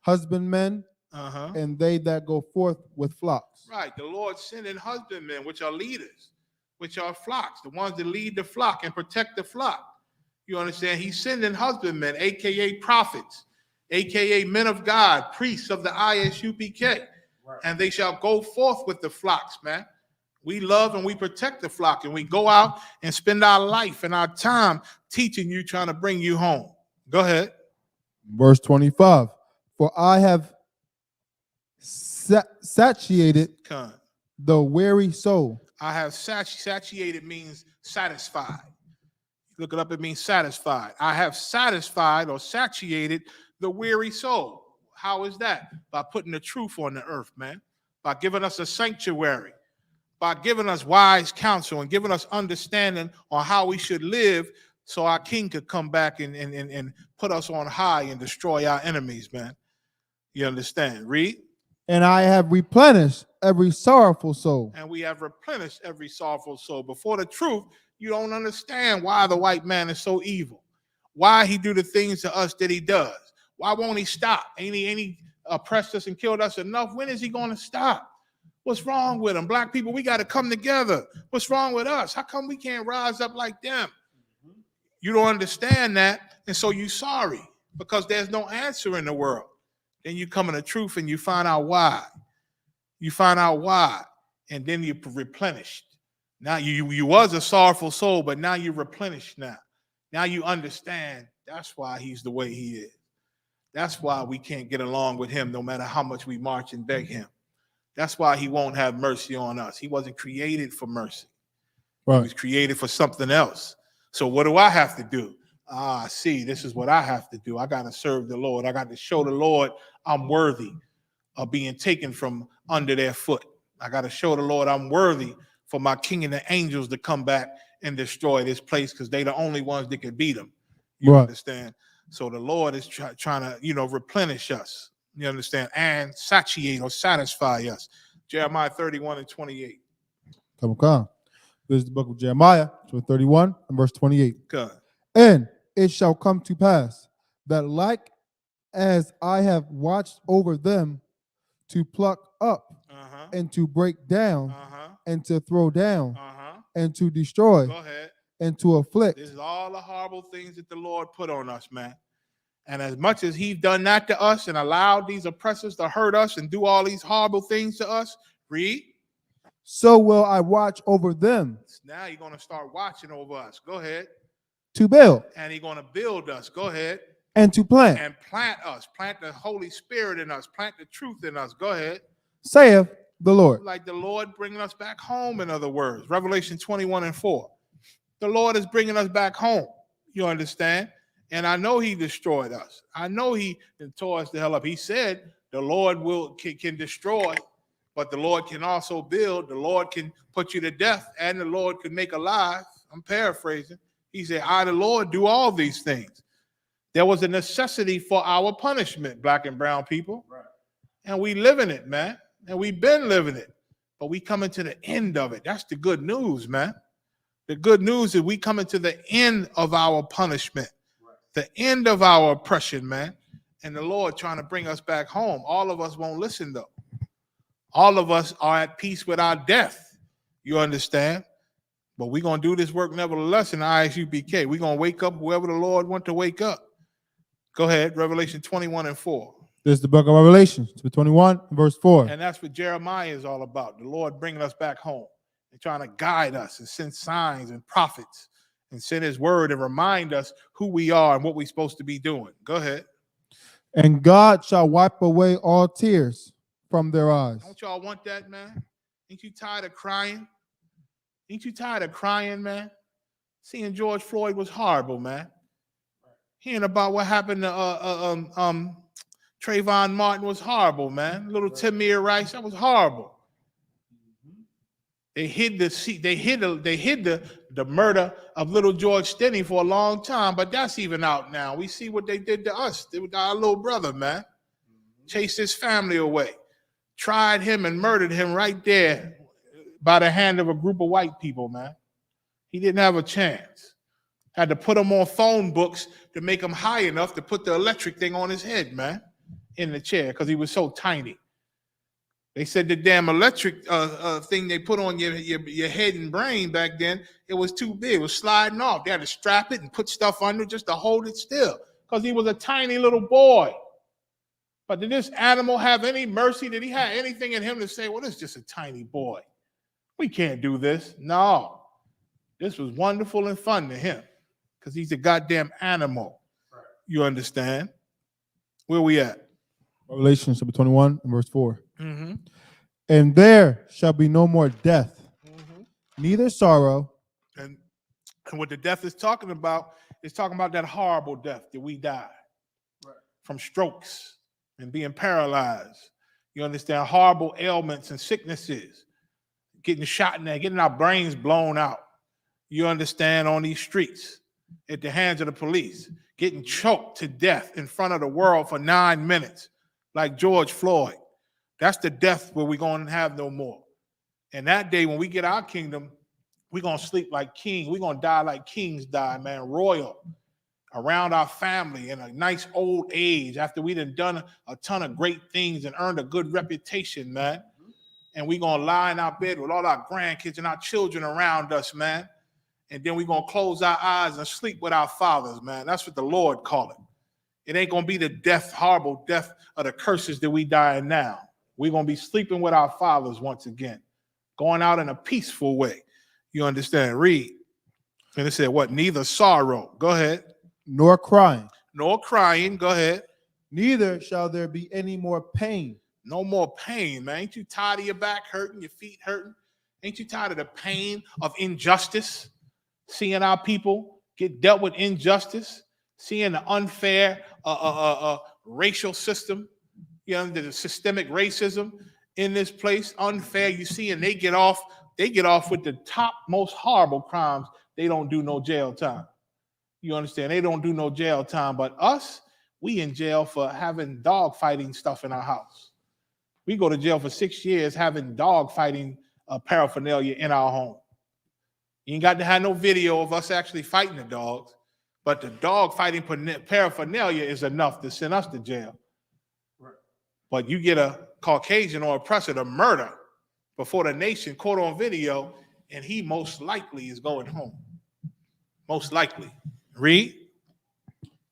husbandmen, and they that go forth with flocks. Right. The Lord sending husbandmen, which are leaders, which are flocks, the ones that lead the flock and protect the flock. You understand? He's sending husbandmen, aka prophets, aka men of God, priests of the ISUPK, and they shall go forth with the flocks, man. We love and we protect the flock, and we go out and spend our life and our time teaching you, trying to bring you home. Go ahead. Verse 25. For I have satiated the weary soul. I have satiated means satisfied. Look it up, it means satisfied. I have satisfied or satiated the weary soul. How is that? By putting the truth on the earth, man. By giving us a sanctuary. By giving us wise counsel and giving us understanding on how we should live so our king could come back and put us on high and destroy our enemies, man. You understand? Read. And I have replenished every sorrowful soul. And we have replenished every sorrowful soul. Before the truth, you don't understand why the white man is so evil. Why he do the things to us that he does. Why won't he stop? Ain't he oppressed us and killed us enough? When is he going to stop? What's wrong with them? Black people, we got to come together. What's wrong with us? How come we can't rise up like them? You don't understand that, and so you're sorry because there's no answer in the world. Then you come in the truth and you find out why. You find out why, and then you're replenished. Now you was a sorrowful soul, but now you're replenished now. Now you understand that's why he's the way he is. That's why we can't get along with him no matter how much we march and beg him. That's why he won't have mercy on us. He wasn't created for mercy. Right. He was created for something else. So what do I have to do? See, this is what I have to do. I got to serve the Lord. I got to show the Lord I'm worthy of being taken from under their foot. I got to show the Lord I'm worthy for my king and the angels to come back and destroy this place because they're the only ones that can beat them. You understand? So the Lord is trying to, replenish us. You understand? And satiate or satisfy us. Jeremiah 31 and 28. Come. This is the book of Jeremiah, 31 and verse 28. Good. And it shall come to pass that like as I have watched over them to pluck up and to break down and to throw down and to destroy and to afflict. This is all the horrible things that the Lord put on us, man. And as much as he's done that to us and allowed these oppressors to hurt us and do all these horrible things to us, read. So will I watch over them. Now you're going to start watching over us. Go ahead. To build. And he's going to build us. Go ahead. And to plant. And plant us. Plant the Holy Spirit in us. Plant the truth in us. Go ahead. Saith the Lord. Like the Lord bringing us back home, in other words. Revelation 21:4. The Lord is bringing us back home. You understand? And I know he destroyed us. I know he tore us the hell up. He said the Lord can destroy, but the Lord can also build. The Lord can put you to death, and the Lord can make alive. I'm paraphrasing. He said, I, the Lord, do all these things. There was a necessity for our punishment, black and brown people. Right. And we live in it, man. And we've been living it. But we coming to the end of it. That's the good news, man. The good news is we coming to the end of our punishment. Right. The end of our oppression, man. And the Lord trying to bring us back home. All of us won't listen, though. All of us are at peace with our death. You understand? But we're going to do this work nevertheless in ISUPK. We're going to wake up whoever the Lord wants to wake up. Go ahead, Revelation 21:4. This is the book of Revelation, chapter 21, verse 4. And that's what Jeremiah is all about. The Lord bringing us back home and trying to guide us and send signs and prophets and send his word and remind us who we are and what we're supposed to be doing. Go ahead. And God shall wipe away all tears from their eyes. Don't y'all want that, man? Ain't you tired of crying? Ain't you tired of crying, man? Seeing George Floyd was horrible, man. Hearing about what happened to Trayvon Martin was horrible, man. Little Tamir Rice, that was horrible. They hid the murder of little George Stinney for a long time, but that's even out now. We see what they did to us. They were our little brother, man. Chased his family away, tried him and murdered him right there by the hand of a group of white people, man. He didn't have a chance. Had to put him on phone books to make him high enough to put the electric thing on his head, man, in the chair, because he was so tiny. They said the damn electric thing they put on your head and brain back then, it was too big. It was sliding off. They had to strap it and put stuff under just to hold it still, because he was a tiny little boy. But did this animal have any mercy? Did he have anything in him to say, well, this is just a tiny boy? We can't do this. No. This was wonderful and fun to him, because he's a goddamn animal. Right. You understand? Where we at? Revelation chapter 21 and verse 4. Mm-hmm. And there shall be no more death, neither sorrow. And what the death is talking about that horrible death that we die from strokes and being paralyzed. You understand? Horrible ailments and sicknesses, getting shot in there, getting our brains blown out. You understand? On these streets at the hands of the police, getting choked to death in front of the world for 9 minutes, like George Floyd. That's the death where we're going to have no more. And that day when we get our kingdom, we're going to sleep like kings. We're going to die like kings die, man, royal, around our family in a nice old age after we done a ton of great things and earned a good reputation, man. And we're going to lie in our bed with all our grandkids and our children around us, man. And then we're going to close our eyes and sleep with our fathers, man. That's what the Lord called it. It ain't going to be the death, horrible death of the curses that we die in now. We're going to be sleeping with our fathers once again, going out in a peaceful way. You understand? Read. And it said what? Neither sorrow. Go ahead. Nor crying. Nor crying. Go ahead. Neither shall there be any more pain. No more pain, man. Ain't you tired of your back hurting, your feet hurting? Ain't you tired of the pain of injustice? Seeing our people get dealt with injustice, seeing the unfair racial system, you know, the systemic racism in this place, unfair. You see, and they get off with the top most horrible crimes. They don't do no jail time. You understand? They don't do no jail time. But us, we in jail for having dog fighting stuff in our house. We go to jail for 6 years having dog fighting paraphernalia in our home. You ain't got to have no video of us actually fighting the dogs, but the dog fighting paraphernalia is enough to send us to jail. Right. But you get a Caucasian or oppressor to murder before the nation caught on video, and he most likely is going home. Most likely. Read.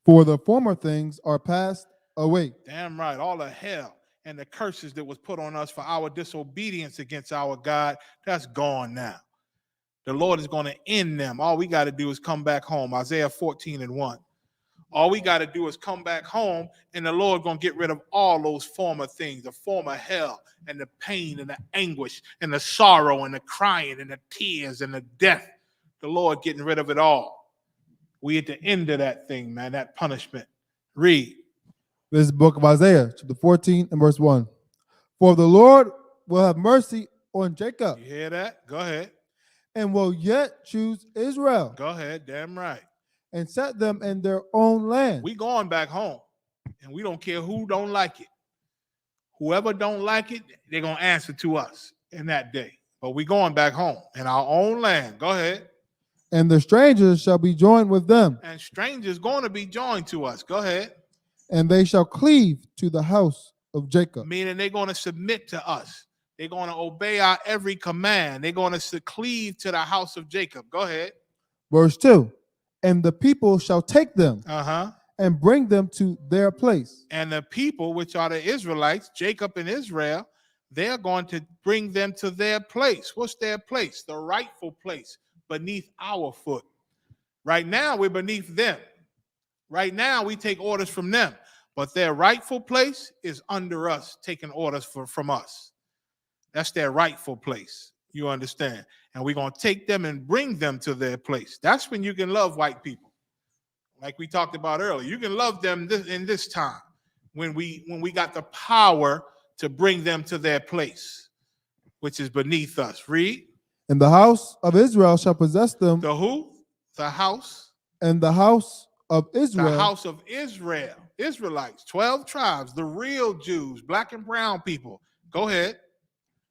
For the former things are passed away. Damn right. All the hell and the curses that was put on us for our disobedience against our God, that's gone now. The Lord is going to end them. All we got to do is come back home. Isaiah 14:1. All we got to do is come back home, and the Lord going to get rid of all those former things, the former hell and the pain and the anguish and the sorrow and the crying and the tears and the death. The Lord getting rid of it all. We at the end of that thing, man, that punishment. Read. This is the book of Isaiah, chapter 14 and verse 1. For the Lord will have mercy on Jacob. You hear that? Go ahead. And will yet choose Israel. Go ahead. Damn right. And set them in their own land. We going back home, and we don't care who don't like it. Whoever don't like it, they're going to answer to us in that day. But we going back home in our own land. Go ahead. And the strangers shall be joined with them. And strangers going to be joined to us. Go ahead. And they shall cleave to the house of Jacob. Meaning they're going to submit to us. They're going to obey our every command. They're going to cleave to the house of Jacob. Go ahead. Verse 2. And the people shall take them Uh-huh. and bring them to their place. And the people, which are the Israelites, Jacob and Israel, they're going to bring them to their place. What's their place? The rightful place beneath our foot. Right now, we're beneath them. Right now, we take orders from them. But their rightful place is under us, taking orders from us. That's their rightful place. You understand? And we're going to take them and bring them to their place. That's when you can love white people. Like we talked about earlier. You can love them in this time when we got the power to bring them to their place, which is beneath us. Read. And the house of Israel shall possess them. The who? The house. And the house of Israel. The house of Israel. Israelites, 12 tribes, the real Jews, black and brown people. Go ahead.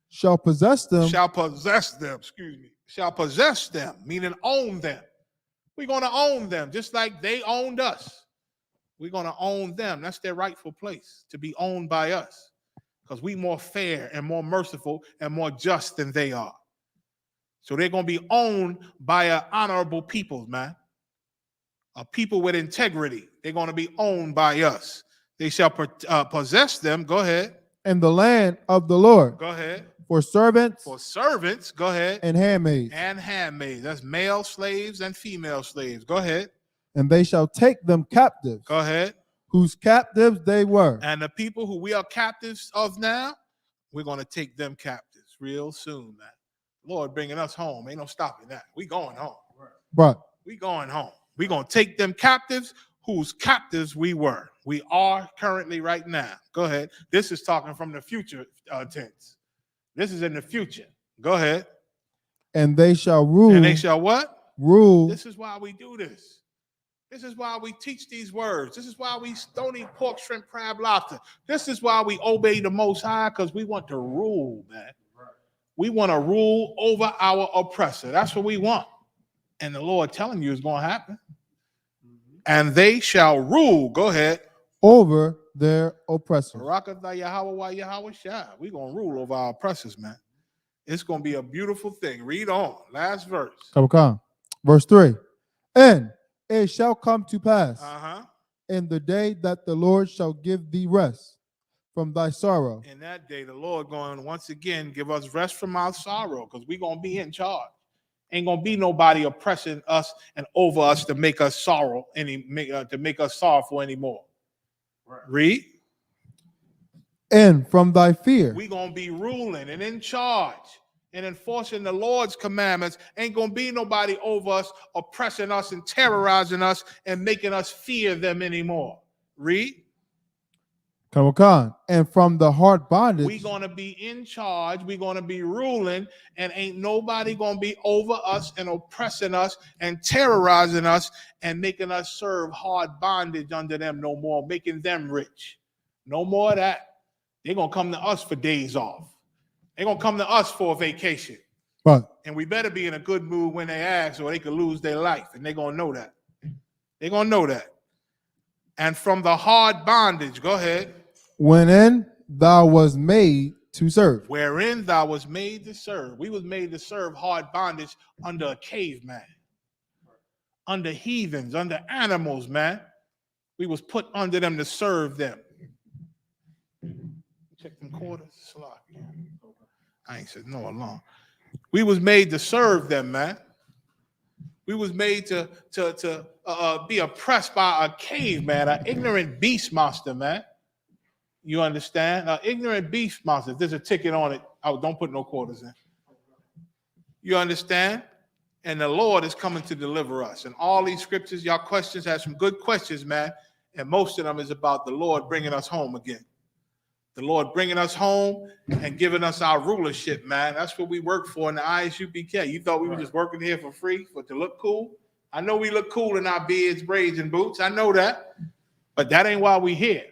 Shall possess them. Shall possess them, excuse me. Shall possess them, meaning own them. We're going to own them just like they owned us. We're going to own them. That's their rightful place, to be owned by us, because we more fair and more merciful and more just than they are. So they're going to be owned by an honorable people, man. A people with integrity. They're going to be owned by us. They shall possess them. Go ahead. And the land of the Lord. Go ahead. For servants. For servants. Go ahead. And handmaids. And handmaids. That's male slaves and female slaves. Go ahead. And they shall take them captives. Go ahead. Whose captives they were. And the people who we are captives of now, we're going to take them captives real soon, man. Lord bringing us home. Ain't no stopping that. We going home. Right. We going home. We're going to take them captives whose captives we were. We are currently right now. Go ahead. This is talking from the future tense. This is in the future. Go ahead. And they shall rule. And they shall what? Rule. This is why we do this. This is why we teach these words. This is why we don't eat pork, shrimp, crab, lobster. This is why we obey the Most High, because we want to rule, man. We want to rule over our oppressor. That's what we want. And the Lord telling you is going to happen. And they shall rule. Go ahead. Over their oppressors. We're going to rule over our oppressors, man. It's going to be a beautiful thing. Read on. Last verse. Verse 3. And it shall come to pass Uh-huh. in the day that the Lord shall give thee rest from thy sorrow. In that day, the Lord going to once again give us rest from our sorrow, because we're going to be in charge. Ain't going to be nobody oppressing us and over us to make us sorrow to make us sorrowful anymore. Right. Read. And from thy fear. We're going to be ruling and in charge and enforcing the Lord's commandments. Ain't going to be nobody over us, oppressing us and terrorizing us and making us fear them anymore. Read. And from the hard bondage. We're going to be in charge. We're going to be ruling, and ain't nobody going to be over us and oppressing us and terrorizing us and making us serve hard bondage under them no more, making them rich. No more of that. They're going to come to us for days off. They're going to come to us for a vacation. Right. And we better be in a good mood when they ask, or they could lose their life, and they're going to know that. They're going to know that. And from the hard bondage, go ahead. Wherein thou was made to serve. Wherein thou was made to serve. We was made to serve hard bondage under a caveman, under heathens, under animals, man. We was put under them to serve them. Check them quarters. I ain't said no along. We was made to serve them, man. We was made to be oppressed by a caveman, an ignorant beast monster, man. You understand? An ignorant beast monster. If there's a ticket on it, don't put no quarters in. You understand? And the Lord is coming to deliver us. And all these scriptures, y'all questions have some good questions, man. And most of them is about the Lord bringing us home again. The Lord bringing us home and giving us our rulership, man. That's what we work for in the ISUPK. You thought we were just working here for free to look cool? I know we look cool in our beards, braids, and boots. I know that. But that ain't why we here.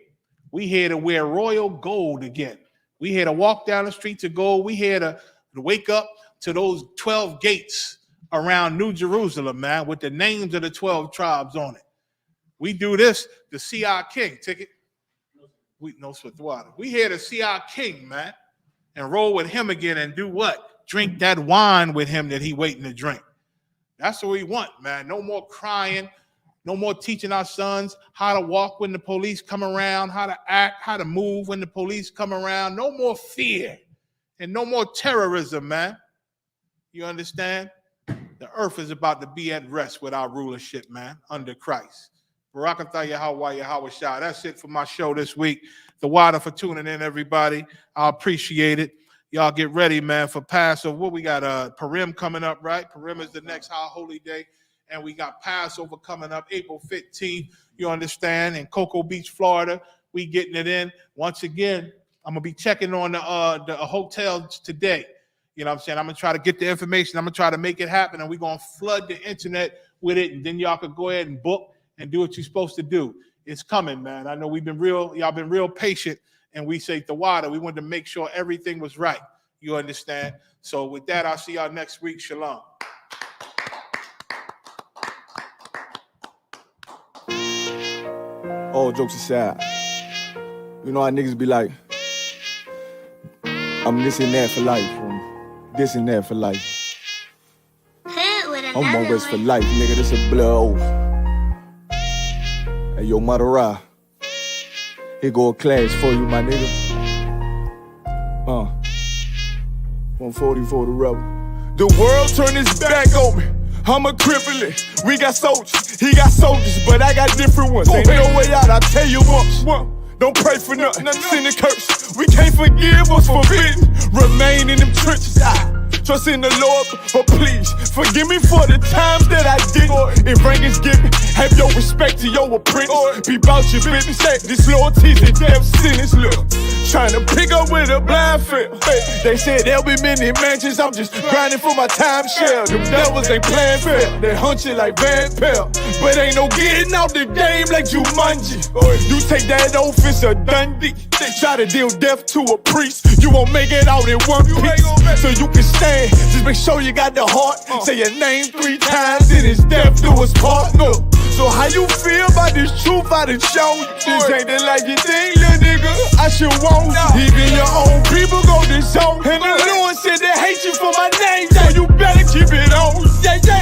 We here to wear royal gold again. We here to walk down the streets of gold. We here to wake up to those 12 gates around New Jerusalem, man, with the names of the 12 tribes on it. We do this to see our king. Ticket. No sweat the water. We here to see our king, man, and roll with him again and do what? Drink that wine with him that he waiting to drink. That's what we want, man. No more crying. No more teaching our sons how to walk when the police come around, how to act, how to move when the police come around. No more fear and no more terrorism, man. You understand? The earth is about to be at rest with our rulership, man, under Christ. Barakatah Yahweh Shah. That's it for my show this week. The water for tuning in, everybody. I appreciate it. Y'all get ready, man, for Passover. What we got? Purim coming up, right? Purim is the next high holy day. And we got Passover coming up April 15th. You understand? In Cocoa Beach, Florida. We getting it in. Once again, I'm going to be checking on the hotels today. You know what I'm saying? I'm going to try to get the information. I'm going to try to make it happen. And we're going to flood the internet with it. And then y'all can go ahead and book and do what you're supposed to do. It's coming, man. I know y'all been real patient, and we say the water. We wanted to make sure everything was right. You understand? So with that, I'll see y'all next week. Shalom. All jokes aside, you know how niggas be like, I'm this and that for life, this and that for life. I'm on West for life, nigga. This a blood oath. Hey, yo, Madara. Here go a class for you, my nigga. 140 for the rebel. The world turned its back on me. I'm a cripple. We got soldiers, he got soldiers, but I got different ones. Ain't no way out, I tell you once. Don't pray for nothing, sin and curse. We can't forgive what's forbidden. Remain in them trenches. Trust in the Lord, but please forgive me for the times that I didn't. If rank is given, have your respect to your apprentice. Be about your business. This loyalty's a death sentence. Look, trying to pick up with a blind field. They said there'll be many mansions. I'm just grinding for my time share. Them devils ain't playing fair. They hunt you like Van Pelt, but ain't no getting out the game like Jumanji. You take that oath, it's a Dundee. Try to deal death to a priest, you won't make it out in one piece. So you can stand. Just make sure you got the heart. Say your name 3 times, then it's death do us part. No. So how you feel about this truth I done shown you? This ain't the life you think, little nigga. I should want even your own people go this zone. And the Lord said they hate you for my name, so you better keep it on.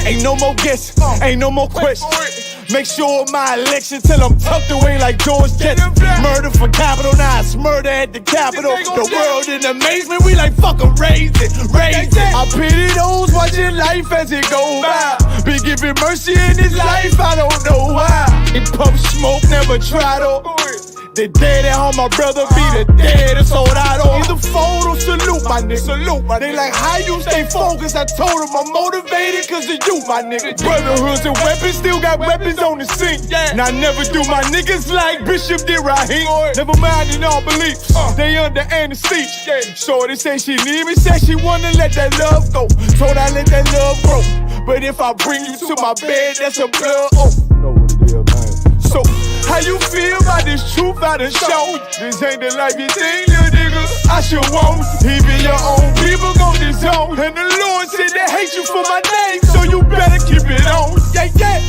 Ain't no more guessing, ain't no more questions. Make sure my election till I'm tucked away like George Jetson. Murder for capital, now it's murder at the Capitol. The world in amazement, we like fuck 'em, raise it, raise it. I pity those watching life as it go by. Be giving mercy in this life, I don't know why. In pub smoke, never try to. The dead at home, my brother be the dead, it's all I don't. Either fold or salute, my nigga. Salute, my nigga. They like, how you stay focused? I told them I'm motivated cause of you, my nigga. Brotherhoods and weapons, still got weapons on the scene. And I never do my niggas like Bishop did Raheem. Never mind in all beliefs, they under anesthesia. Shorty say she need me, said she wanna let that love go. Told I let that love grow. But if I bring you to my bed, that's a blood oath. Know what it is, man. So, how you feel about this truth I done shown you? This ain't the life you think, little nigga. I should want even your own people go this zone. And the Lord said they hate you for my name, so you better keep it on. Yeah, yeah.